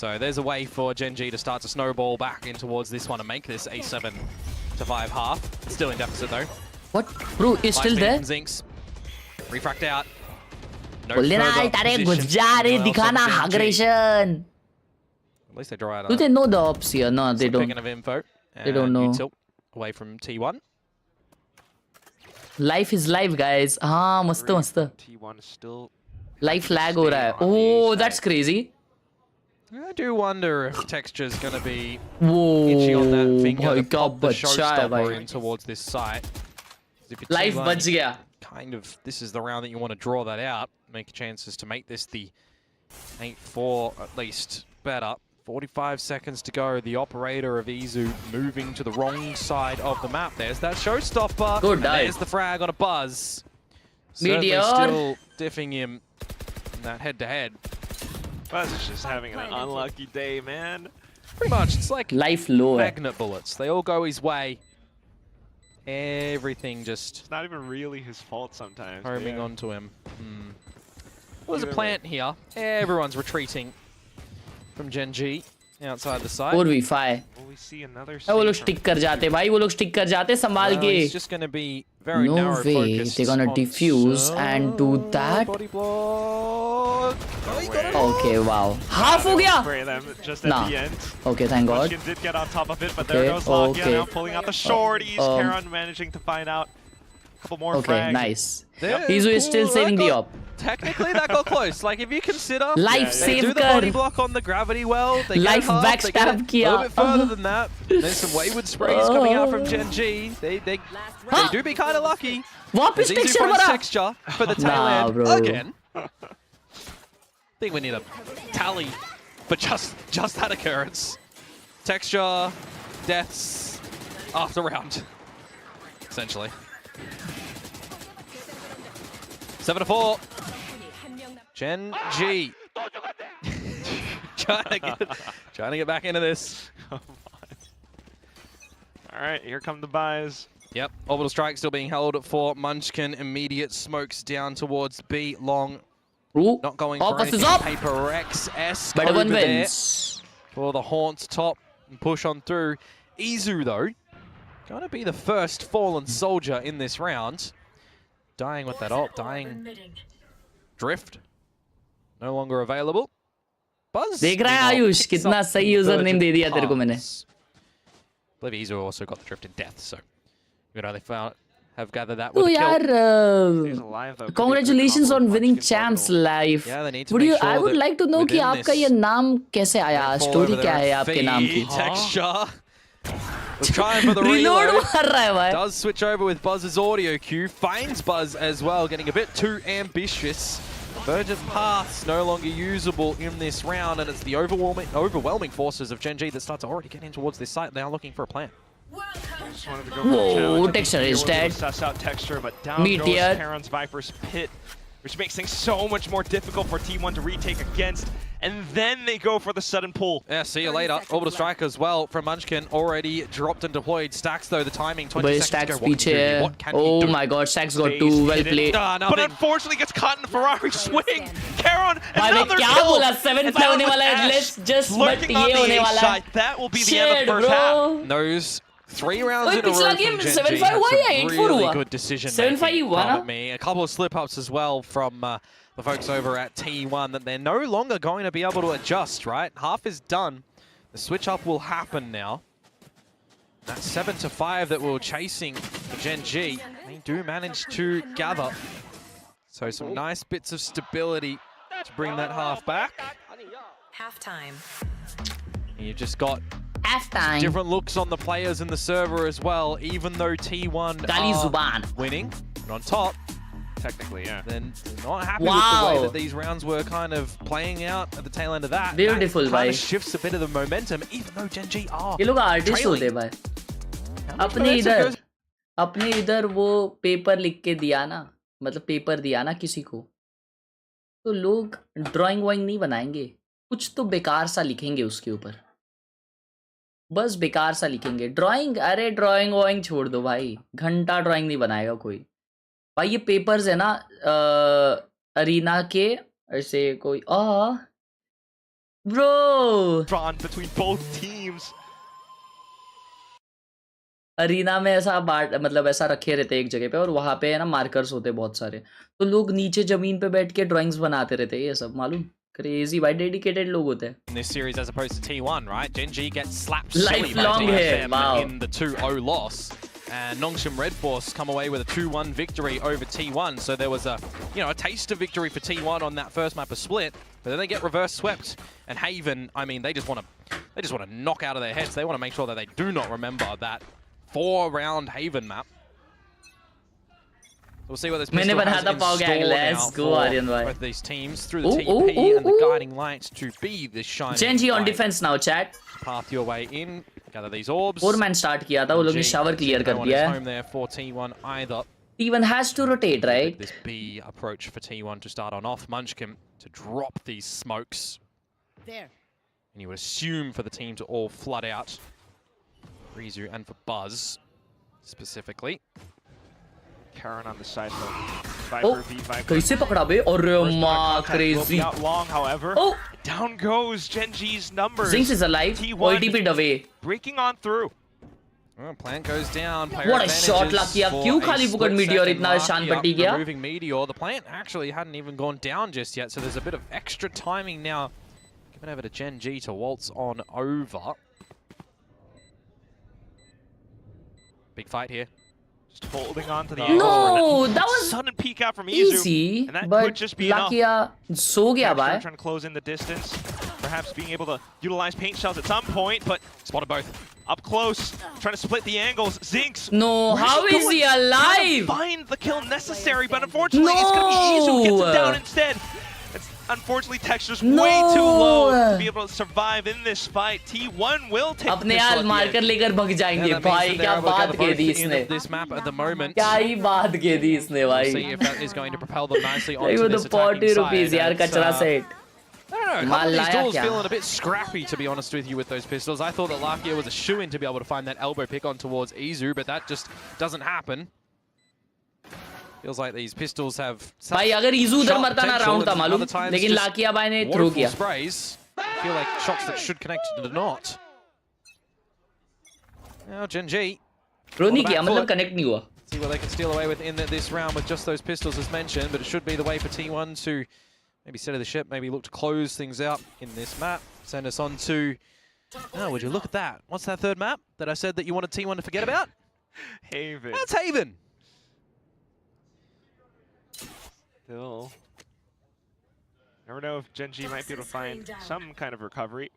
So there's a way for GENG to start to snowball back in towards this one and make this a 7-5 half. Still in deficit though. What? Bro, is still there? Zinx. Refract out. No अरे घुस जा रे दिखाना aggression. At least they draw out. Do they know the ops here? No, they don't. Picking of info. They don't know. Tilt away from T1. Life is life, guys. हाँ मस्त मस्त. T1 is still. Life lag हो रहा है. Oh, that's crazy. I do wonder if Texture's going to be itchy on that finger to pop the showstopper in towards this site. Life बच गया. Kind of, this is the round that you want to draw that out. Make chances to make this the 8-4 at least better. 45 seconds to go. The operator of Izu moving to the wrong side of the map. There's that showstopper. Good dive. There's the frag on a Buzz. Meteor. Certainly still diffing him in that head-to-head. Buzz is just having an unlucky day, man. Pretty much, it's like life low. Magnet bullets. They all go his way. Everything just. It's not even really his fault sometimes. Homing onto him. Well, there's a plant here. Everyone's retreating from GENG outside the site. 4v5. Will we see another? वो लोग stick कर जाते भाई वो लोग stick कर जाते संभाल के. It's just going to be very no narrow way focus. they're gonna defuse and do that. Body block. Okay, wow. Half हो गया. Just at the end. Okay, thank God. Munchkin did get on top of it, but there goes Lakia now pulling out the shorties. Khelraay managing to find out a couple more frags. Okay, nice. Izu is still saving the op. technically that got close. Like if you consider Life they save do the kar. body block on the gravity well, they Life get half, they get backstab a kiya. little bit further than that. There's some wayward sprays coming out from GENG. They do be kind of lucky. वापस Easy texture finds बना. texture for the tail Nah, end bro. again. I think we need a tally for just that occurrence. Texture, deaths after round, essentially. 7-4. GENG. trying to get back into this. All right, here come the buys. Yep, orbital strike still being held for Munchkin. Immediate smokes down towards B long. Ooh. Not going for Opus is anything up. Paper X-esque But over one there wins. for the Haunt top and push on through. Izu though, going to be the first fallen soldier in this round. Dying with that ult, dying. Drift, no longer available. Buzz. देख रहा है आयुष कितना सही user name दे दिया तेरे को मैंने. I believe Izu also got the drift in death, so you know they have gathered that तो with a kill. यार congratulations on winning champs live. Yeah, they need to Would make you? sure I would that like to know कि within आपका this ये नाम कैसे आया? Story क्या है आपके नाम की? Texture. Was trying for the Reload reload. मार रहा है भाई. Does switch over with Buzz's audio cue. Finds Buzz as well, getting a bit too ambitious. Virgin Path's no longer usable in this round, and it's the overwhelming forces of GENG that start to already get in towards this site. They are looking for a plan. Just wanted to go for a challenge. Whoa, texture is dead. Suss out texture, but down Meteor. goes Karon's Viper's Pit, which makes things so much more difficult for T1 to retake against. And then they go for the sudden pull. Yeah, see you later. Orbital Strike as well from Munchkin, already dropped and deployed. Stacks though, the timing, 20 But seconds Stacks to go. पीछे है. What can he Oh do? my god, Stacks got Stays two. Well hidden. played. But unfortunately gets caught in the Ferrari swing. Karon, भाई मैं another क्या kill. बोला? 7-5 होने वाला है. Ash Let's just lurking but on ये the होने A वाला side. है. That will be the end of Shit, the first half. bro. Those 3 rounds ओए, in a row पिछला from game GENG 7-5 had हुआ या some 8-4 really हुआ? good decision 7-5 making हुआ ना? from me. A couple of slip-ups as well from the folks over at T1 that they're no longer going to be able to adjust, right? Half is done. The switch-up will happen now. That's 7-5 that we're chasing for GENG. They do manage to gather. So some nice bits of stability to bring that half back. Halftime. And you've just got Halftime. different looks on the players in the server as well, even though T1 Gali are Zuban. winning. And on top, Technically, yeah. then not happy Wow. with the way that these rounds were kind of playing out at the tail end of that. Beautiful, that kind bhai. of shifts a bit of the momentum, even though GENG are ये लोग artist होते हैं भाई. अपने इधर वो paper लिख के दिया ना, मतलब पेपर दिया ना किसी को, तो लोग ड्राइंग वाइंग नहीं बनाएंगे, कुछ तो बेकार सा लिखेंगे उसके ऊपर, बस बेकार सा लिखेंगे. ड्राइंग, अरे ड्राइंग वाइंग छोड़ दो भाई, घंटा ड्राइंग नहीं बनाएगा कोई भाई. ये पेपर्स है ना अरीना के, ऐसे कोई bro Drawn between both teams. Arena में ऐसा बाट मतलब ऐसा रखे रहते एक जगह पे, और वहां पे है ना मार्कर्स होते बहुत सारे, तो लोग नीचे जमीन पे बैठ के ड्राइंग्स बनाते रहते हैं. ये सब मालूम, क्रेजी भाई, डेडिकेटेड लोग होते हैं. in this series as opposed to T1, right? GENG gets slapped silly by Lifelong है, DFM wow. in the 2-0 loss. And Nongshim Red Force come away with a 2-1 victory over T1. So there was a taste of victory for T1 on that first map of Split, but then they get reverse swept. And Haven, I mean, they just want to knock out of their heads. They want to make sure that they do not remember that 4-round Haven map. We'll see what this pistol has in store now for both these teams through the TP and the guiding lights to be this shining GENG on light. defense now, chat. Path your way in, gather these orbs. 4-man start किया था, वो लोग ने shower clear कर No one दिया is है. home there for T1 either. T1 has to rotate, right? This B approach for T1 to start on off. Munchkin to drop these smokes. There. And you would assume for the team to all flood out. Rizu and for Buzz, specifically. Karon on the side though. Viper v Viper. कैसे पकड़ा बे? अरे माँ, crazy. Out long, however. Oh, down goes GENG's numbers. Zinx is alive. T1 OTP away. breaking on through. Well, plant goes down. What a shot lucky up. क्यों खाली बुकट Meteor इतना शान पट्टी किया? Removing Meteor. The plant actually hadn't even gone down just yet, so there's a bit of extra timing now. Given over to GENG to waltz on over. Big fight here. Just holding on to the No, that was sudden peek out from Izu. easy, And that but could just be enough. Lakia so gaya bhai. Trying to close in the distance. Perhaps being able to utilize paint shells at some point, but spotted both. Up close, trying to split the angles. Zinx. No, how is he alive? Find the kill necessary, but unfortunately it's going to be Izu who gets him down instead. It's unfortunately texture's way too low to be able to survive in this fight. T1 will take अपने हाल मारकर लेकर भग जाएंगे भाई क्या बात कह दी इसने this map at the moment. क्या ही बात कह दी इसने भाई See if that is going to propel them nicely onto वो this तो 40 attacking rupees side. यार कचरा set I don't know, a couple of these duels feeling a bit scrappy, to be honest with you, with those pistols. I thought that Lakia was a shoo-in to be able to find that elbow pick on towards Izu, but that just doesn't happen. Feels like these pistols have भाई अगर इजू उधर मरता ना round था मालूम लेकिन लाकिया भाई ने थ्रो किया sprays. Feel like shots that should connect did not. Now GENG throw नहीं किया मतलब कनेक्ट नहीं हुआ. See what they can steal away with in this round with just those pistols as mentioned, but it should be the way for T1 to maybe steady the ship, maybe look to close things out in this map. Send us on to... Oh, would you look at that? What's that third map that I said that you wanted T1 to forget about? Haven. That's Haven. Still. Never know if GENG might be able to find some kind of recovery.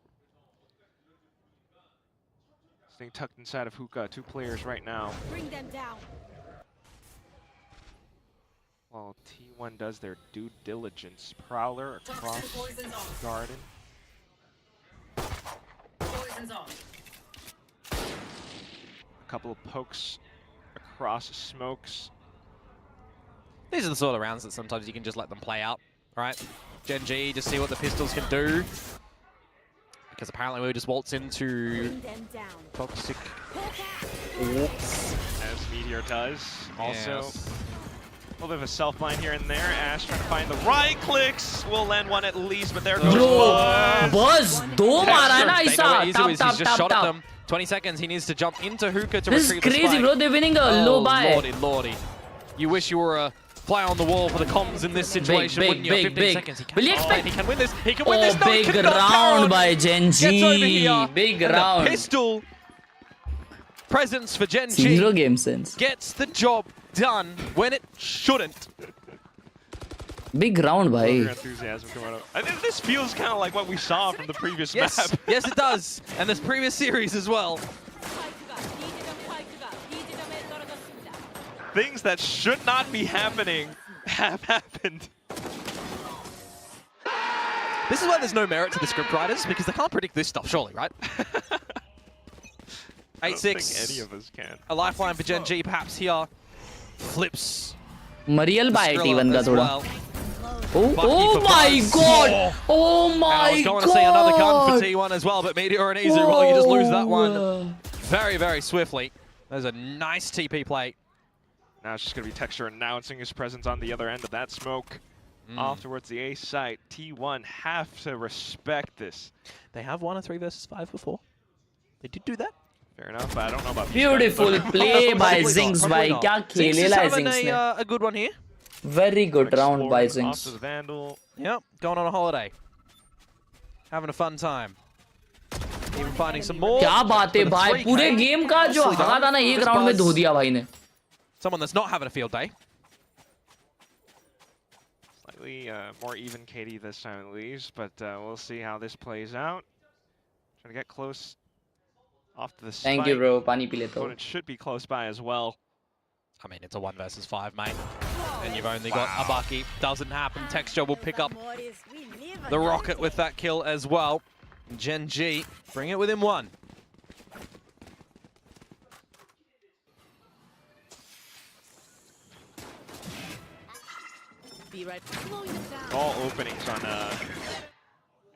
Staying tucked inside of Hookah, 2 players right now. Bring them down. While T1 does their due diligence. Prowler across garden. A couple of pokes across smokes. These are the sort of rounds that sometimes you can just let them play out, right? GENG, just see what the pistols can do. Because apparently we just waltz into toxic orbs. As Meteor does. Also, Yes. a little bit of a self-blind here and there. Ash trying to find the right clicks. Will land one at least, but there goes Buzz. दो मारा है ना They know what ऐसा. Izu is, Tap he's just shot tap at tap. them. 20 seconds, he needs to jump into Hookah to This is retrieve the crazy, spike. bro. They're winning a low buy. Lordy, lordy. You wish you were a fly on the wall for the comms in this situation, big, wouldn't you? big, 15 big. seconds. He can, Will you expect- he can win this. He can win this. Oh, No, he big cannot. round Khelraay by GENG. gets over here. Big And round. the pistol presence for GENG Zero game sense. gets the job done when it shouldn't. Big round, Your bhai. enthusiasm coming out. I think this feels kind of like what we saw from the previous Yes, map. yes it does. And this previous series as well. Things that should not be happening have happened. This is why there's no merit to the script writers, because they can't predict this stuff, surely, right? I don't think 8-6. any of us can. A lifeline for GENG perhaps here. Flips. Mariel by Skrilla T1 का as थोड़ा. well. Oh, Bucky oh for my Buzz. god! Oh And my I was going god! to see another gun for T1 as well, but Meteor and Izu, well, you just lose that one very, very swiftly. There's a nice TP play. Now it's just going to be Texture announcing his presence on the other end of that smoke. Off towards the A site. T1 have to respect this. They have won a 3 versus 5 before. They did do that. Fair enough, but I don't know about Beautiful play by Probably Zinx not, भाई. probably क्या not. Zinx खेलेला is है having Zinx ने. a good one here. Very good round by Exploring off Zinx. to the Vandal. Yep, going on a holiday. Having a fun time. Even finding some more. क्या बात है With a भाई. 3K. पूरे game का जो Nicely हवा done. था ना एक Just राउंड में Buzz. धो दिया भाई ने. Someone that's not having a field day. Slightly more even KD this time at least, but we'll see how this plays out. Trying to get close off to the spike. Thank you bro. पानी P लेता हूँ. Opponent should be close by as well. I mean, it's a 1 versus 5, mate. And you've only got a Bucky. Doesn't happen. Texture will pick up the rocket with that kill as well. GENG bring it within 1. All openings on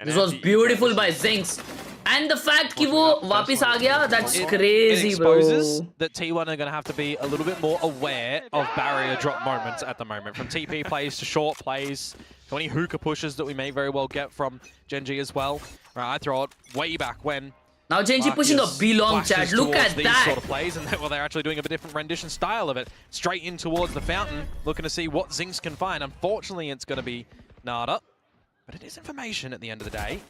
This was beautiful by Zinx. And the fact कि वो वापस आ गया, that's It crazy exposes bro. that T1 are going to have to be a little bit more aware of barrier drop moments at the moment. From TP plays to short plays, to any hookah pushes that we may very well get from GENG as well. Right, I throw it way back when Now GENG pushing a B long flashes chat. Look towards at these that. sort of plays, and they're actually doing a different rendition style of it. Straight in towards the fountain, looking to see what Zinx can find. Unfortunately, it's going to be Nada, but it is information at the end of the day.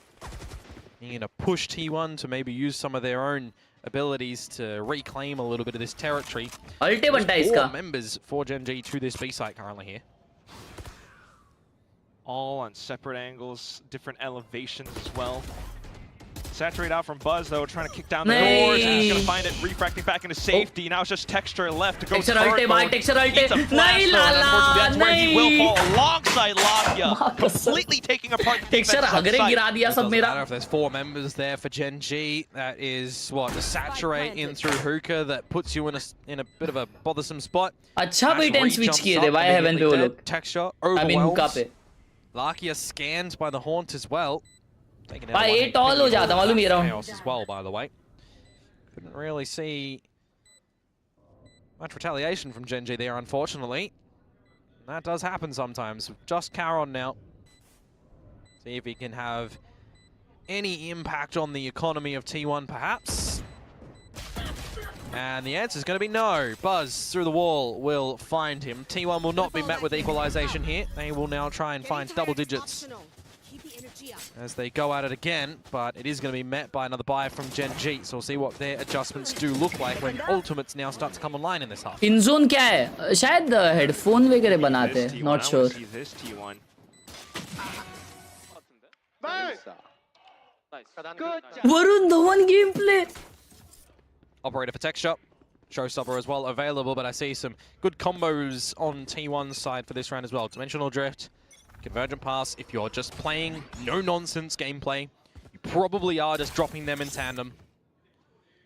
You're going to push T1 to maybe use some of their own abilities to reclaim a little bit of this territory. There's 4 members for GENG to this B site currently here. All on separate angles, different elevations as well. Saturate out from Buzz though, trying to kick down the doors, and he's gonna find it refracting back into safety. Now it's just Texture left to go Texture ulte, Needs a blast throw, and unfortunately that's where he will fall alongside Lakia, completely taking apart the defense on site. Doesn't matter if there's 4 members there for GENG. That is what the Saturate in through Hookah that puts you in a bit of a bothersome spot. अच्छा B10 switch किए थे भाई heaven पे वो लोग. Texture I mean Hookah पे. Lakia scanned by the Haunt as well. भाई 8 all हो जाता मालूम ये round. As well, by the way. Couldn't really see much retaliation from GENG there, unfortunately. That does happen sometimes. Just Khelraay now. See if he can have any impact on the economy of T1, perhaps. And the answer is going to be no. Buzz through the wall will find him. T1 will not be met with equalization here. They will now try and find double digits as they go at it again, but it is going to be met by another buy from GENG, so we'll see what their adjustments do look like when ultimates now start to come online in this half. In zone क्या है? शायद headphone वगैरह बनाते हैं, not sure. Varun Dhawan gameplay. Operator for Texture. Showstopper as well available, but I see some good combos on T1's side for this round as well. Dimensional Drift, Convergent Pass. If you're just playing no-nonsense gameplay, you probably are just dropping them in tandem.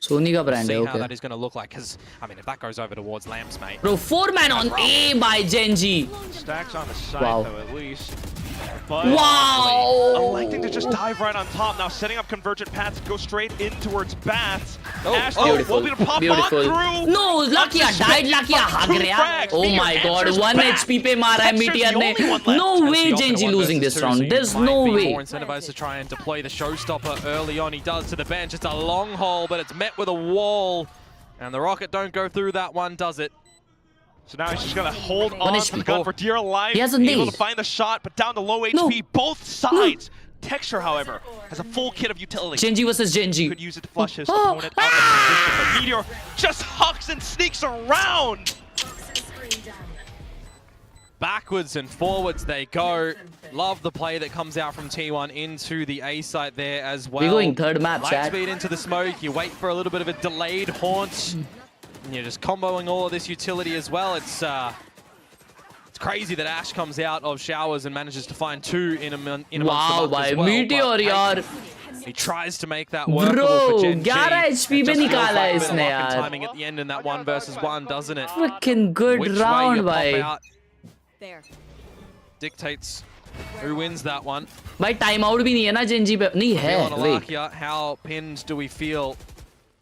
Sony का brand है, see okay. how that is going to look like, because, I mean, if that goes over towards Lamps, mate. Bro, 4-man on A by GENG. Stacks on the side, Wow. though, at least. But Wow! electing to just dive right on top. Now setting up convergent paths to go straight in towards Bats. Ash Beautiful. will be able to pop Beautiful. on through. No, Lakia died. Lakia भाग रहा. Oh my god, 1 HP पे मारा है Meteor ने. No way GENG losing this round. There's no way. More incentivized to try and deploy the Showstopper early on. He does to the bench. It's a long haul, but it's met with a wall. And the rocket don't go through that one, does it? So now he's just gonna hold on to the gun for dear life. He has a able nade. to find the shot, but down to low HP, both sides. Texture, however, has a full kit of utility. GENG versus GENG. Could use it to flush his opponent out of the position, but Meteor just hucks and sneaks around. Backwards and forwards they go. Love the play that comes out from T1 into the A site there as well. We're going third map, Light chat. speed into the smoke. You wait for a little bit of a delayed haunt. And you're just comboing all of this utility as well. It's crazy that Ash comes out of showers and manages to find 2 in amongst the month as well. Meteor yaar. He tries to make that workable for GENG. 11 HP पे निकाला है इसने यार. Timing at the end in that 1 versus 1, doesn't it? Freaking good Which round, way you bhai. pop out dictates who wins that one. भाई time out भी नहीं है ना GENG पे. नहीं है. Wait. Lakia, how pinned do we feel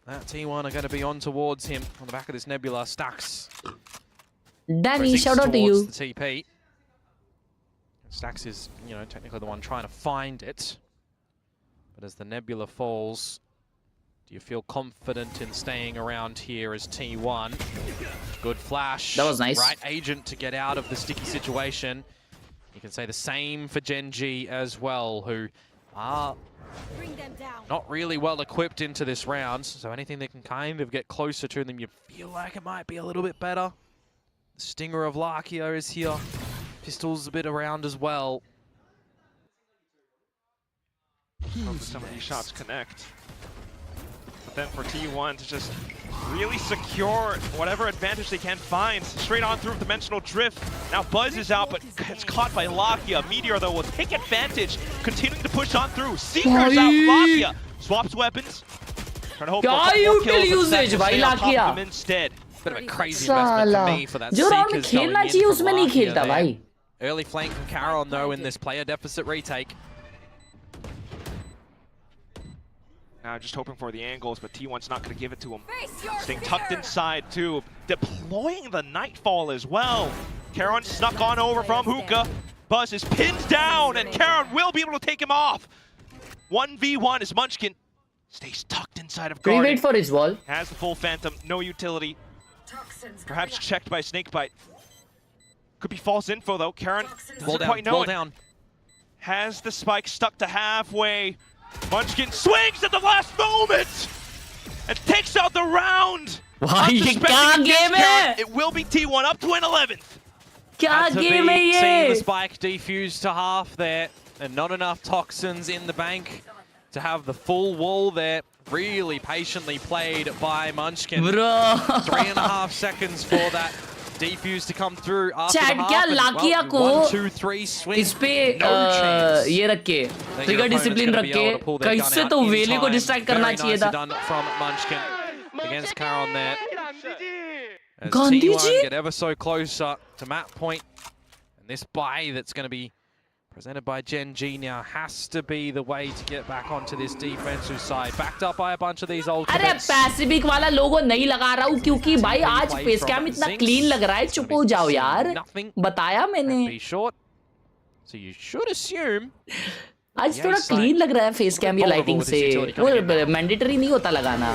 that T1 are going to be on towards him on the back of this Nebula? Stacks. Danny, shout out to you. The TP. Stacks is, you know, technically the one trying to find it. But as the Nebula falls, do you feel confident in staying around here as T1? Good flash. That was nice. Right agent to get out of the sticky situation. You can say the same for GENG as well, who are not really well equipped into this round. So anything that can kind of get closer to them, you feel like it might be a little bit better. The stinger of Lakia is here. Pistol's a bit around as well. Hopefully some of these shots connect. But then for T1 to just really secure whatever advantage they can find. Straight on through Dimensional Drift. Now Buzz is out, but it's caught by Lakia. Meteor, though, will take advantage, continuing to push on through. Seeker's out, Lakia swaps weapons. Trying to hope for a couple more kills and stay on top of him instead. Bit of a crazy investment for me for that जो round में Seekers खेलना going चाहिए in उसमें from नहीं Lakia खेलता there. भाई. Early flank from Khelraay, though, in this player deficit retake. Now just hoping for the angles, but T1's not going to give it to him. Staying tucked inside too, deploying the Nightfall as well. Khelraay snuck on over from Hookah. Buzz is pinned down, and Khelraay will be able to take him off. 1v1 as Munchkin stays tucked inside of Garden. Wait for his wall. Has the full Phantom, no utility. Perhaps checked by Snakebite. Could be false info though. Khelraay doesn't quite know Wall it. down. Has the spike stuck to halfway. Munchkin swings at the last moment and takes out the round. भाई ये क्या game है? It will be T1 up to an 11th. क्या game है Seeing the ये? spike defused to half there, and not enough toxins in the bank to have the full wall there. Really patiently played by Munchkin. Bro. 3.5 seconds for that defuse to come through after Chad the half. क्या and, लाकिया को 1, 2, 3 swing. इस पे No chance. ये रख के That trigger your opponent's discipline gonna रख be के able to pull their gun कैसे out तो in वेले को time. डिस्ट्रैक्ट करना Very चाहिए nicely था. done from Munchkin against Khelraay there. As Gandhi T1 ji? get ever so closer to map point, and this buy that's going to be presented by GENG now has to be the way to get back onto this defensive side. Backed up by a bunch of these old अरे commits. Pacific वाला लोगो नहीं लगा रहा हूँ क्योंकि भाई आज face cam इतना क्लीन लग रहा है. चुप हो जाओ यार. बताया मैंने. Be short, so you should assume. आज थोड़ा क्लीन लग रहा है फेस कैम ये लाइटिंग से. वो मैंडेटरी नहीं होता लगाना.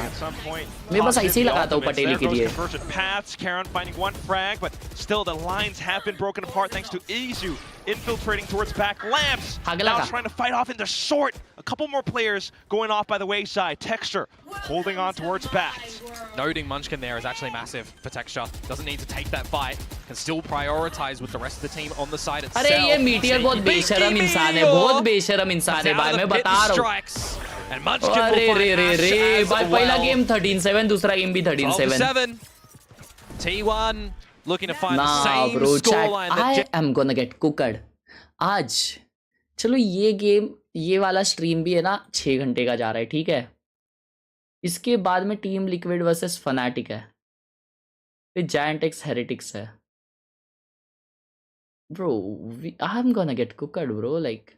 मैं बस ऐसे ही लगाता हूँ पटेल के लिए. Khelraay finding one frag, but still the lines have been broken apart thanks to Izu infiltrating towards back. Lamps now trying to fight off in the short. A couple more players going off by the wayside. Texture holding on towards back. Noting Munchkin there is actually massive for Texture. Doesn't need to take that fight. Can still prioritize with the rest of the team on the side itself. अरे ये meteor बहुत बेशरम इंसान है. बहुत बेशरम इंसान है भाई. मैं बता रहा हूँ. अरे रे रे रे भाई पहला गेम 13-7 दूसरा गेम भी 13-7. T1 looking to find the Nah same bro, scoreline. I am gonna get cooked. आज चलो ये गेम ये वाला स्ट्रीम भी है ना 6 घंटे का जा रहा है. ठीक है. इसके बाद में टीम लिक्विड वर्सेस फनाटिक है. फिर जायंट एक्स हेरेटिक्स है. Bro I am gonna get cooked bro. Like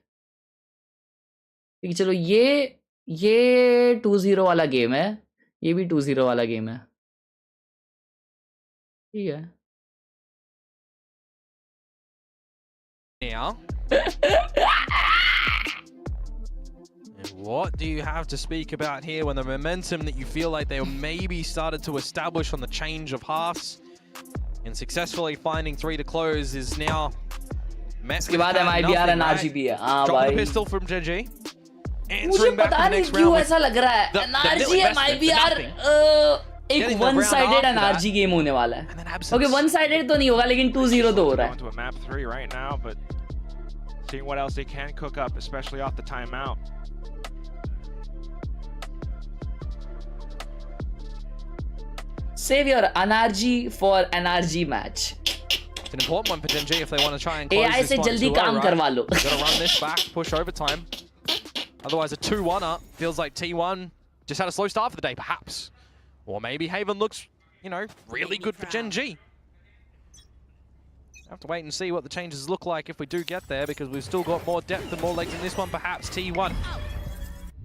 ठीक है चलो ये 2-0 वाला गेम है. ये भी 2-0 वाला गेम है. ठीक है. Now. And what do you have to speak about here when the momentum that you feel like they maybe started to establish on the change of halves and successfully finding 3 to close is now met इसके बाद MIBR and RGB है. हाँ भाई. Drop the pistol from GENG. मुझे पता नहीं क्यों ऐसा लग रहा है. NRG MIBR एक वन साइडेड एनआरजी गेम होने वाला है. ओके वन साइडेड तो नहीं होगा लेकिन 2-0 तो हो रहा है. To a map 3 right now, but seeing what else they can cook up, especially off the timeout. Save your NRG for NRG match. It's an important one for GENG if they want to try and close AI this से one जल्दी 2-0, काम right? करवा लो. Got to run this back, push overtime. Otherwise, a 2-1-er feels like T1 just had a slow start for the day, perhaps. Or maybe Haven looks, you know, really good for GENG. Have to wait and see what the changes look like if we do get there, because we've still got more depth and more legs in this one, perhaps. T1.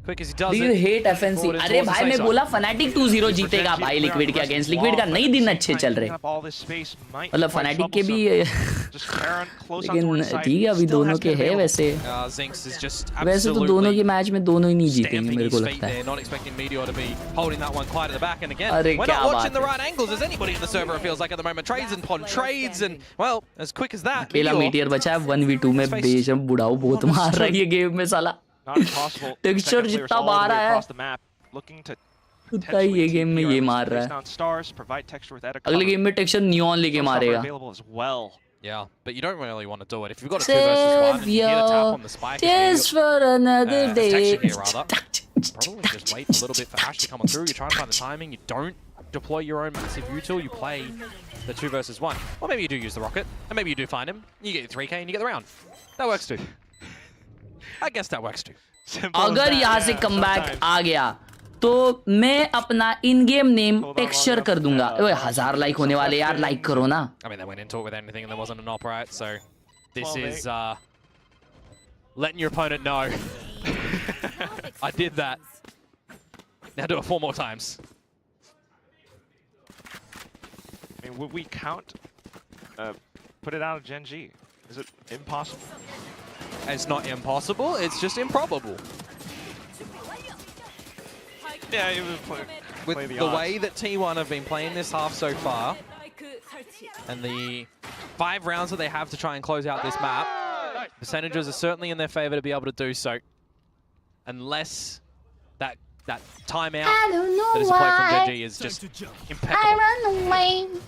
Quick as he does Do you hate FNC? अरे भाई मैं बोला fanatic 2-0 जीतेगा भाई liquid के against. Liquid का नई दिन अच्छे चल रहे. मतलब फनाटिक के भी लेकिन ठीक है अभी दोनों के है वैसे. वैसे तो दोनों के मैच में दोनों ही नहीं जीतेंगे मेरे को लगता है. अरे क्या बात है. अकेला मीटियर बचा है 1v2 में. बेशम बुढ़ाऊ बहुत मार रहा है ये गेम में साला. टेक्सचर जितना मार रहा है उतना ही ये गेम में ये मार रहा है. अगले गेम में टेक्सचर नियॉन लेके मारेगा. Yeah, but you don't really want to do it. If you've got a 2 versus 1 and you hear the tap on the spike, just for another day. Protection here, rather. Probably just wait a little bit for Ash to come on through. You try and find the timing. You don't deploy your own massive util. You play the 2 versus 1. Or maybe you do use the rocket, and maybe you do find him. You get your 3k and you get the round. That works too. I guess that works too. अगर यहाँ से comeback आ गया तो मैं अपना इन game name texture कर दूंगा. ओए 1000 लाइक होने वाले यार. लाइक करो ना. I mean, they went into it with anything and there wasn't an op, right? So this is letting your opponent know. I did that. Now do it 4 more times. I mean, would we count, put it out of GENG? Is it impossible? It's not impossible, it's just improbable. Yeah, it would play With the the odds. way that T1 have been playing this half so far, and the 5 rounds that they have to try and close out this map, percentages are certainly in their favor to be able to do so. unless that timeout that is played from GENG is just impeccable.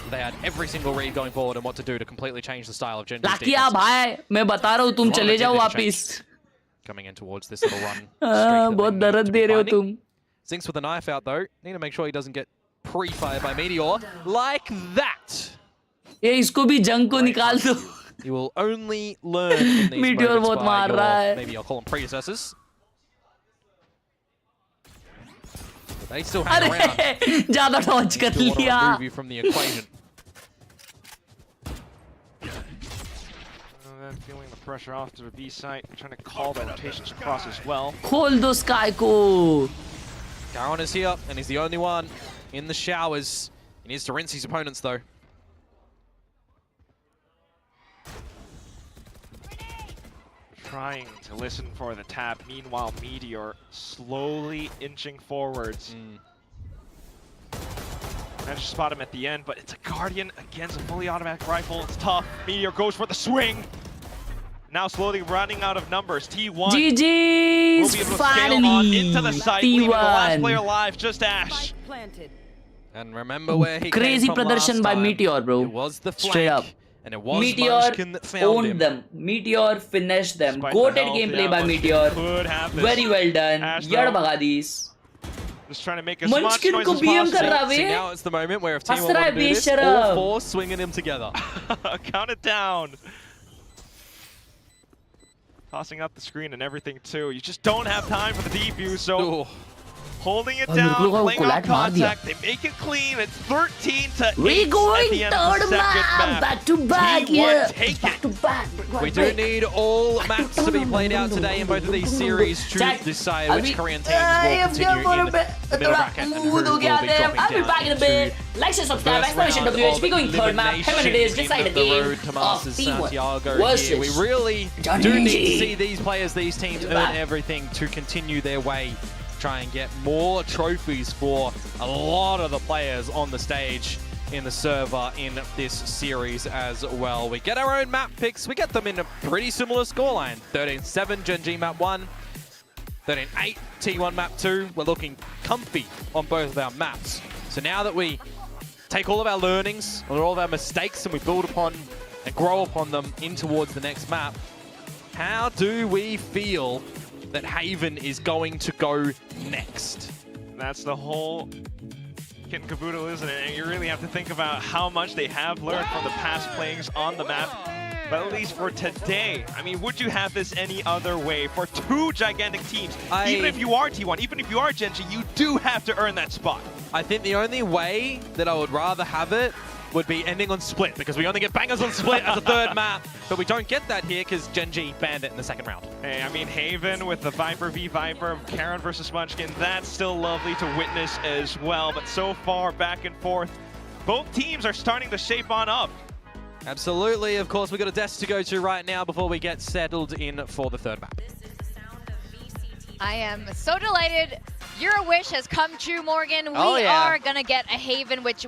They had every single read going forward and what to do to completely change the style of GENG's लाकिया भाई मैं बता रहा हूँ तुम चले जाओ वापिस coming in towards this little run. बहुत दर्द दे रहे हो तुम. Zinx with a knife out though. Need to make sure he doesn't get pre-fired by Meteor like that. ये इसको भी जंग को निकाल दो. You will only learn in these Meteor moments बहुत by मार रहा है. maybe I'll call them predecessors. But they still hang around. ज़्यादा टॉर्च कर Still want to लिया. remove you from the equation. Feeling the pressure off to the B site, trying to call the rotations across as well. खोल दो sky को. Khelraay is here, and he's the only one in the showers. He needs to rinse his opponents, though. Trying to listen for the tap. Meanwhile, Meteor slowly inching forwards. Managed to spot him at the end, but it's a Guardian against a fully automatic rifle. It's tough. Meteor goes for the swing. Now slowly running out of numbers. T1 will be GG's able to scale on into the site, leaving the last T1. player alive, just Ash. And remember where he Crazy came from प्रदर्शन last by time. Meteor, bro. It was the flank, Straight up. and it was Meteor Munchkin that found owned him. them. Meteor finished them. Despite Goated the health, gameplay yeah, by Munchkin Meteor. could have this. Very well done. Ash, Yard though, भगा दी इस. just trying to make as much Munchkin noise को as BM कर possible. रहा See, bay. now it's the moment where if हंस T1 रहा want है to do this, all बेशरम. four swinging him together. Count it down. Tossing up the screen and everything too. You just don't have time for the defuse, so Ooh. holding it और down, मेरे को लगा वो playing off collide मार दिया. contact. They make it clean. It's 13-8 We at going the end of third the second map. map. Back to back, T1 yeah. take Back it. to back. We do need all maps to be played out today in both of these series to decide which Korean teams will continue in the middle bracket and who will be dropping I'll be back in a down bit. into Like, share, subscribe, first exclamation round WH. We of going third map. 7 minutes elimination decide the in the game road to of Masters T1 Santiago versus here. We really Johnny. do need to see these players, these teams Back. earn everything to continue their way, try and get more trophies for a lot of the players on the stage in the server in this series as well. We get our own map picks. We get them in a pretty similar scoreline. 13-7 GENG map 1, 13-8 T1 map 2. We're looking comfy on both of our maps. So now that we take all of our learnings, all of our mistakes, and we build upon and grow upon them in towards the next map, how do we feel that Haven is going to go next? That's the whole kit and caboodle, isn't it? And you really have to think about how much they have learned from the past playings on the map. But at least for today, I mean, would you have this any other way? For two gigantic teams, even if you are T1, even if you are GENG, you do have to earn that spot. I think the only way that I would rather have it would be ending on Split, because we only get bangers on Split as a third map, but we don't get that here because GENG banned it in the second round. Hey, I mean, Haven with the Viper v Viper, Karen versus Munchkin, that's still lovely to witness as well, but so far, back and forth, both teams are starting to shape on up. Absolutely, of course, we've got a desk to go to right now before we get settled in for the third map. I am so delighted. Your wish has come true, Morgan. We are going to get a Haven, which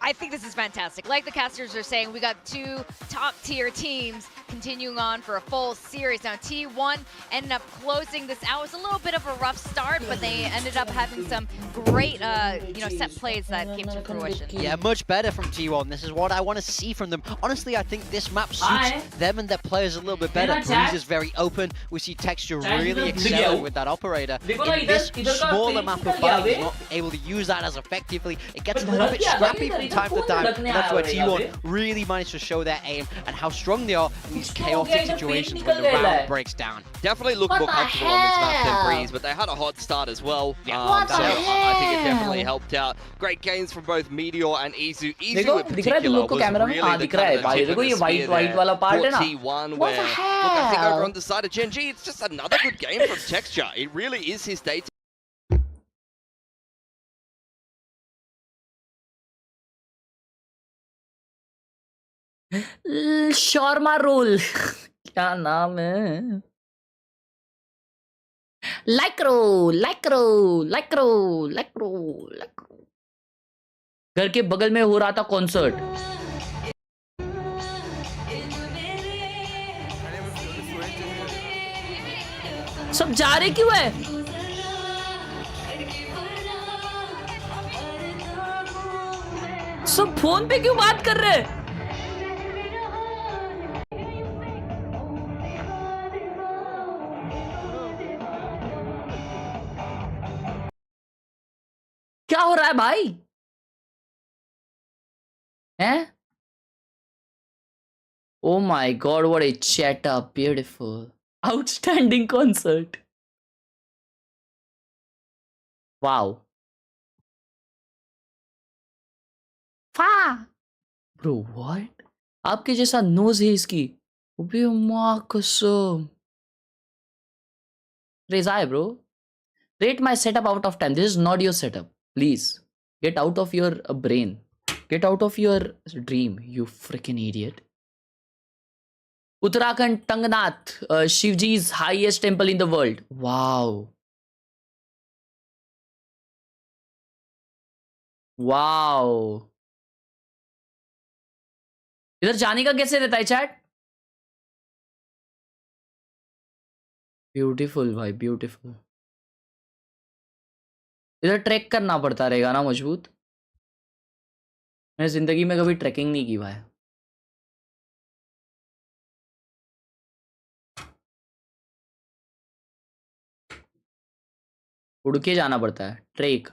I think this is fantastic. Like the casters are saying, we got two top-tier teams continuing on for a full series. Now, T1 ended up closing this out. It was a little bit of a rough start, but they ended up having some great, set plays that came to fruition. Yeah, much better from T1. This is what I want to see from them. Honestly, I think this map suits them and their players a little bit better. Breeze is very open. We see Texture really excelling with that operator. In this smaller map of fighting, he's not able to use that as effectively. It gets a little bit scrappy from time to time. And that's where T1 really managed to show their aim and how strong they are in these chaotic situations when the round breaks down. Definitely look more comfortable on this map than Breeze, but they had a hot start as well. So I think it definitely helped out. Great games from both Meteor and Izu. Izu in particular was really the kind of tip of the spear there for T1, where, look, I think over on the side of GENG, it's just another good game from Texture. It really is his day to shawarma roll क्या नाम है लाइक्रो लाइक्रो लाइक्रो लाइक्रो लाइक्रो घर के बगल में हो रहा था कॉन्सर्ट सब जा रहे क्यों है? सब फोन पे क्यों बात कर रहे हैं? क्या हो रहा है भाई? हैं? Oh my God, what a chat up. Beautiful. Outstanding concert. Wow. Fa. Bro, what? आपके जैसा नोज है इसकी. अबे माँ कसम. Rezai, bro. Rate my setup out of 10. This is not your setup. Please. Get out of your brain. Get out of your dream, you freaking idiot. Uttarakhand Tangnath, Shivji's highest temple in the world. Wow. Wow. इधर जाने का कैसे रहता है chat? Beautiful भाई, beautiful. इधर track करना पड़ता रहेगा ना मजबूत. मैंने जिंदगी में कभी ट्रैकिंग नहीं की भाई. उड़ के जाना पड़ता है. ट्रेक,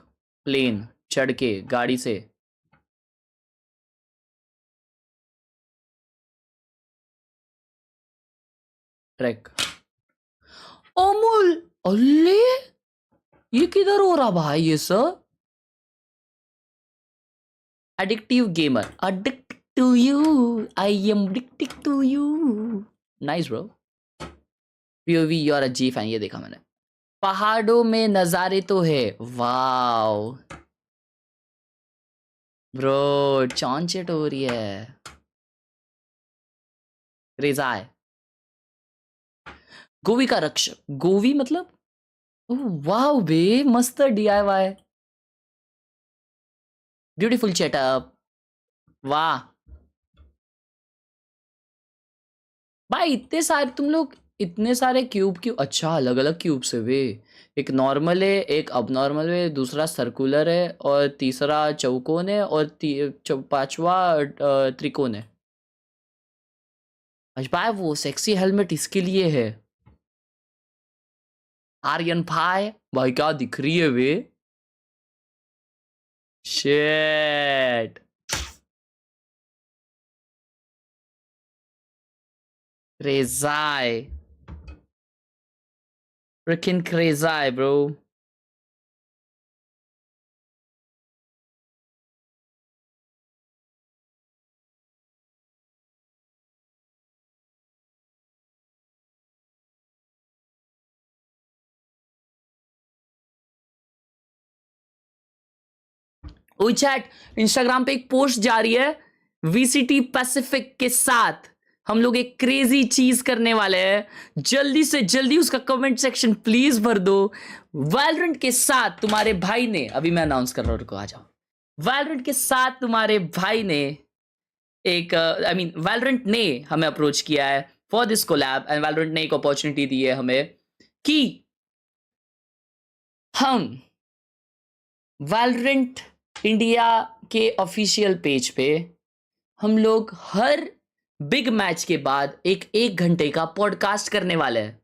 प्लेन, चढ़ के गाड़ी से. ट्रैक. अमूल, अल्ले ये किधर हो रहा भाई ये सब? Addictive gamer. Addicted to you. I am addicted to you. Nice bro. POV, you are a G fan. ये देखा मैंने. पहाड़ों में नजारे तो है. वाओ. ब्रो चॉनचेट हो रही है. रेजाय. गोवी का रक्षक. गोवी मतलब? वाओ बे मस्त DIY. Beautiful setup. वाह भाई, इतने सारे तुम लोग, इतने सारे क्यूब क्यों? अच्छा, अलग अलग क्यूब से वे. एक नॉर्मल है, एक अबनॉर्मल है, दूसरा सर्कुलर है, और तीसरा चौकोन है, और पांचवा त्रिकोण है. अच्छा भाई, वो सेक्सी हेलमेट इसके लिए है. आर्यन भाई क्या दिख रही है वे. शेट. Khelraay. Freaking Khelraay, bro. ओ चैट, इंस्टाग्राम पे एक पोस्ट जा रही है. VCT पैसिफिक के साथ हम लोग एक क्रेजी चीज करने वाले हैं. जल्दी से जल्दी उसका कमेंट सेक्शन प्लीज भर दो. वैलोरेंट के साथ तुम्हारे भाई ने, अभी मैं अनाउंस कर रहा हूं, रुको आ जाओ. वैलोरेंट के साथ तुम्हारे भाई ने एक वैलोरेंट ने हमें अप्रोच किया है for this collab, and Valorant ने एक अपॉर्चुनिटी दी है हमें कि हम वैलोरेंट इंडिया के ऑफिशियल पेज पे हम लोग हर बिग मैच के बाद एक घंटे का पॉडकास्ट करने वाले हैं.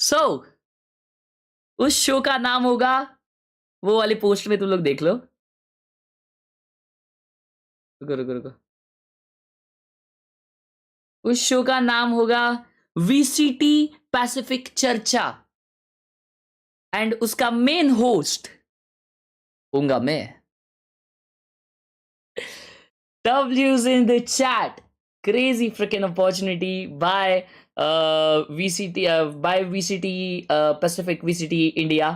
सो उस शो का नाम होगा, वो वाली पोस्ट में तुम लोग देख लो. रुको रुको रुको. उस शो का नाम होगा VCT पैसिफिक चर्चा, एंड उसका मेन होस्ट होऊंगा मैं. W's in the chat. Crazy freaking opportunity by VCT Pacific, VCT India.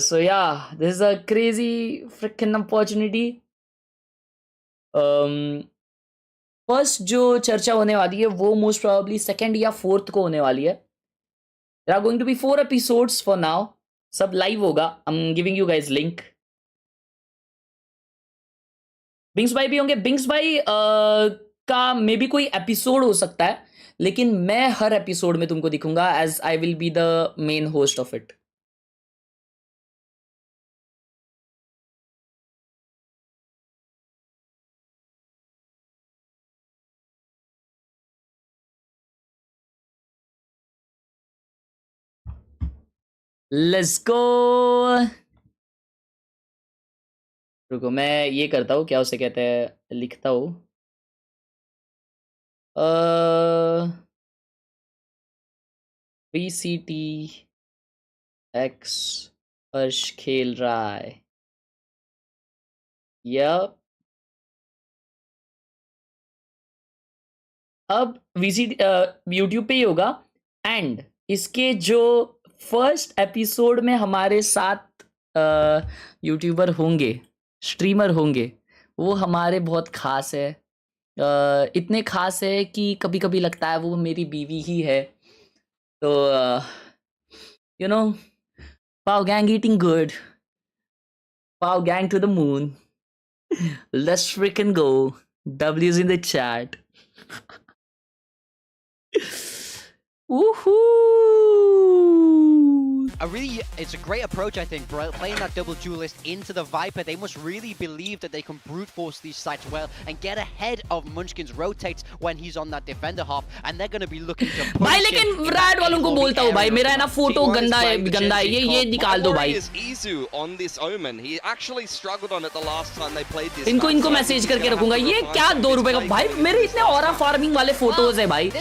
So yeah, this is a crazy freaking opportunity. First जो चर्चा होने वाली है वो मोस्ट प्रोबेबली 2nd या 4th को होने वाली है. There are going to be 4 episodes for now. सब लाइव होगा. I'm giving you guys link. बिंग्स भाई भी होंगे. बिंग्स भाई का मे बी कोई एपिसोड हो सकता है, लेकिन मैं हर एपिसोड में तुमको दिखूंगा as I will be the main host of it. Let's go. रुको मैं ये करता हूँ, क्या उसे कहते हैं, लिखता हूँ. VCT X हर्ष खेलराय. यप. अब VCT यूट्यूब पे ही होगा. एंड इसके जो फर्स्ट एपिसोड में हमारे साथ यूट्यूबर होंगे, स्ट्रीमर होंगे, वो हमारे बहुत खास है. इतने खास है कि कभी कभी लगता है वो मेरी बीवी ही है. तो you know, pav gang eating good, pav gang to the moon, let's freaking go, W's in the chat. Woohoo! It's a great approach, I think, playing that double duelist into the Viper. They must really believe that they can brute force these sites well and get ahead of Munchkin's rotates when he's on that defender hop, and they're going to be looking to push भाई लेकिन विराट वालों को बोलता हूँ भाई, मेरा है ना फोटो गंदा है, ये निकाल दो भाई. on this Omen. He actually struggled on it the last time they played this. इनको मैसेज करके रखूंगा. ये क्या 2 रुपए का भाई, मेरे इतने ऑरा फार्मिंग वाले फोटोज है भाई.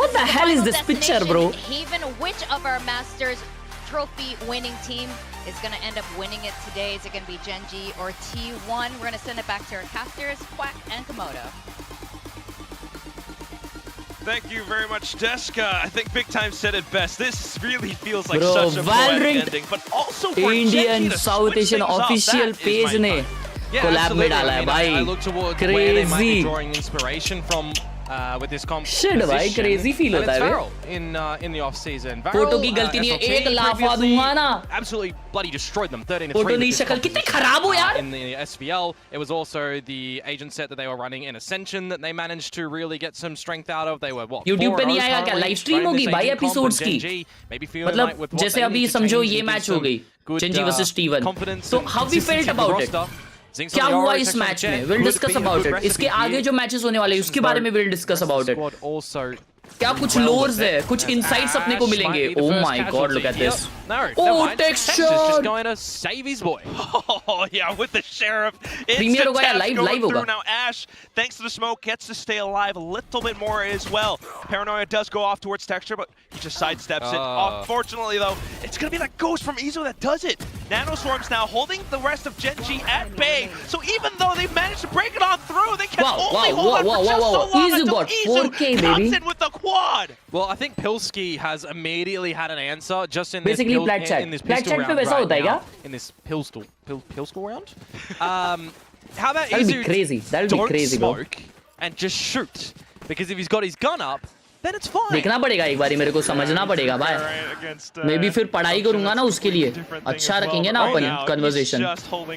What the hell is this picture, bro? Even which of our Masters trophy winning team is going to end up winning it today? Is it going to be GENG or T1? We're going to send it back to our casters, Quack and Komodo. Thank you very much, Deska. I think Big Time said it best. This really feels like Bro, such a poetic Valorant ending, but also for Indian GENG to South switch Asian things up, official that is page my ने fun. Collab में डाला है भाई. I look towards where they might be Crazy. drawing inspiration from with this Shit भाई, crazy feel होता है बे. In the off season. Photo की गलती नहीं है, एक लाफा दूंगा ना. Absolutely bloody destroyed them. 13-3. Photo नहीं, शक्ल कितनी खराब हो यार. In the SVL, it was also the agent set that they were running in Ascension that they managed to really get some strength out of. They were what? YouTube पे नहीं आएगा क्या? लाइव स्ट्रीम होगी भाई episodes की. मतलब जैसे अभी समझो ये मैच हो गई, GENG वर्सेस T1. तो how we felt about it? क्या हुआ इस मैच में? Will discuss about it. इसके आगे जो मैचेस होने वाले हैं उसके बारे में विल डिस्कस अबाउट इट. क्या कुछ लोर्स है, कुछ इनसाइट्स अपने को मिलेंगे. Oh my God, look at this. Oh, texture. Just going to save his boy. Oh yeah, with the sheriff. Premier होगा या live होगा? Now Ash, thanks to the smoke, gets to stay alive a little bit more as well. Paranoia does go off towards texture, but he just sidesteps it. Unfortunately though, it's gonna be that ghost from Izo that does it. Nanoswarm's now holding the rest of GENG at bay. So even though they've managed to break it on through, they can only hold on for just so long Izo until got Izo 4K, comes baby. in with the quad. Well, I think Pilski has immediately had an answer just in Basically, this Black Chat. in this Black pistol Chat पे round वैसा right होता है क्या? now. In this pistol round. How about That'll be Izu crazy. That'll be crazy, bro. smoke and just shoot? Because if he's got his gun up, then it's fine. देखना पड़ेगा एक बारी, मेरे को समझना पड़ेगा भाई. मैं भी फिर पढ़ाई करूंगा ना उसके लिए. अच्छा रखेंगे ना अपन कन्वर्सेशन,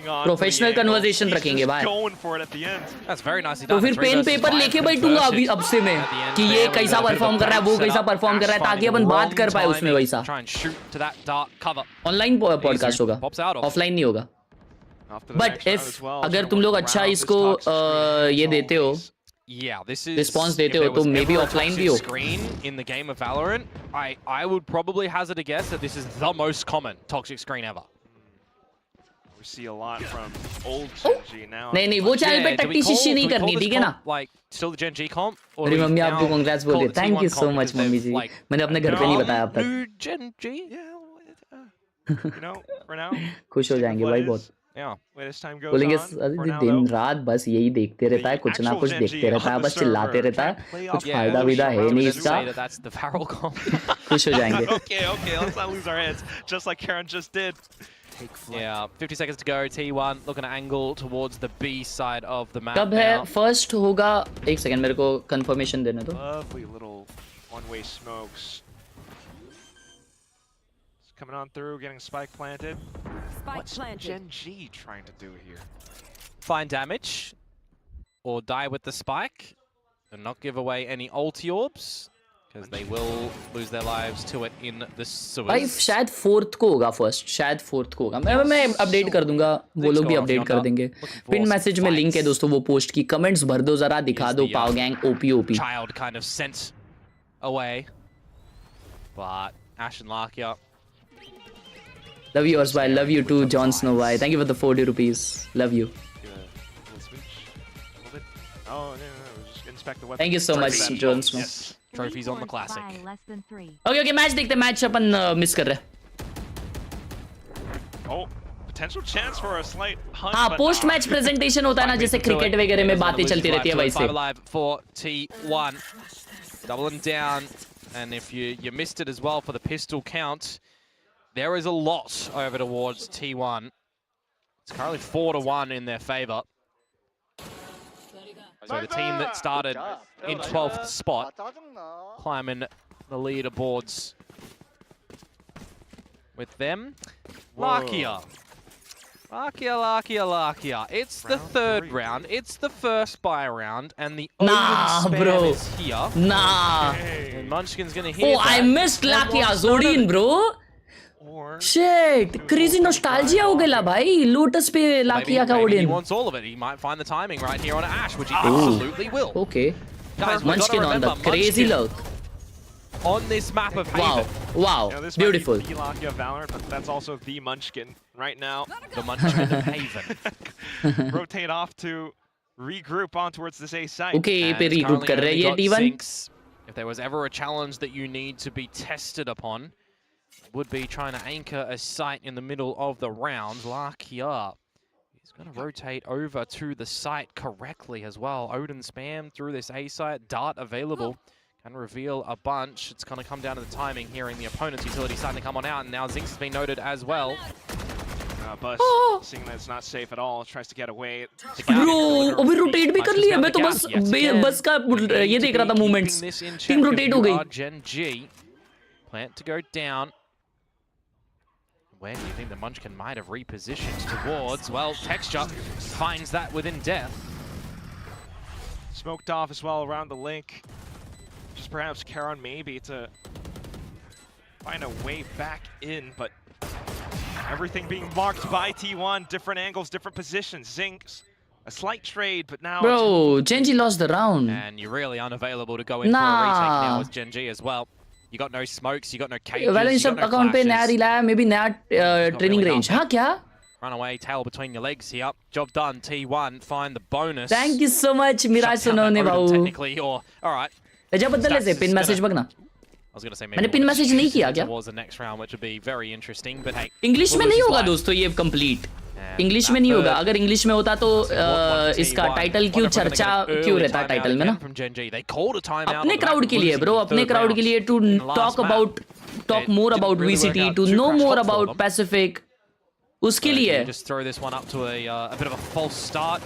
प्रोफेशनल कन्वर्सेशन रखेंगे भाई. That's very nicely तो done. फिर पेन पेपर लेके बैठूंगा अभी अब से मैं कि ये कैसा परफॉर्म कर रहा है, वो कैसा परफॉर्म कर रहा है, ताकि अपन बात कर पाए उसमें वैसा. Try and shoot to that dark cover. Online podcast होगा, ऑफलाइन नहीं होगा. बट इफ अगर तुम लोग अच्छा इसको ये देते हो, Yeah, this is response देते हो तो मे बी ऑफलाइन भी हो. Screen in the game of Valorant, I would probably hazard a guess that this is the most common toxic screen ever. We see a lot from old GENG now. नहीं वो channel पे टट्टी शिशी नहीं करनी, ठीक है ना. Like still the GENG comp. मेरी मम्मी आपको कांग्रेट्स बोल रही है. Thank you so much mummy ji. मैंने अपने घर पे नहीं बताया अब तक. New GENG. You know, for now. खुश हो जाएंगे भाई बहुत. Yeah. बोलेंगे दिन रात बस यही देखते रहता है, कुछ ना कुछ देखते रहता है, बस चिल्लाते रहता है, कुछ फायदा विदा है नहीं इसका. खुश हो जाएंगे. Okay, let's not lose our heads, just like Karen just did. Yeah, 50 seconds to go. T1 looking to angle towards the B side of the map. कब है फर्स्ट होगा? एक सेकंड मेरे को कंफर्मेशन देने दो. Lovely little one-way smokes. Coming on through, getting spike planted. What's GENG trying to do here? Find damage or die with the spike. Do not give away any ulti orbs, because they will lose their lives to it in the भाई sewers. शायद 4th को होगा first, शायद 4th को होगा। मैं update कर दूंगा, वो लोग भी अपडेट कर देंगे। पिन मैसेज में लिंक है दोस्तों वो पोस्ट की, कमेंट्स भर दो जरा, दिखा दो पाव gang OP. Child kind of sent away, but Ash and Larkia. Love you Osby, love you too Jon Snow White. Thank you for the 40 rupees. Love you. Thank you so much Jon Snow. Yes. Trophies on the classic. Okay, match देखते, match अपन miss कर रहे हैं। Oh, potential chance for a slight hunt. हाँ, but post match presentation होता है ना, जैसे cricket वगैरह में बातें चलती रहती है वैसे। 5 alive for T1. Doubling down, and if you missed it as well for the pistol count, there is a lot over towards T1. It's currently 4-1 in their favor. So the team that started in 12th spot, climbing the leaderboards with them. Larkia. It's the third round. It's the first buy round, and the Odin spam bro. is here. Nah. And Munchkin's gonna hear Oh, I missed Larkia's Odin, bro. Shit, crazy nostalgia हो गया भाई, lotus पे लाकिया का Maybe he Odin। wants all of it. He might find the timing right here on Ash, which he absolutely will. Okay. Guys, we've Munchkin got to on the remember, crazy Munchkin look. on this map of Wow, Haven. wow, You know, this beautiful. might be the Lakia of Valorant, but that's also the Munchkin right now. The Munchkin of Haven. Rotate off to regroup on towards this A site. Okay, And पे it's regroup currently कर रहे हैं only ये got T1। Zinx. If there was ever a challenge that you need to be tested upon, would be trying to anchor a site in the middle of the round. Larkia is going to rotate over to the site correctly as well. Odin spam through this A site. Dart available. Can reveal a bunch. It's going to come down to the timing, hearing the opponent's utility starting to come on out, and now Zinx has been noted as well. Bus, seeing that it's not safe at all, tries to get away. Bro, अभी rotate भी कर लिया, मैं तो बस बस का ये देख रहा था मूवमेंट्स। टीम रोटेट हो गई। Gen G plant to go down. Where do you think the Munchkin might have repositioned towards? Well, Texture finds that within death. Smoked off as well around the link. Just perhaps Khelraay maybe to find a way back in, but everything being marked by T1, different angles, different positions. Zinx, a slight trade, but now... Bro, Genji lost the round. And you're really unavailable to go in for a retake now as Gen G as well. You got no smokes, you got no cages, Valorant you got no account पे नया flashes. रिला है, may be नया training range. हाँ क्या? Runaway tail between your legs here. Job done. T1 find the bonus. Thank you so much Miraj Sonone भाऊ। Technically, or all right. जब बदल ले पिन मैसेज बगना। I was going to say मैंने pin message नहीं किया क्या? towards the next round, which would be very interesting. But hey, English में नहीं होगा दोस्तों ये कंप्लीट। इंग्लिश में नहीं होगा। अगर इंग्लिश में होता तो इसका टाइटल क्यों चर्चा क्यों रहता टाइटल में ना? अपने क्राउड के लिए ब्रो, अपने क्राउड के लिए to talk more about VCT, to know more about Pacific. उसके लिए just throw this one up to a bit of a false start.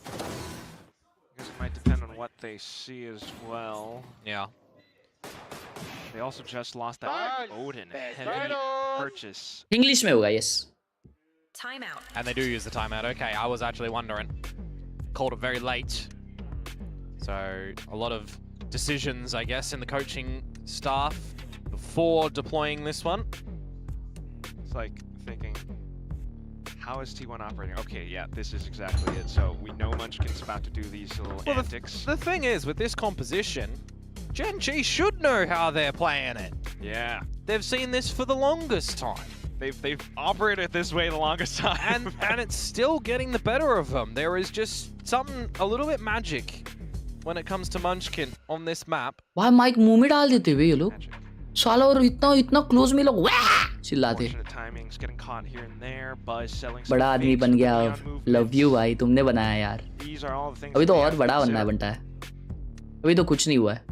I guess it might depend on what they see as well. Yeah. They also just lost that Odin heavy purchase. English में होगा yes. Timeout. And they do use the timeout. Okay, I was actually wondering. Called it very late. So a lot of decisions, I guess, in the coaching staff before deploying this one. It's like thinking, how is T1 operating? Okay, yeah, this is exactly it. So we know Munchkin's about to do these little antics. The thing is, with this composition, Gen G should know how they're playing it. Yeah. They've seen this for the longest time. They've operated this way the longest time. And it's still getting the better of them. There is just something a little bit magic when it comes to Munchkin on this map. वहाँ mic मुंह में डाल देते हुए ये लोग साला और इतना क्लोज में लोग चिल्लाते। Timings getting caught here and there. Buzz selling बड़ा आदमी बन गया अब। लव यू भाई, तुमने बनाया यार। These are all the things अभी तो we और have बड़ा to बनना है consider. बनता है। अभी तो कुछ नहीं हुआ है।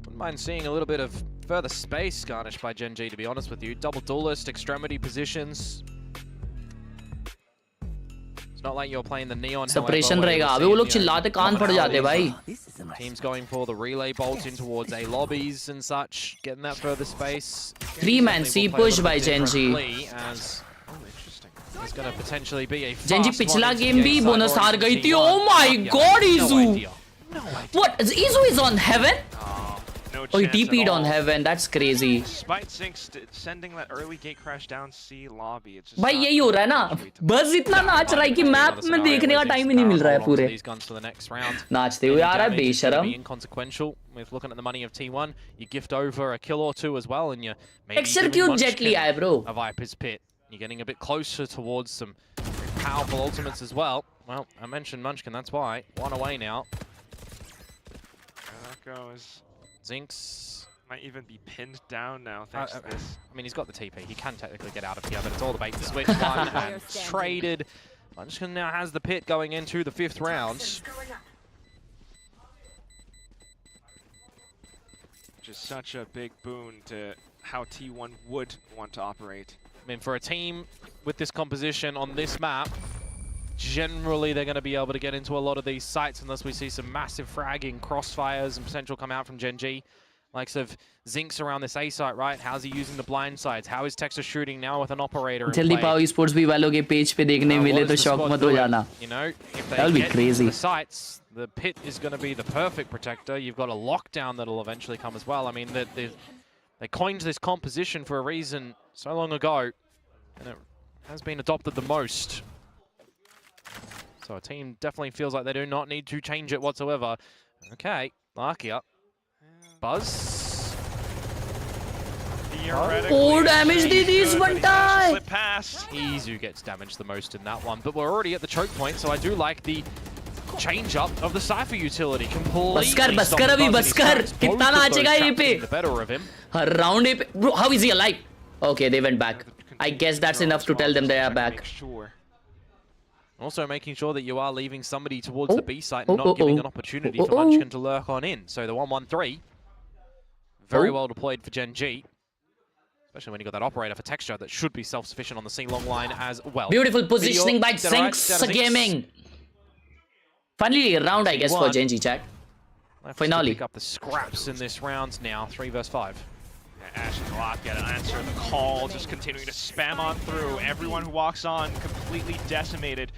Wouldn't mind seeing a little bit of further space garnished by Gen G, to be honest with you. Double duelist, extremity positions. It's not like you're playing the Neon. Separation रहेगा। अबे वो लोग चिल्लाते कान फट जाते भाई। Teams going for the relay bolt in towards A lobbies and such, getting that further space. 3-man C push by Gen G. As it's going to potentially be a Gen G fast पिछला one into game the भी A side bonus or हार into गई थी। T1. Oh my Yeah, God, no Izu! idea. No What? Izu is on heaven? No Oh, he chance at TP'd on all. heaven. That's crazy. Despite Zinc sending that early gate crash down C lobby, it's just भाई not यही हो रहा है ना, enough to बस इतना नाच रहा है कि मैप में देखने का टाइम ही नहीं मिल रहा है पूरे. नाचते हुए आ रहा है बेशरम. Inconsequential with looking at the money of T1. You gift over a kill or two as well, and you maybe Texture giving क्यों Munchkin jet लिया है bro? a Viper's Pit. You're getting a bit closer towards some powerful ultimates as well. Well, I mentioned Munchkin, that's why. One away now. There that goes. Zinx Might even be pinned down now thanks to this. I mean, he's got the TP. He can technically get out of here, but it's all the bait to switch. One and traded. Munchkin now has the pit going into the 5th round. Which is such a big boon to how T1 would want to operate. I mean, for a team with this composition on this map, generally they're going to be able to get into a lot of these sites unless we see some massive fragging, crossfires, and potential come out from GENG. Likes of Zinx around this A site, right? How's he using the blind sides? How is Texas shooting now with an operator in जल्दी play? पाओ esports भी वालों के page पे देखने मिले तो shock मत हो जाना. You know, if That'll they be get crazy. to the sites, the pit is going to be the perfect protector. You've got a lockdown that'll eventually come as well. I mean, they coined this composition for a reason so long ago, and it has been adopted the most. So a team definitely feels like they do not need to change it whatsoever. Okay, Larkia. Buzz. Oh, damage did this one time. Slip past. Izu gets damaged the most in that one, but we're already at the choke point, so I do like the change up of the Cypher utility. Completely बस कर अभी बस कर. कितना नाचेगा ये पे? the better of him. Her round ये पे. Bro, how is he alive? Okay, they went back. I guess that's enough to tell them they are back. Also making sure that you are leaving somebody towards the B site and not giving an opportunity for Munchkin to lurk on in. So the 1-1-3, very well deployed for GENG. Especially when you got that operator for texture that should be self-sufficient on the C long line as well. Beautiful positioning by Zinx Gaming. Finally, a round, I guess, for GENG, chat. Finally. Pick up the scraps in this round now, 3 versus 5. Ash and Glock get an answer. The call just continuing to spam on through. Everyone who walks on completely decimated,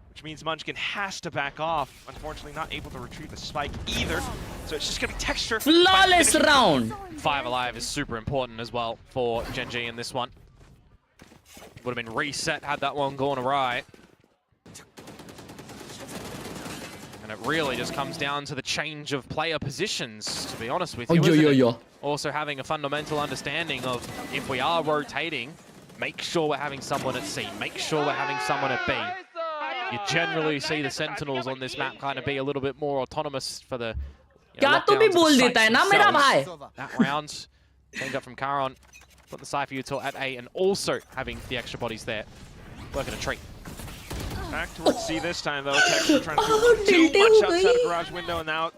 which means Munchkin has to back off. Unfortunately, not able to retrieve the spike either. So it's just going to be texture. Flawless round. 5 alive is super important as well for GENG in this one. Would have been reset had that one gone awry. And it really just comes down to the change of player positions, to be honest with you. Also having a fundamental understanding of if we are rotating, make sure we're having someone at C, make sure we're having someone at B. You generally see the Sentinels on this map kind of be a little bit more autonomous for the that round. Change up from Khelraay, put the Cypher util at A, and also having the extra bodies there. Working a treat. Back towards C this time, though. Texture trying to do too much outside the garage window, and now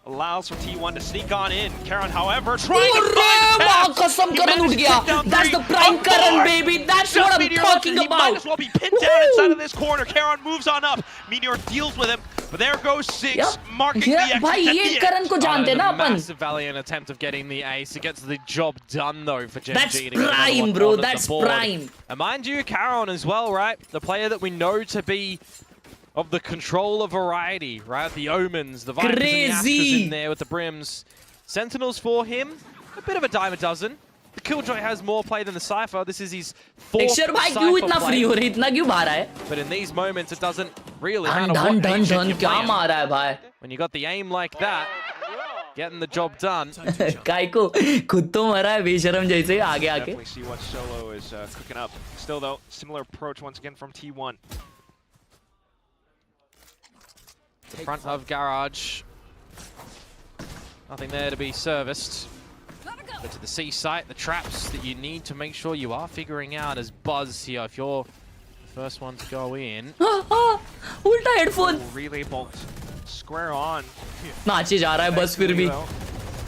allows for T1 to sneak on in. Karan, however, trying to find the tap. That's the prime Karan, baby. That's what I'm talking He about. might as well be pinned down inside of this corner. Karan moves on up. Meteor deals with him, but there goes Six, marking the exit भाई at ये the Karan end. को जानते हैं ना अपन. Massive valiant attempt of getting the ace. He gets the job done though for GENG. That's to get another prime, one bro. onto the That's board. prime. And mind you, Khelraay as well, right? The player that we know to be of the controller variety, right? The Omens, the Vipers and the Astras in there with the Brims. Sentinels for him, a bit of a dime a dozen. The Killjoy has more play than the Cypher. This is his fourth Texture भाई क्यों इतना Cypher free हो play. रही इतना क्यों मारा है? But in these moments, it doesn't really matter Dun what dun agent dun you're क्या playing. मारा है भाई? When you got the aim like that, getting the job done. काय को खुद तो मरा है बेशरम जैसे आगे आके. Definitely see what Solo is cooking up. Still though, similar approach once again from T1. Front of garage. Nothing there to be serviced. But to the C site, the traps that you need to make sure you are figuring out as Buzz here. If you're the first one to go in. उल्टा headphone. Relay bolt square on. नाचे जा रहा है बस फिर भी.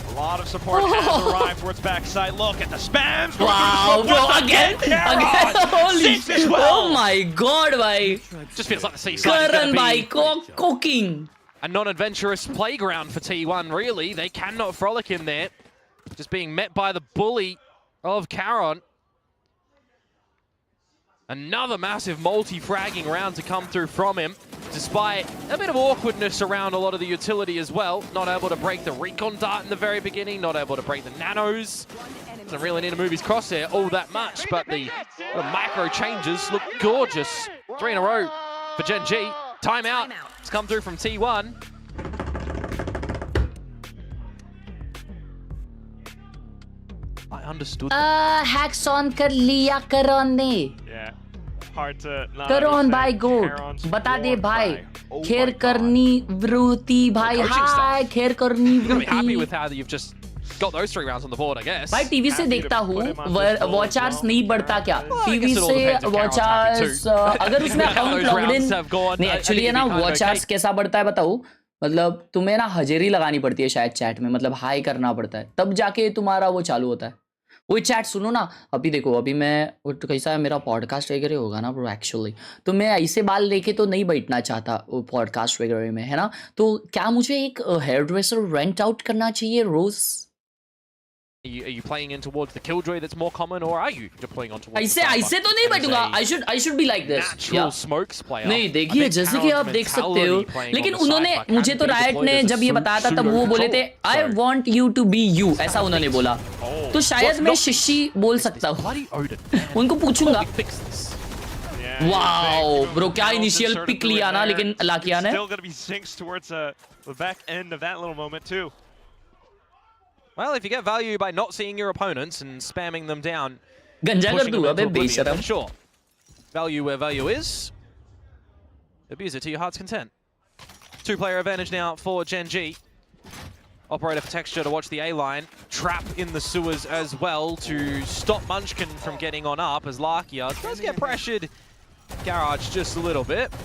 A lot of support has arrived towards backside. Look at the spams. Wow, bro, again. Holy as well. Oh my god, bhai. Just feels like the C site is Karan going to bhai be cooking. a non-adventurous playground for T1, really. They cannot frolic in there. Just being met by the bully of Khelraay. Another massive multi-fragging round to come through from him. despite a bit of awkwardness around a lot of the utility as well. Not able to break the recon dart in the very beginning, not able to break the nanos. Doesn't really need to move his crosshair all that much, but the micro changes look gorgeous. 3 in a row for Gen G. Timeout. It's come through from T1. I understood. Hacks on कर लिया करोन ने। Yeah. Hard to not करोन भाई understand गोट Khelraay's बता दे war भाई cry. Oh Kher my God. करनी वृत्ति भाई Coaching हाय staff. Kher करनी You're gonna be happy वृत्ति with how you've just got those 3 rounds on the board, I guess. भाई टीवी से Happy to देखता put हूँ him on this roll watch as hours well. नहीं बढ़ता क्या Well, I TV guess it all से depends if watch Khelraay's happy hours too. अगर उसमें How account those logged in rounds have gone, नहीं I actually think है ना it'd be kind of watch hours okay. कैसा बढ़ता है बताऊँ मतलब तुम्हें ना हाजिरी लगानी पड़ती है शायद चैट में मतलब हाई करना पड़ता है तब जाके तुम्हारा वो चालू होता है वही चैट सुनो ना अभी देखो अभी मैं तो कैसा है मेरा पॉडकास्ट वगैरह होगा ना ब्रो एक्चुअली तो मैं ऐसे बाल लेके तो नहीं बैठना चाहता वो पॉडकास्ट वगैरह में है ना तो क्या मुझे एक हेयर ड्रेसर रेंट आउट करना चाहिए रोज Are you playing in towards the killjoy that's more common, or are you deploying on towards ऐसे the sniper? ऐसे तो नहीं बैठूंगा I should be like this Natural smokes player. नहीं देखिए जैसे कि आप देख सकते हो लेकिन उन्होंने मुझे तो रायट ने जब ये बताया था तब वो बोले थे I want you to be you ऐसा उन्होंने बोला तो शायद मैं शिशी बोल सकता हूँ उनको पूछूंगा वाओ ब्रो क्या इनिशियल पिक लिया ना लेकिन लाकिया ने Still going to be Zinx towards the back end of that little moment too. Well, if you get value by not seeing your opponents and spamming them down, गंजा कर pushing them दूंगा into बे oblivion, बेशरम then sure. Value where value is. Abuse it to your heart's content. 2-player advantage now for Gen G. Operator for Texture to watch the A-line. Trap in the sewers as well to stop Munchkin from getting on up as Larkia does get pressured. Garage just a little bit.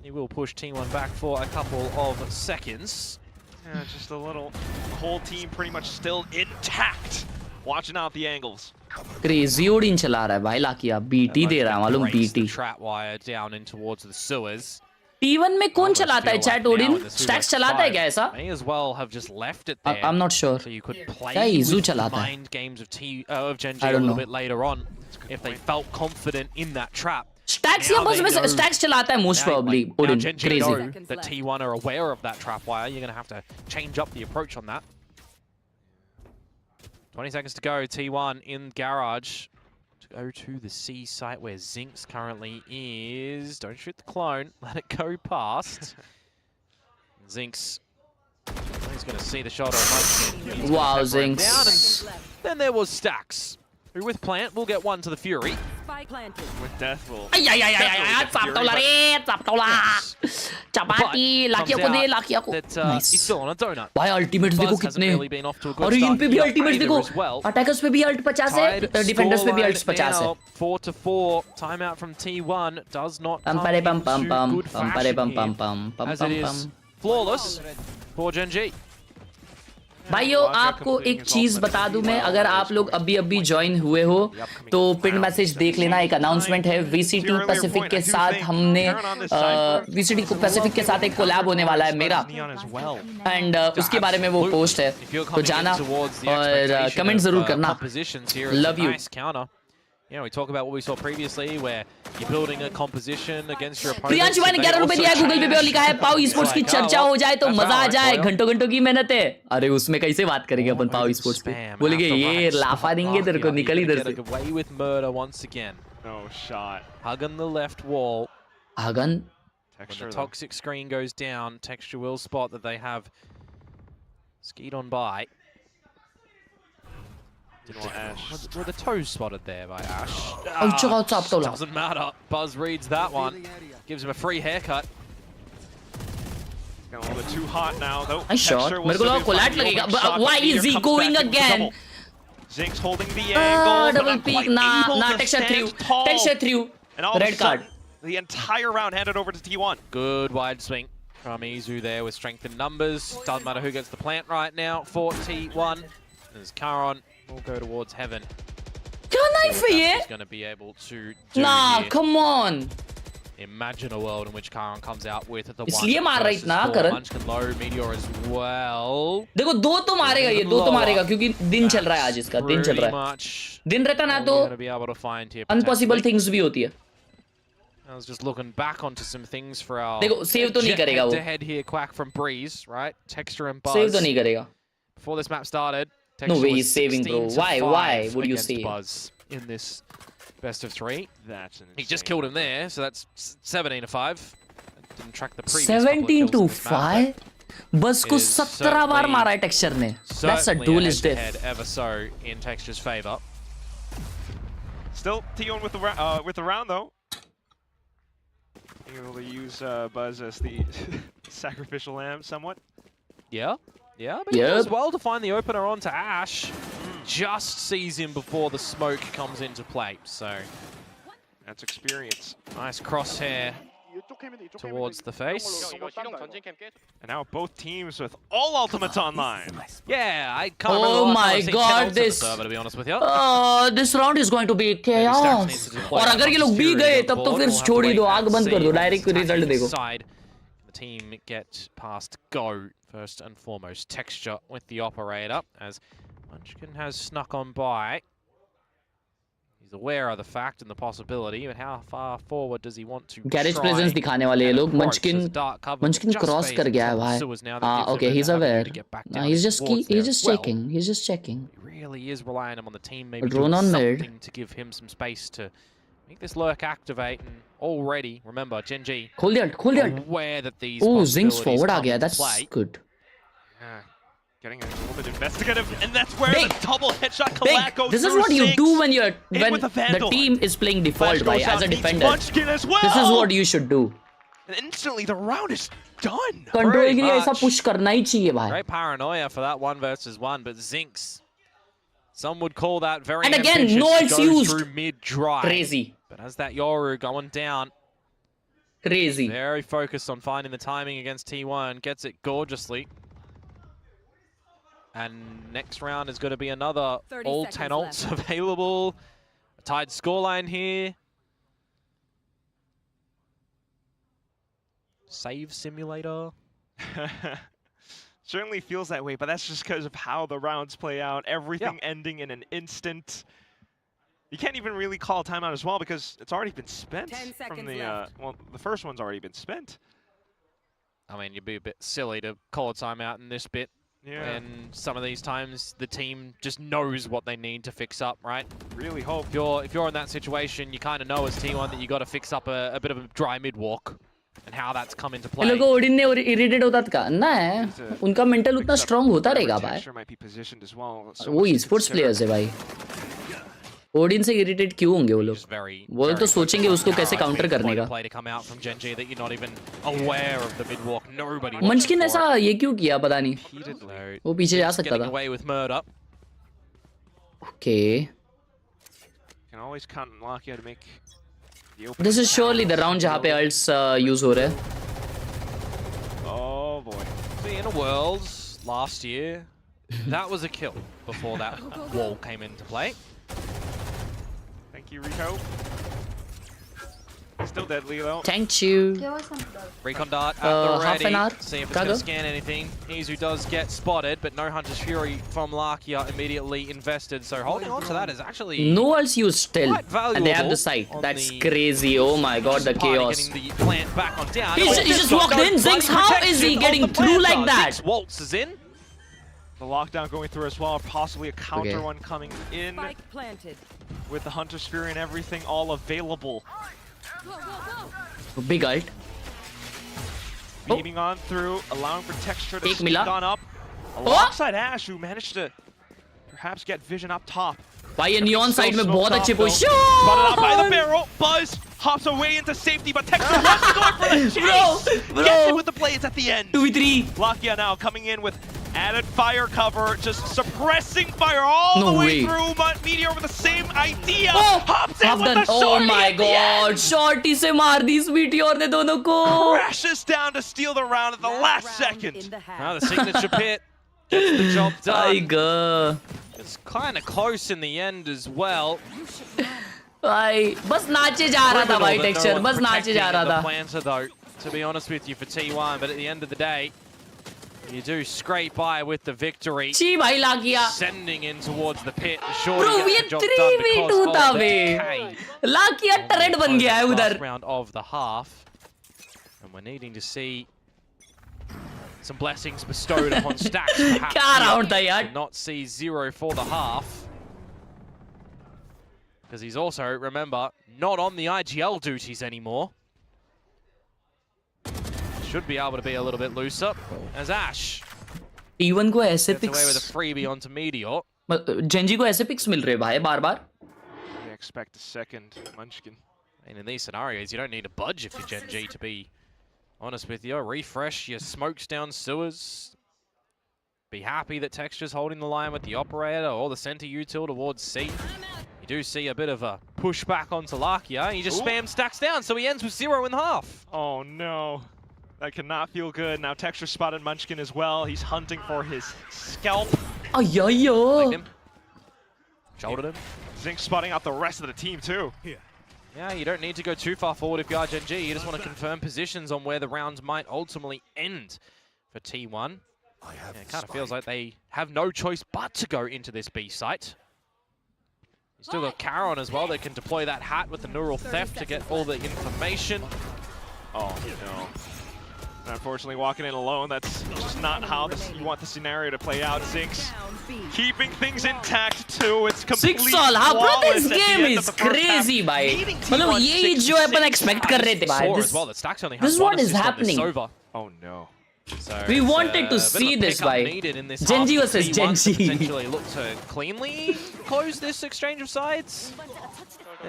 He will push T1 back for a couple of seconds. Yeah, just a little. The whole team pretty much still intact. Watching out the angles. Crazy Odin चला रहा है भाई लाकिया BT दे रहा है मालूम BT Trap wire down in towards the sewers. T1 में कौन चलाता है चैट ओडिन स्टैक्स चलाता है क्या ऐसा May as well have just left it there. I'm not sure So you could play क्या इजू with चलाता है mind games of Gen G I a don't little know. bit later on if they felt confident in that trap. Stacks या बस में stacks चलाता है most probably Now Odin Gen G crazy know that T1 are aware of that trap wire. You're going to have to change up the approach on that. 20 seconds to go. T1 in garage to go to the C site where Zinx currently is. Don't shoot the clone. Let it go past. Zinx. He's going to see the shot on Munchkin. Wow, Zinx. Down, and then there was Stacks, who with plant will get one to the Fury. With Death will. ay चाप तोला रे चाप तोला चपाती लाकिया को दे लाकिया को That he's still on a donut. भाई ultimates देखो Buzz hasn't कितने really been off to a good और इन पे भी start. अल्टीमेट्स Either देखो as well. अटैकर्स पे भी अल्ट 50 है Tied डिफेंडर्स पे भी scoreline अल्ट 50 है now, 4-4. Timeout from T1 does not पम come परे पम पम into पम good पम परे fashion पम here, पम पम पम as it पम is पम flawless for Gen G. भाइयों आपको एक चीज बता दूं मैं अगर आप लोग अभी ज्वाइन हुए हो तो पिन मैसेज देख लेना एक अनाउंसमेंट है VCT पैसिफिक के साथ हमने VCT पैसिफिक के साथ एक कोलैब होने वाला है मेरा एंड उसके बारे में वो पोस्ट है तो जाना और कमेंट जरूर करना love you Yeah, we talk about what we saw previously, where you're building a composition against your opponent. Priyanshu भाई ने 11 रुपए दिया गूगल पे भी और लिखा है पाव स्पोर्ट्स की चर्चा हो जाए तो मजा आ जाए घंटों घंटों की मेहनत है अरे उसमें कैसे बात करेंगे अपन पाव स्पोर्ट्स पे बोलेंगे ये लाफा देंगे तेरे को निकल इधर से Away with murder once again. No shot. Hug on the left wall. Hagan When the toxic screen goes down, Texture will spot that they have skied on by. Were the toes spotted there by Ash? Doesn't matter. Buzz reads that one. Gives him a free haircut. Got a little bit too hot now, though. Nice shot. मेरे को लगा कोलैट लगेगा. Why is he going again? Zinx holding the angle. Double peek. Nah. Texture through. And all Red card. The entire round handed over to T1. Good wide swing from Izu there with strength in numbers. Doesn't matter who gets the plant right now for T1. There's Karon. Will go towards heaven. क्या knife है ये? He's going to be able to do Nah, here. come on. Imagine a world in which Karon comes out with the इसलिए मार रहा इतना करण. Munchkin low Meteor as well. देखो दो तो मारेगा ये दो तो मारेगा क्योंकि दिन चल रहा है आज इसका दिन चल रहा है. दिन रहता ना तो be able to find here impossible things भी होती है. I was just looking back onto some things for our देखो सेव तो नहीं करेगा वो. head here, Quack from Breeze, right? Texture and Buzz. Save तो नहीं करेगा. Before this map started, No Texture way was he's saving, bro. 16 to Why 5 would you against save? Buzz in this best of 3? That's an He just killed him there, so that's 17 to 5. Didn't track the previous 17 to couple of kills in this map, 5. बस को It is 17 बार मारा है texture ने. That's a certainly duelist death. head-to-head ever so in Texture's favor. Still T1 with the round though. Being able to use Buzz as the sacrificial lamb somewhat. Yeah, but he does well to find the opener onto Ash. Just sees him before the smoke comes into play, so that's experience. Nice crosshair towards the face. And now both teams with all ultimates online. Yeah, I can't remember Oh the last time my I've seen 10 god, ults on the this. server, to be honest with you. This round is going to be chaos. और अगर ये लोग भी गए तब तो फिर छोड़ ही दो, आग बंद कर दो, डायरेक्ट रिजल्ट देखो. The team get past go first and foremost. Texture with the operator as Munchkin has snuck on by. He's aware of the fact and the possibility, but how far forward does he want to Garage try presence दिखाने वाले ये लोग. Munchkin cross कर गया है भाई. Okay, he's aware. He's just checking. He's just checking. He really is relying on the team maybe Drone doing on mid. something to give him some space to make this lurk activate. And already, remember, GENG खोल दिया. aware that these Oh, Zinx possibilities forward uh come गया. into That's play. good. Yeah, getting a little bit investigative, and that's where Big. the double headshot collect goes This is through what you Zinx. do when with a the Vandal. team is playing default, Flash right? goes As out, a meets defender. Munchkin as well. This is what you should do. And instantly the round is done. Control के लिए ऐसा much. push करना ही चाहिए भाई. Great paranoia for that 1 versus 1, but Zinx, some would call that very And again, ambitious no to ults go used. through mid-drive. Crazy. But as that Yoru going down, Crazy. very focused on finding the timing against T1, gets it gorgeously. And next round is going to be another all 10 ults available. A tied scoreline here. Save simulator. Certainly feels that way, but that's just because of how the rounds play out. Everything ending in an instant. You can't even really call a timeout as well because it's already been spent. 10 from seconds the left. well, the first one's already been spent. I mean, you'd be a bit silly to call a timeout in this bit. Yeah. And some of these times, the team just knows what they need to fix up, right? Really hope. If you're in that situation, you kind of know as T1 that you got to fix up a bit of a dry mid walk and how that's come into ये play. लोगों को Odin ने irritated होता था ना है. उनका mental उतना strong होता रहेगा भाई. Texture might be positioned as well. So वो much to e-sports consider. players है भाई. ओडिन से irritated क्यों होंगे वो लोग? वो तो सोचेंगे उसको कैसे counter करने का. Play to come out from GENG that you're not even aware of the mid walk. Nobody. Munchkin ऐसा ये क्यों किया पता नहीं. So, वो पीछे जा सकता getting था. away with murder. Okay. Can always count on Lakia to make the open. This is surely the round जहाँ पे ults use हो रहे हैं. Oh boy. See, in a Worlds last year, that was a kill before that wall came into play. Thank you, Rico. Still deadly though. Thank you. Recon dart at the half ready. an hour. See if it's going to scan anything. Izu does get spotted, but no Hunter's Fury from Lakia immediately invested. So holding on to that is actually No ults used still. quite And they have valuable the sight. on That's the crazy. Oh my god, the party chaos. Getting the plant back on down. He just walked in. Zinx, how is he getting through like that? Zinx waltzes in. The lockdown going through as well, possibly a counter Okay. one coming in Spike planted. with the Hunter Sphere and everything all available. Big ult. Beaming on through, allowing for Texture to Take sneak Mila. on up. Alongside Ash, who managed to perhaps get vision up top. भाई ये neon side में बहुत अच्छे Spotted out by the barrel. Buzz hops away into safety, but Texture was going for the chase. Bro. Gets it with the blades at the end. 2v3. Lakia now coming in with added fire cover, just suppressing fire all No the way way. through. But Meteor with the same idea. Oh, Hops in half with done. the Oh shorty my at the end. god. Shorty से मार दी इस Meteor ने दोनों को. Crashes down to steal the round at the last second. Now the signature pit gets the job done. God. It's kind of close in the end as well. भाई बस नाचे जा रहा था भाई Criminal that texture no one's बस नाचे जा protecting रहा the था. planter though, to be honest with you, for T1, but at the end of the day, You do scrape by with the victory. ची भाई लाकिया. Sending in towards the pit. Bro, ये 3v2 था बे. लाकिया turret बन गया है उधर. Round of the half. And we're needing to see some blessings bestowed upon Stacks. क्या round था यार? Not see 0 for the half. Because he's also, remember, not on the IGL duties anymore. Should be able to be a little bit looser as Ash T1 को ऐसे gets away picks with a freebie onto Meteor. Gen Z को ऐसे pics मिल रहे भाई बार-बार. We expect a second Munchkin. And in these scenarios, you don't need to budge if you're Gen G, to be honest with you. Refresh your smokes down sewers. Be happy that Texture's holding the line with the operator or the center util towards C. You do see a bit of a pushback onto Lakia. He just spams Stacks down, so he ends with 0 in half. Oh no. That cannot feel good. Now Texture spotted Munchkin as well. He's hunting for his scalp. Ayyo. Shouldered him. Zink spotting out the rest of the team too. Yeah, you don't need to go too far forward if you are Gen G. You just want to confirm positions on where the rounds might ultimately end for T1. It kind of feels like they have no choice but to go into this B site. You still got Khelraay as well. They can deploy that hat with the neural theft to get all the information. Oh no. Unfortunately, walking in alone, that's just not how you want the scenario to play out. Zink's keeping things intact too. It's completely bro, this game is crazy, bhai. मतलब ये जो अपन expect कर रहे थे भाई. This is what is happening. Oh no. So we wanted to see this, bhai. Genji versus Genji. Potentially look to cleanly close this exchange of sides.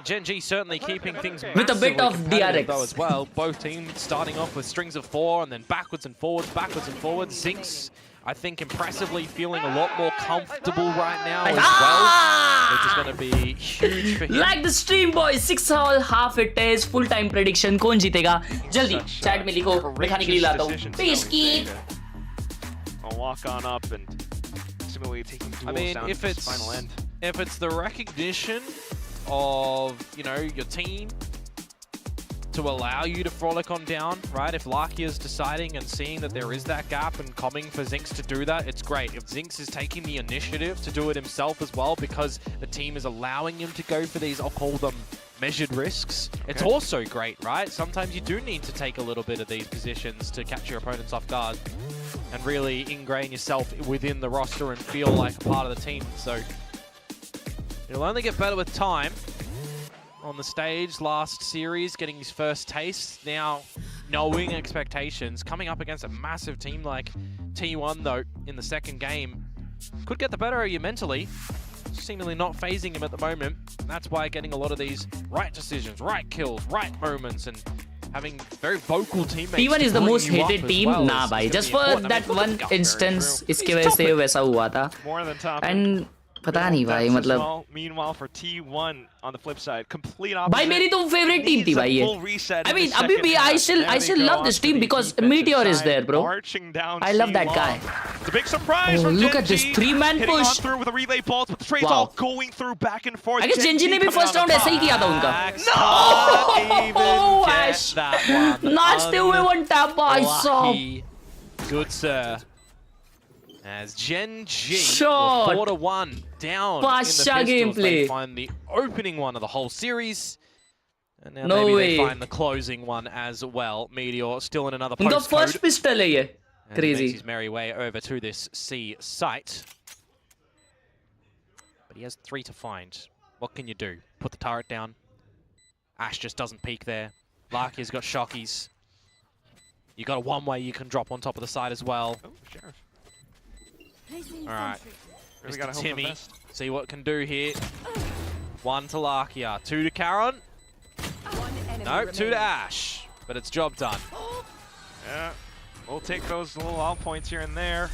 Gen G certainly keeping things with a bit of DRX though as well. Both teams starting off with strings of 4 and then backwards and forwards. Zink's, I think, impressively feeling a lot more comfortable right now as well. Which is going to be huge for him. Like the stream, boys. 6.5 it is. Full time prediction. कौन जीतेगा? जल्दी chat में लिखो. मैं खाने के लिए लाता हूँ. Peace kid. I'll walk on up and similarly taking duels down to this final end. If it's the recognition of, you know, your team to allow you to frolic on down, right? If Lakia's deciding and seeing that there is that gap and coming for Zinx to do that, it's great. If Zinx is taking the initiative to do it himself as well because the team is allowing him to go for these, I'll call them measured risks, it's also great, right? Sometimes you do need to take a little bit of these positions to catch your opponents off guard and really ingrain yourself within the roster and feel like a part of the team. So it'll only get better with time. On the stage last series, getting his first taste. Now, knowing expectations, coming up against a massive team like T1 though in the second game, could get the better of you mentally. Seemingly not phasing him at the moment. And that's why getting a lot of these right decisions, right kills, right moments, and having very vocal teammates. T1 is the most hated team. Well nah, bhai. Just for that one instance, इसके वजह से वैसा हुआ था. And पता नहीं भाई मतलब. Meanwhile for T1 on the flip side, complete opposite. भाई मेरी तो favorite team थी भाई ये. I mean अभी भी I still love this team because Meteor is there, bro. I love that guy. It's a big surprise. Oh, look at this 3-man push. Through with a relay bolt, but the trades all going through back and forth. I guess Genji ने भी first round ऐसे ही किया था उनका. No! Ash. नाचते हुए one tap भाई साहब. Good sir. As Gen G Shot. 4-1 down Pasha in the pistols, gameplay. they find the opening one of the whole series. And now No maybe way. they find the closing one as well. Meteor still in another उनका postcode. first pistol है ये. And he Crazy. makes his merry way over to this C site. But he has 3 to find. What can you do? Put the turret down. Ash just doesn't peek there. Lakia's got shockies. You got a one-way you can drop on top of the side as well. Oh, Sheriff. Alright, Really Mr. Timmy, see what can do here. 1 to Lakia, 2 to Khelraay. No, 2 to Ash, but it's job done. Yeah, we'll take those little all points here and there.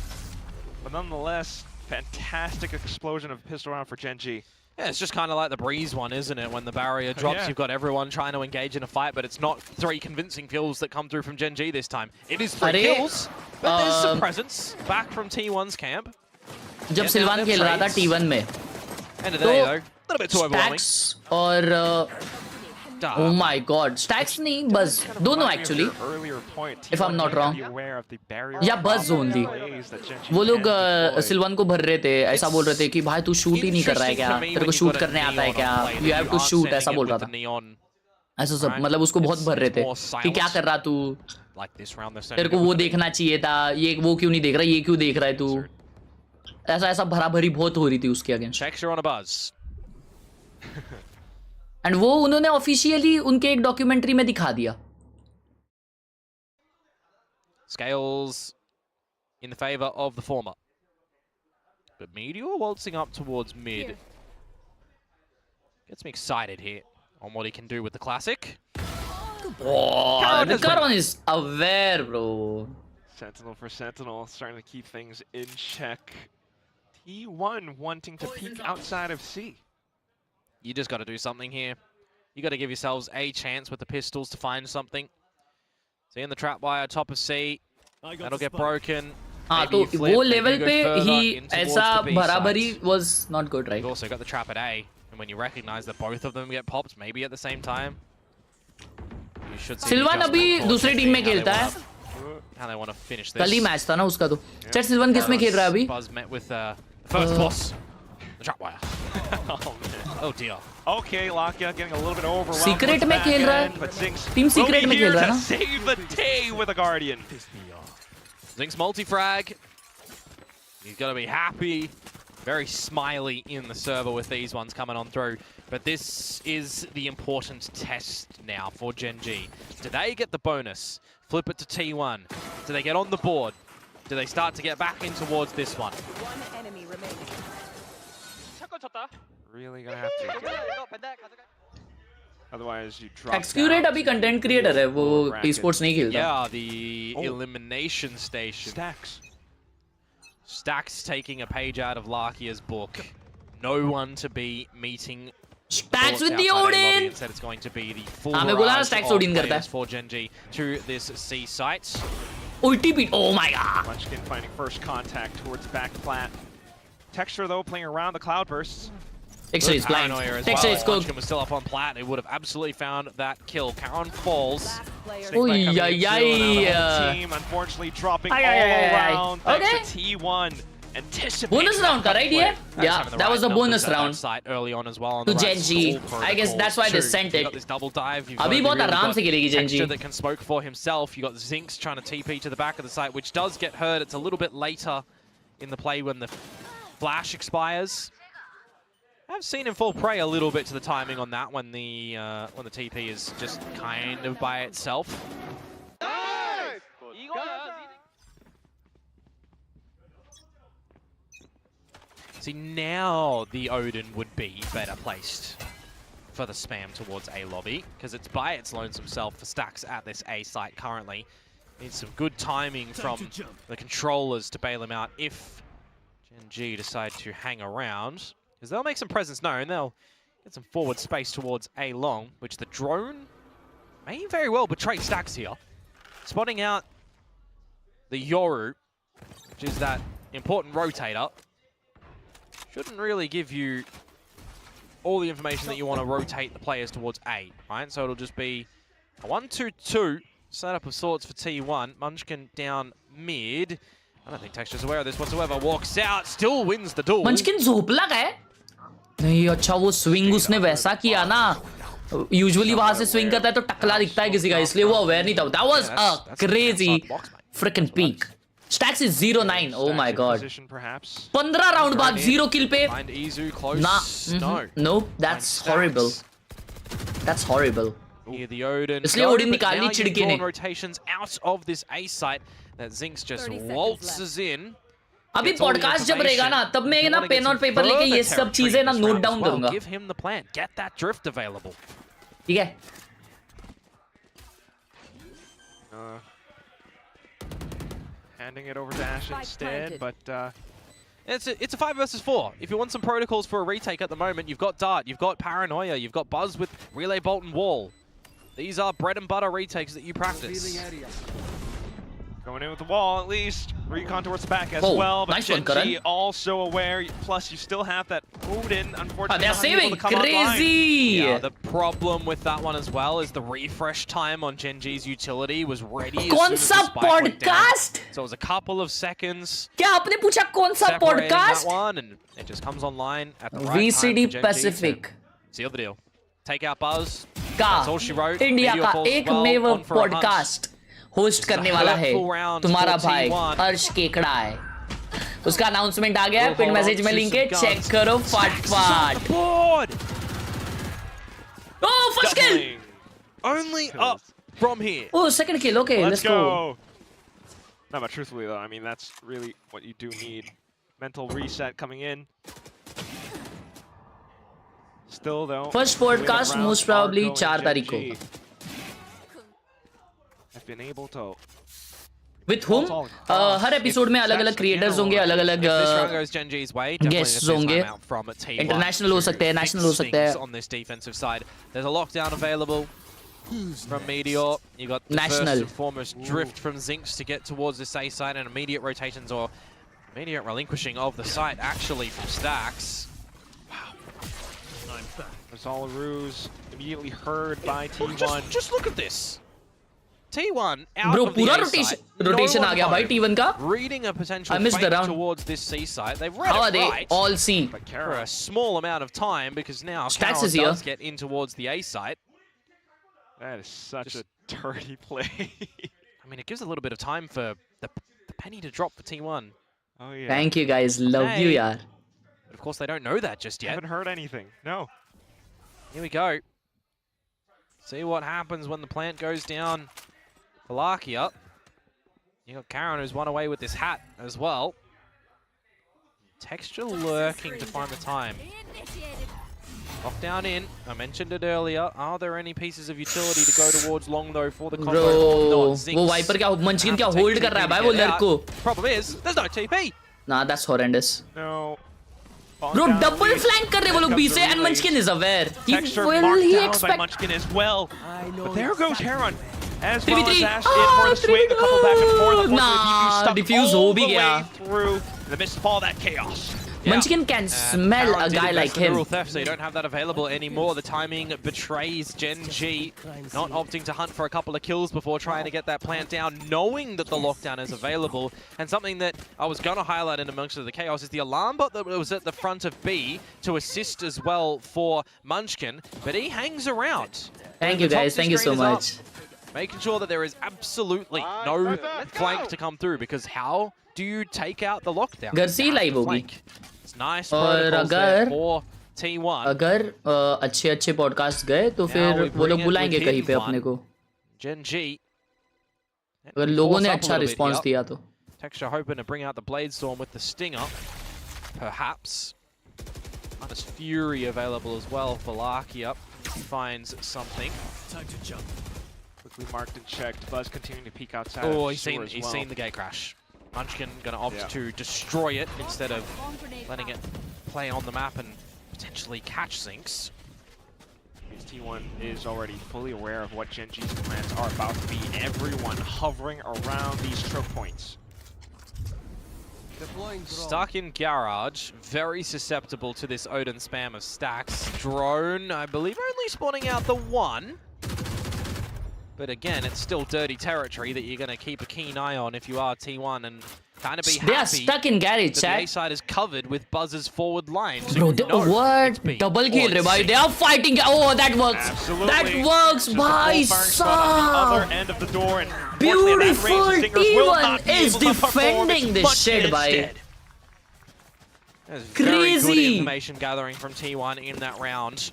But nonetheless, fantastic explosion of pistol round for Gen G. Yeah, it's just kind of like the Breeze one, isn't it? When the barrier drops, you've got everyone trying to engage in a fight, but it's not 3 convincing kills that come through from Gen G this time. It is 3 kills, but there's some presence back from T1's camp. जब Salwan खेल रहा था T1 में, End of the day, though, a little bit too overwhelming. Stacks और oh my God, Stacks नहीं, Buzz, दोनों actually. If I'm not wrong. Yeah, Buzz only. ways that Gen G वो लोग can deploy. सिल्वन को भर रहे थे, ऐसा बोल रहे थे कि भाई तू शूट ही नहीं कर रहा है क्या, तेरे को शूट करने आता है क्या, यू हैव टू शूट, ऐसा बोल रहा था। ऐसा सब मतलब उसको बहुत भर रहे थे कि क्या कर रहा तू, तेरे को वो देखना चाहिए था, ये वो क्यों नहीं देख रहा, ये क्यों देख रहा है तू, ऐसा ऐसा भरा भरी बहुत हो रही थी उसके अगेंस्ट। एंड वो उन्होंने ऑफिशियली उनके एक डॉक्यूमेंट्री में दिखा दिया। Scales in the favor of the former. But Meteor waltzing up towards mid. Gets me excited here on what he can do with the classic. Oh, the Karan is aware, bro. Sentinel for Sentinel, starting to keep things in check. T1 wanting to peek outside of C. You just got to do something here. You got to give yourselves a chance with the pistols to find something. See in the trap wire top of C. That'll get broken. हाँ तो वो level पे ही ऐसा बराबरी was not good, right? You've also got the trap at A, and when you recognize that both of them get popped, maybe at the same time, you should see. सिल्वन अभी दूसरी team में खेलता है। How they want to finish this. कल ही match था ना उसका तो। चल सिल्वन किस में खेल रहा है अभी? Buzz met with first boss. The trap wire. Oh dear. Okay, Lakia getting a little bit overwhelmed. Secret में खेल रहा है। टीम सीक्रेट में खेल रहा है ना? Save the day with a Guardian. Zinx multi-frag. He's got to be happy. Very smiley in the server with these ones coming on through. But this is the important test now for Gen G. Do they get the bonus? Flip it to T1. Do they get on the board? Do they start to get back in towards this one? One enemy remaining. Really gonna have to. Otherwise, you drop. Excurate अभी content creator है, वो esports नहीं खेलता। Yeah, the elimination station. Stacks taking a page out of Lakia's book. No one to be meeting. Stacks with the Odin. Instead, it's going to be the full हाँ मैं बोला ना rise Stacks of Odin करता players है। for Gen G to this C site. Ulti beat. Oh my god. Munchkin finding first contact towards back plat. Texture though playing around the cloudbursts. Texture is blind. Texture is cooked. Munchkin was still up on plat. They would have absolutely found that kill. Karon falls. Team unfortunately dropping all around. Thanks to T1. Bonus round का right here? Yeah, that was a bonus round site early on as well. to Gen G. I guess that's why they sent it. This double dive. अभी बहुत आराम से खेलेगी Gen G. That can smoke for himself. You got Zinx trying to TP to the back of the site, which does get hurt. It's a little bit later in the play when the flash expires. I've seen him fall prey a little bit to the timing on that when the TP is just kind of by itself. See, now the Odin would be better placed for the spam towards A lobby, because it's by its lonesome self for Stacks at this A site currently. Needs some good timing from the controllers to bail him out if Gen G decide to hang around. Because they'll make some presence known, they'll get some forward space towards A long, which the drone may very well betray Stacks here. Spotting out the Yoru, which is that important rotator, shouldn't really give you all the information that you want to rotate the players towards A, right? So it'll just be a 1-2-2 setup of sorts for T1. Munchkin down mid. I don't think Texture's aware of this whatsoever. Walks out, still wins the duel. Munchkin झोपला का है? नहीं अच्छा वो swing उसने वैसा किया ना। Usually वहाँ से swing करता है तो टकला दिखता है किसी का, इसलिए वो aware नहीं था। That was a crazy freaking peak. Stacks is 0-9. Oh my god. 15 round बाद 0 किल पे ना no that's horrible. That's horrible. Here the Odin. इसलिए Odin निकालनी चिड़के ने. Rotations out of this A site that Zinx just waltzes in. अभी podcast जब रहेगा ना तब मैं ना पेन और पेपर लेके ये सब चीजें ना नोट डाउन करूंगा। Give him the plan. Get that drift available. ठीक है। Handing it over to Ash instead, but it's a 5 versus 4. If you want some protocols for a retake at the moment, you've got Dart, you've got Paranoia, you've got Buzz with Relay, Bolt, and Wall. These are bread and butter retakes that you practice. Going in with the wall at least. Recon towards the back as Oh, well. But nice one, GENG also aware. Plus, you still have that Odin. Unfortunately, they're not able saving. to come online. Crazy. Yeah, the problem with that one as well is the refresh time on GENG's utility was ready. कौन सा podcast? So it was a couple of seconds. क्या आपने पूछा कौन सा separating podcast? that one, and it just comes online at the right VCT time for GENG Pacific to seal the deal. Take out Buzz. का That's all she wrote. India Meteor का falls as well, एकमेव on for a hunt. Podcast host This is a करने वाला है hurtful round तुम्हारा for भाई T1. हर्ष केकड़ा है। उसका अनाउंसमेंट आ गया है, पिन hold मैसेज on में to लिंक है, some चेक guns. करो Stacks on फटाफट। the board. Oh, first kill! Doubling. Only up from here. Oh, second kill. Okay, Let's let's go. No, but truthfully though, I mean that's really what you do need. Mental reset coming in. Still though. First podcast round most probably are going 4 तारीख को। GENG. Have been able to. With whom? Her episode में अलग-अलग creators होंगे, अलग-अलग If this round goes GENG's way, definitely guests gonna see होंगे। time out from T1 International हो सकते हैं, to national हो fix सकते हैं। things on this defensive side. There's a lockdown available from Meteor. You got the National. first and foremost drift from Zinx to get towards this A side, and immediate rotations or immediate relinquishing of the site actually from Stacks. It's all a ruse. Immediately heard by T1. Just look at this. T1 out Bro, of the पूरा A rotation site. rotation No uh one गया भाई home. T1 का। Reading a potential I missed the fake round. towards this C site. They've read How are it they? right. All C. But For Khelraay. a small amount of time, because now Stacks Khelraay is here. does get in towards the A site. That is such Just- a dirty play. I mean, it gives a little bit of time for the penny to drop for T1. Oh yeah. Thank you guys, love you Hey. यार। But of course, they don't know that just yet. Haven't heard anything. No. Here we go. See what happens when the plant goes down. Valakia. You got Karen who's won away with this hat as well. Texture lurking to find the time. Lockdown in. I mentioned it earlier. Are there any pieces of utility to go towards long though for the combo? Bro, Not. Zinx वो wiper क्या मंचकिन क्या have to take hold कर रहा है TP भाई to वो get लड़क out. को। Problem is, there's no TP. Nah, that's horrendous. No. Bro, double flank कर रहे वो लोग B से and Munchkin is aware. He Texture will marked he down by expect? Munchkin as well. But there goes Heron. As 3v3. well as Ash in for the swing, a couple back and forth. Unfortunately, Nah, stuck defuse all हो भी the गया। way through the missed ball, that chaos. Munchkin can smell a Karen did guy invest like in the him. rule theft, so you don't have that available anymore. The timing betrays GENG, not opting to hunt for a couple of kills before trying to get that plant down, knowing that the lockdown is available. And something that I was going to highlight in amongst the chaos is the alarm bot that was at the front of B to assist as well for Munchkin, but he hangs around. Thank The you top guys, thank you so screen is up, much. making sure that there is absolutely no flank to come through, because how do you take out the lockdown? घर से ही You have live to होगी। flank. It's nice और protocols there अगर- for T1. अगर अच्छे podcast गए तो Now फिर we वो लोग bring it बुलाएंगे with कहीं पे hidden अपने को। GENG. अगर लोगों ने अच्छा रिस्पांस दिया तो। Texture hoping to bring out the Blade Storm with the Stinger. Perhaps. Minus Fury available as well for Lakia. He finds something. Quickly marked and checked. Buzz continuing to peek outside. Oh, of he's sewer seen as he's well. seen the gate crash. Munchkin gonna opt Yeah. to destroy it instead of letting it play on the map and potentially catch Zinx. Because T1 is already fully aware of what GENG's plans are about to be. Everyone hovering around these choke points. Stuck in garage, very susceptible to this Odin spam of stacks. Drone, I believe, only spawning out the one. But again, it's still dirty territory that you're going to keep a keen eye on if you are T1 and kind of be They are happy stuck in garage, that the chat. A side is covered with Buzz's forward line. So Bro, you know it's what? B Double or kill it's रे भाई. C. They are fighting. Oh, that works. Absolutely. That works, Just a bhai full firing spot on the other साहब. end of the door, and unfortunately at that range, the Beautiful Stingers will not T1 be is able to perform. defending It's this Munchkin shit, bhai. instead. There's very good Crazy. information gathering from T1 in that round,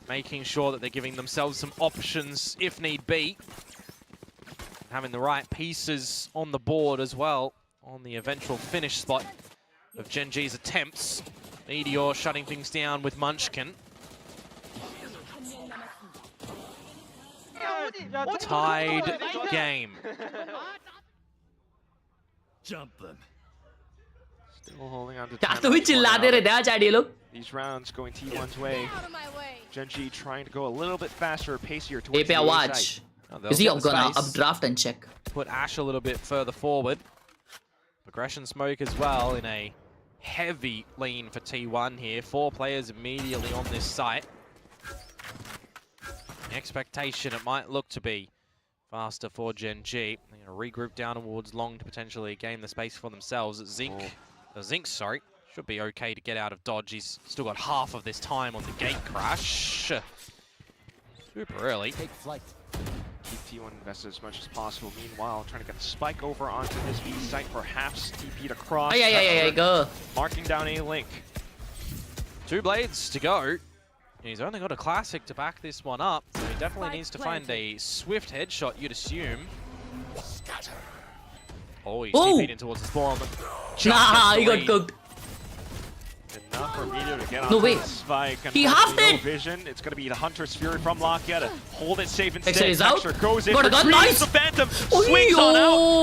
making sure that they're giving themselves some options if need be. Having the right pieces on the board as well on the eventual finish spot of GENG's attempts. Meteor shutting things down with Munchkin. Tied game. Still holding on to क्या time तो भी out for चिल्लाते now. रहते हैं chat ये लोग. These rounds going T1's way. GENG trying to go a little bit faster, pacier A towards पे the A आवाज. side. Is he gonna updraft and check? Put Ash a little bit further forward. Progression smoke as well in a heavy lean for T1 here. 4 players immediately on this site. The expectation it might look to be faster for GENG. They're going to regroup down towards long to potentially gain the space for themselves. Zinc, sorry, should be okay to get out of dodge. He's still got half of this time on the gate crash. Super early. Take flight. Keep T1 invested as much as possible. Meanwhile, trying to get the spike over onto this B site, perhaps TP'd across. Go. Marking down a link. 2 blades to go. He's only got a classic to back this one up, so he definitely needs to find a swift headshot, you'd assume. Oh, he's TP'd in towards the spawn. Nah, he got cooked. Enough for Meteor to get No on way. the spike. He halved no it. Vision. It's going to be the Hunter's Fury from Lakia to hold it safe instead. Texture is out. Texture goes in, Got a gun, retrieves nice. the Phantom, Oh, swings yo. on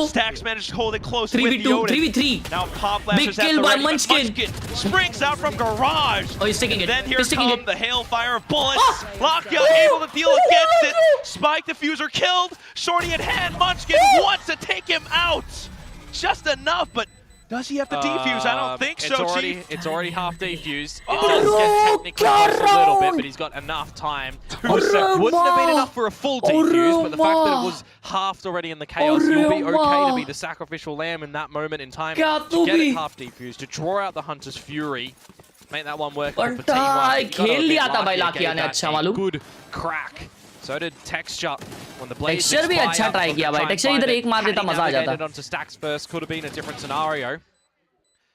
out. Stacks managed to hold it close with 3v2, Yoda. 3v3. Now Pop Flash Big is at kill the by ready, but Munchkin. springs out from Garage. Oh, he's taking it. Then here He's taking come it. the hailfire of bullets. Oh. Lakia Oh. able to deal against it. Spike diffuser killed. Shorty in hand. Munchkin wants to take him out. Just enough, but does he have to defuse? I don't think so, Chief. It's already half defused. It Oh, does get technically close a little bit, but he's got enough time. Wouldn't have been enough for a full defuse, but the fact that it was halved already in the chaos, you'll be okay to be the sacrificial lamb in that moment in time. To get it half defused, to draw out the Hunter's Fury, make that one work for T1. खेल लिया था भाई लाकिया ने अच्छा मालूम. Good crack. So did Texture when the blade Texture भी अच्छा try किया भाई. Texture इधर एक मार देता मजा आ जाता. Onto Stacks first could have been a different scenario.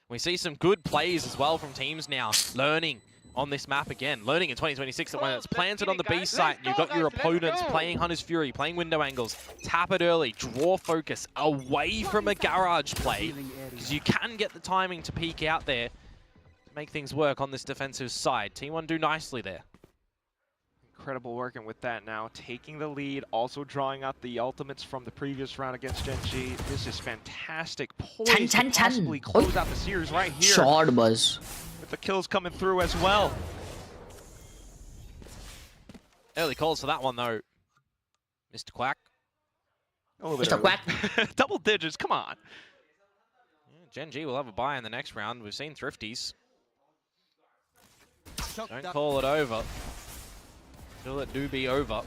We see some good plays as well from teams now, learning on this map again. Learning in 2026 that when it's planted on the B site, you've got your opponents playing Hunter's Fury, playing window angles, tap it early, draw focus away from a garage play, because you can get the timing to peek out there, make things work on this defensive side. T1 do nicely there. Incredible working with that now, taking the lead, also drawing out the ultimates from the previous round against GENG. This is fantastic. Poised to possibly close out the series right here. Short buzz. With the kills coming through as well. Early calls for that one though. Mr. Quack. A little bit Mr. Quack. Double digits, come on. GENG will have a bye in the next round. We've seen Thrifties. Don't call it over. Till it do be over.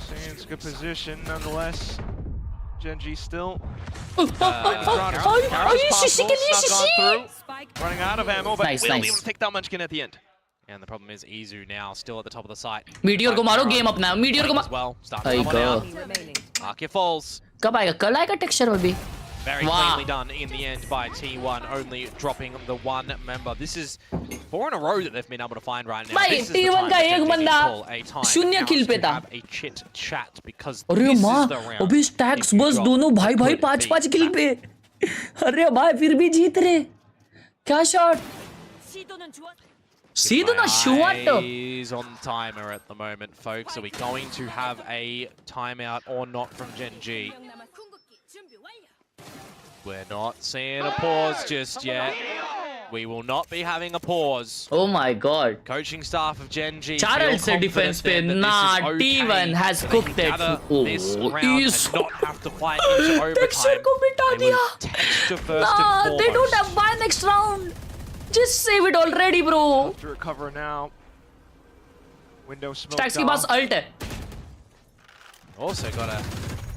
Sands good position nonetheless. GENG still. Running out of ammo, but Nice, will be nice. able to take down Munchkin at the end. And the problem is Izu now still at the top of the site. Meteor को मारो, game अपना. Meteor को as well. Start There you coming out. go. Arkia falls. कब आएगा? कल आएगा Texture में भी. Very Wow. cleanly done in the end by T1, only dropping the one member. This is 4 in a row that they've been able to find right now. भाई This is the T1 time का that एक GENG बंदा can call a time शून्य out kill पे to था. have a chit chat because अरे this माँ, is the round. अभी Stacks if you बस drop दोनों भाई भाई could 5-5 be kill पे. अरे भाई फिर भी जीत रहे. क्या shot? Sidona shot. Is on timer at the moment, folks. Are we going to have a timeout or not from GENG? We're not seeing a pause just yet. We will not be having a pause. Oh my god. Coaching staff of GENG. Charles said defense पे nah, T1 has cooked it. Oh, this round is and not have to fight into overtime. Texture को मिटा They दिया. will Texture first Nah, and they don't foremost. have buy next round. Just save it already, bro. To recover now. Window smoke. Stacks के पास ult है. Also gotta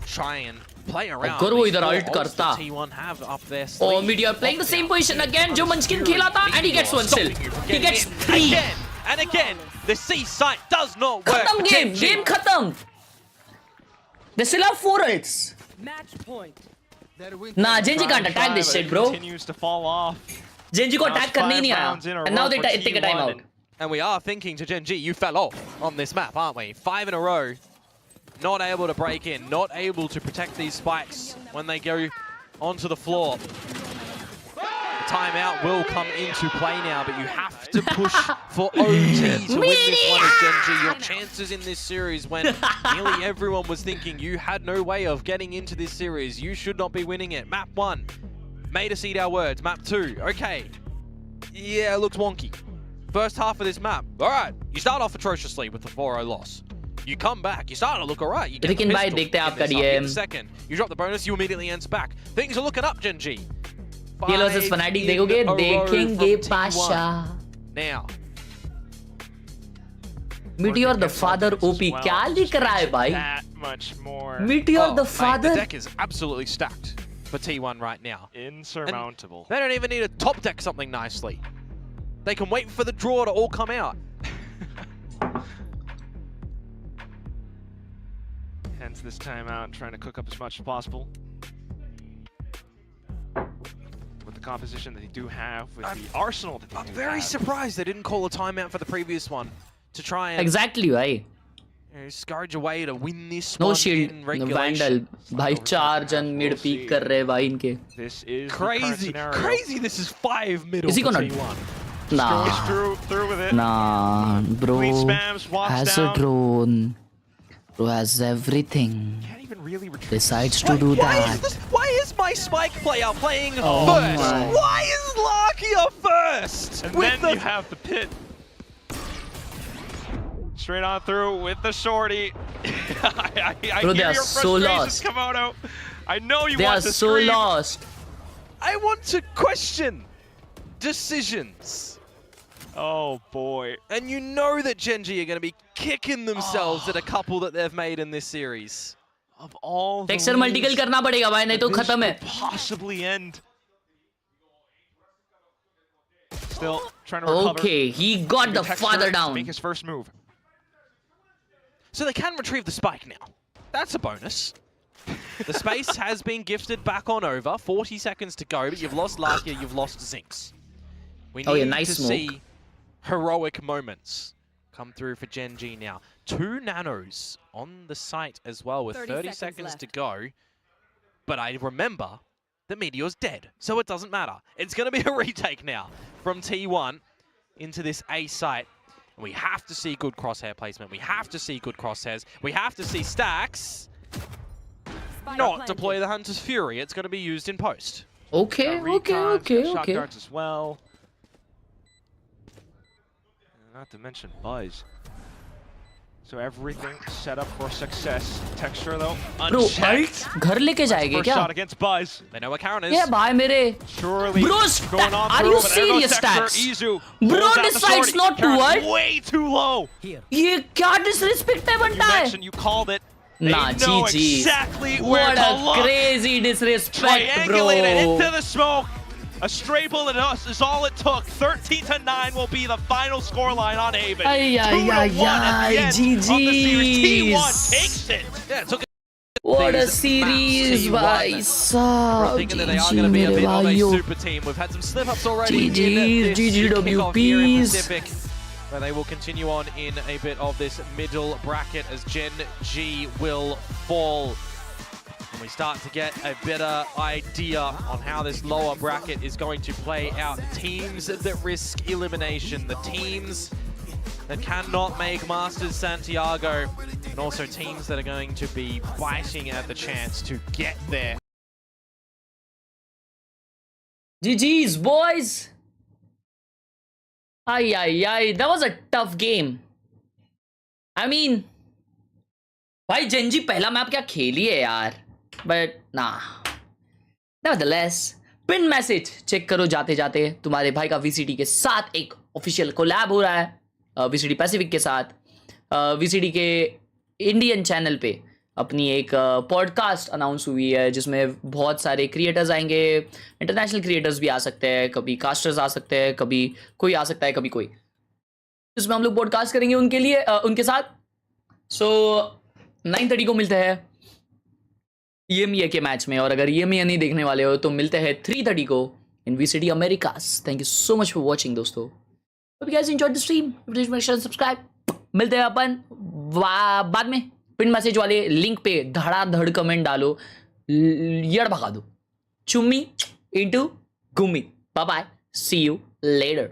try and play around. अगर वो these इधर four ult ults करता. that T1 have up their Oh, sleeve. Meteor playing the same position again. जो Munchkin खेला था, and he gets one still. He gets 3. Again and again. The C site does not work. खत्म for game. GENG. Game खत्म. They still have 4 ults. Match point. Nah, GENG can't attack this shit, bro. Continues to fall off. GENG को attack करने ही नहीं आया. And now they take a timeout. And we are thinking to GENG, you fell off on this map, aren't we? 5 in a row. Not able to break in, not able to protect these spikes when they go onto the floor. The timeout will come into play now, but you have to push for OT to win this one as GENG. Your chances in this series when nearly everyone was thinking you had no way of getting into this series, you should not be winning it. Map 1, made us eat our words. Map 2, okay. Yeah, it looks wonky. First half of this map, all right, you start off atrociously with the 4-0 loss. You come back, you start to look alright. You get Rikin the bhai, pistol देखते हैं in आपका this half. In DM. the second, you drop the bonus, you immediately ends back. Things are looking up, Gen G. Taylor versus Fnatic देखोगे, देखेंगे Pasha. Now. Meteor the Father OP क्या लिख रहा है भाई? That much more. Meteor the Mate, Father. the deck is absolutely stacked for T1 right now. Insurmountable. And they don't even need to top deck something nicely. They can wait for the draw to all come out. Hence this timeout, trying to cook up as much as possible. With the composition that they do have, with the arsenal that they do have. I'm very surprised they didn't call a timeout for the previous one to try and Exactly भाई. scourge away to win this No one shield. in Vandal. regulation. भाई 4 जन mid peak कर रहे हैं भाई इनके. This is Crazy, crazy. This is 5 middle Is he for gonna- T1. Nah. through with it. Nah, bro Clean spams, walks has down. a drone. Bro has everything. Can't even really retrieve. Decides to do that. Why is my Spike player playing Oh first? my. Why is Larkia first? And With then you have the pit. Straight on through with the shorty. I Bro, they hear are your so frustrations, lost. Komodo. I know you They want are to so scream. lost. I want to question decisions. Oh boy. And you know that Gen G are going to be kicking themselves at a couple that they've made in this series. Of all the Texture multiple ways करना पड़ेगा भाई नहीं तो this खत्म है. could possibly end. Still trying to recover. Okay, he got the Texture father to down. Make his first move. So they can retrieve the Spike now. That's a bonus. The space has been gifted back on over. 40 seconds to go, but you've lost Larkia, you've lost Zinx. We need Oh yeah, nice to smoke. see heroic moments come through for Gen G now. 2 nanos on the site as well with 30 seconds to go. But I remember that Meteor's dead, so it doesn't matter. It's going to be a retake now from T1 into this A site. And we have to see good crosshair placement. We have to see good crosshairs. We have to see stacks not deploy the Hunter's Fury. It's going to be used in post. Okay, okay. Shot darts as well. Not to mention Buzz. So everything set up for success. Texture though, Bro, unchecked. घर लेके जाएंगे First क्या? shot against Buzz. They know where Karen is. ये भाई मेरे. Surely Bro, going on are through, you but there goes serious, Texture. Stacks? Izu Bro, pulls out this the side's shorty. not Karen's toward. way too low. ये क्या disrespect है You बनता है? mentioned, you called it. They Nah, know GG. exactly where What to a look. crazy disrespect, bro. Triangulated into the smoke. A stray bullet is all it took. 13-9 will be the final scoreline on Haven. 2-1 at the end of the series. T1 takes it. Yeah, it took What a these series, maps, भाई T1. साहब. We're thinking that they are GG going to be a मेरे bit of a भाइयों. super team. We've had some slip-ups already GGs, in this kickoff here in GGWPs. Pacific, where they will continue on in a bit of this middle bracket as Gen G will fall. And we start to get a better idea on how this lower bracket is going to play out. Teams that risk elimination, the teams that cannot make Masters Santiago, and also teams that are going to be biting at the chance to get there. GG's, boys. Ay, that was a tough game. I mean, भाई Gen Z पहला map क्या खेली है यार, but ना nevertheless pin message check करो जाते जाते. तुम्हारे भाई का VCT के साथ एक ऑफिशियल कोलैब हो रहा है, VCT पैसिफिक के साथ. VCT के इंडियन चैनल पे अपनी एक पॉडकास्ट अनाउंस हुई है जिसमें बहुत सारे क्रिएटर्स आएंगे. इंटरनेशनल क्रिएटर्स भी आ सकते हैं, कभी कास्टर्स आ सकते हैं, कभी कोई आ सकता है, कभी कोई. इसमें हम लोग पॉडकास्ट करेंगे उनके लिए, उनके साथ. सो 9:30 को मिलते हैं EMEA के मैच में, और अगर EMEA नहीं देखने वाले हो तो मिलते हैं 3:30 को इन VCT America's. Thank you so much for watching दोस्तों. Hope you guys enjoyed the stream. Please make sure and subscribe. मिलते हैं अपन बाद में. पिन मैसेज वाले लिंक पे धड़ाधड़ कमेंट डालो, यड़ भगा दो. चुम्मी इनटू गुम्मी. Bye bye, see you letter.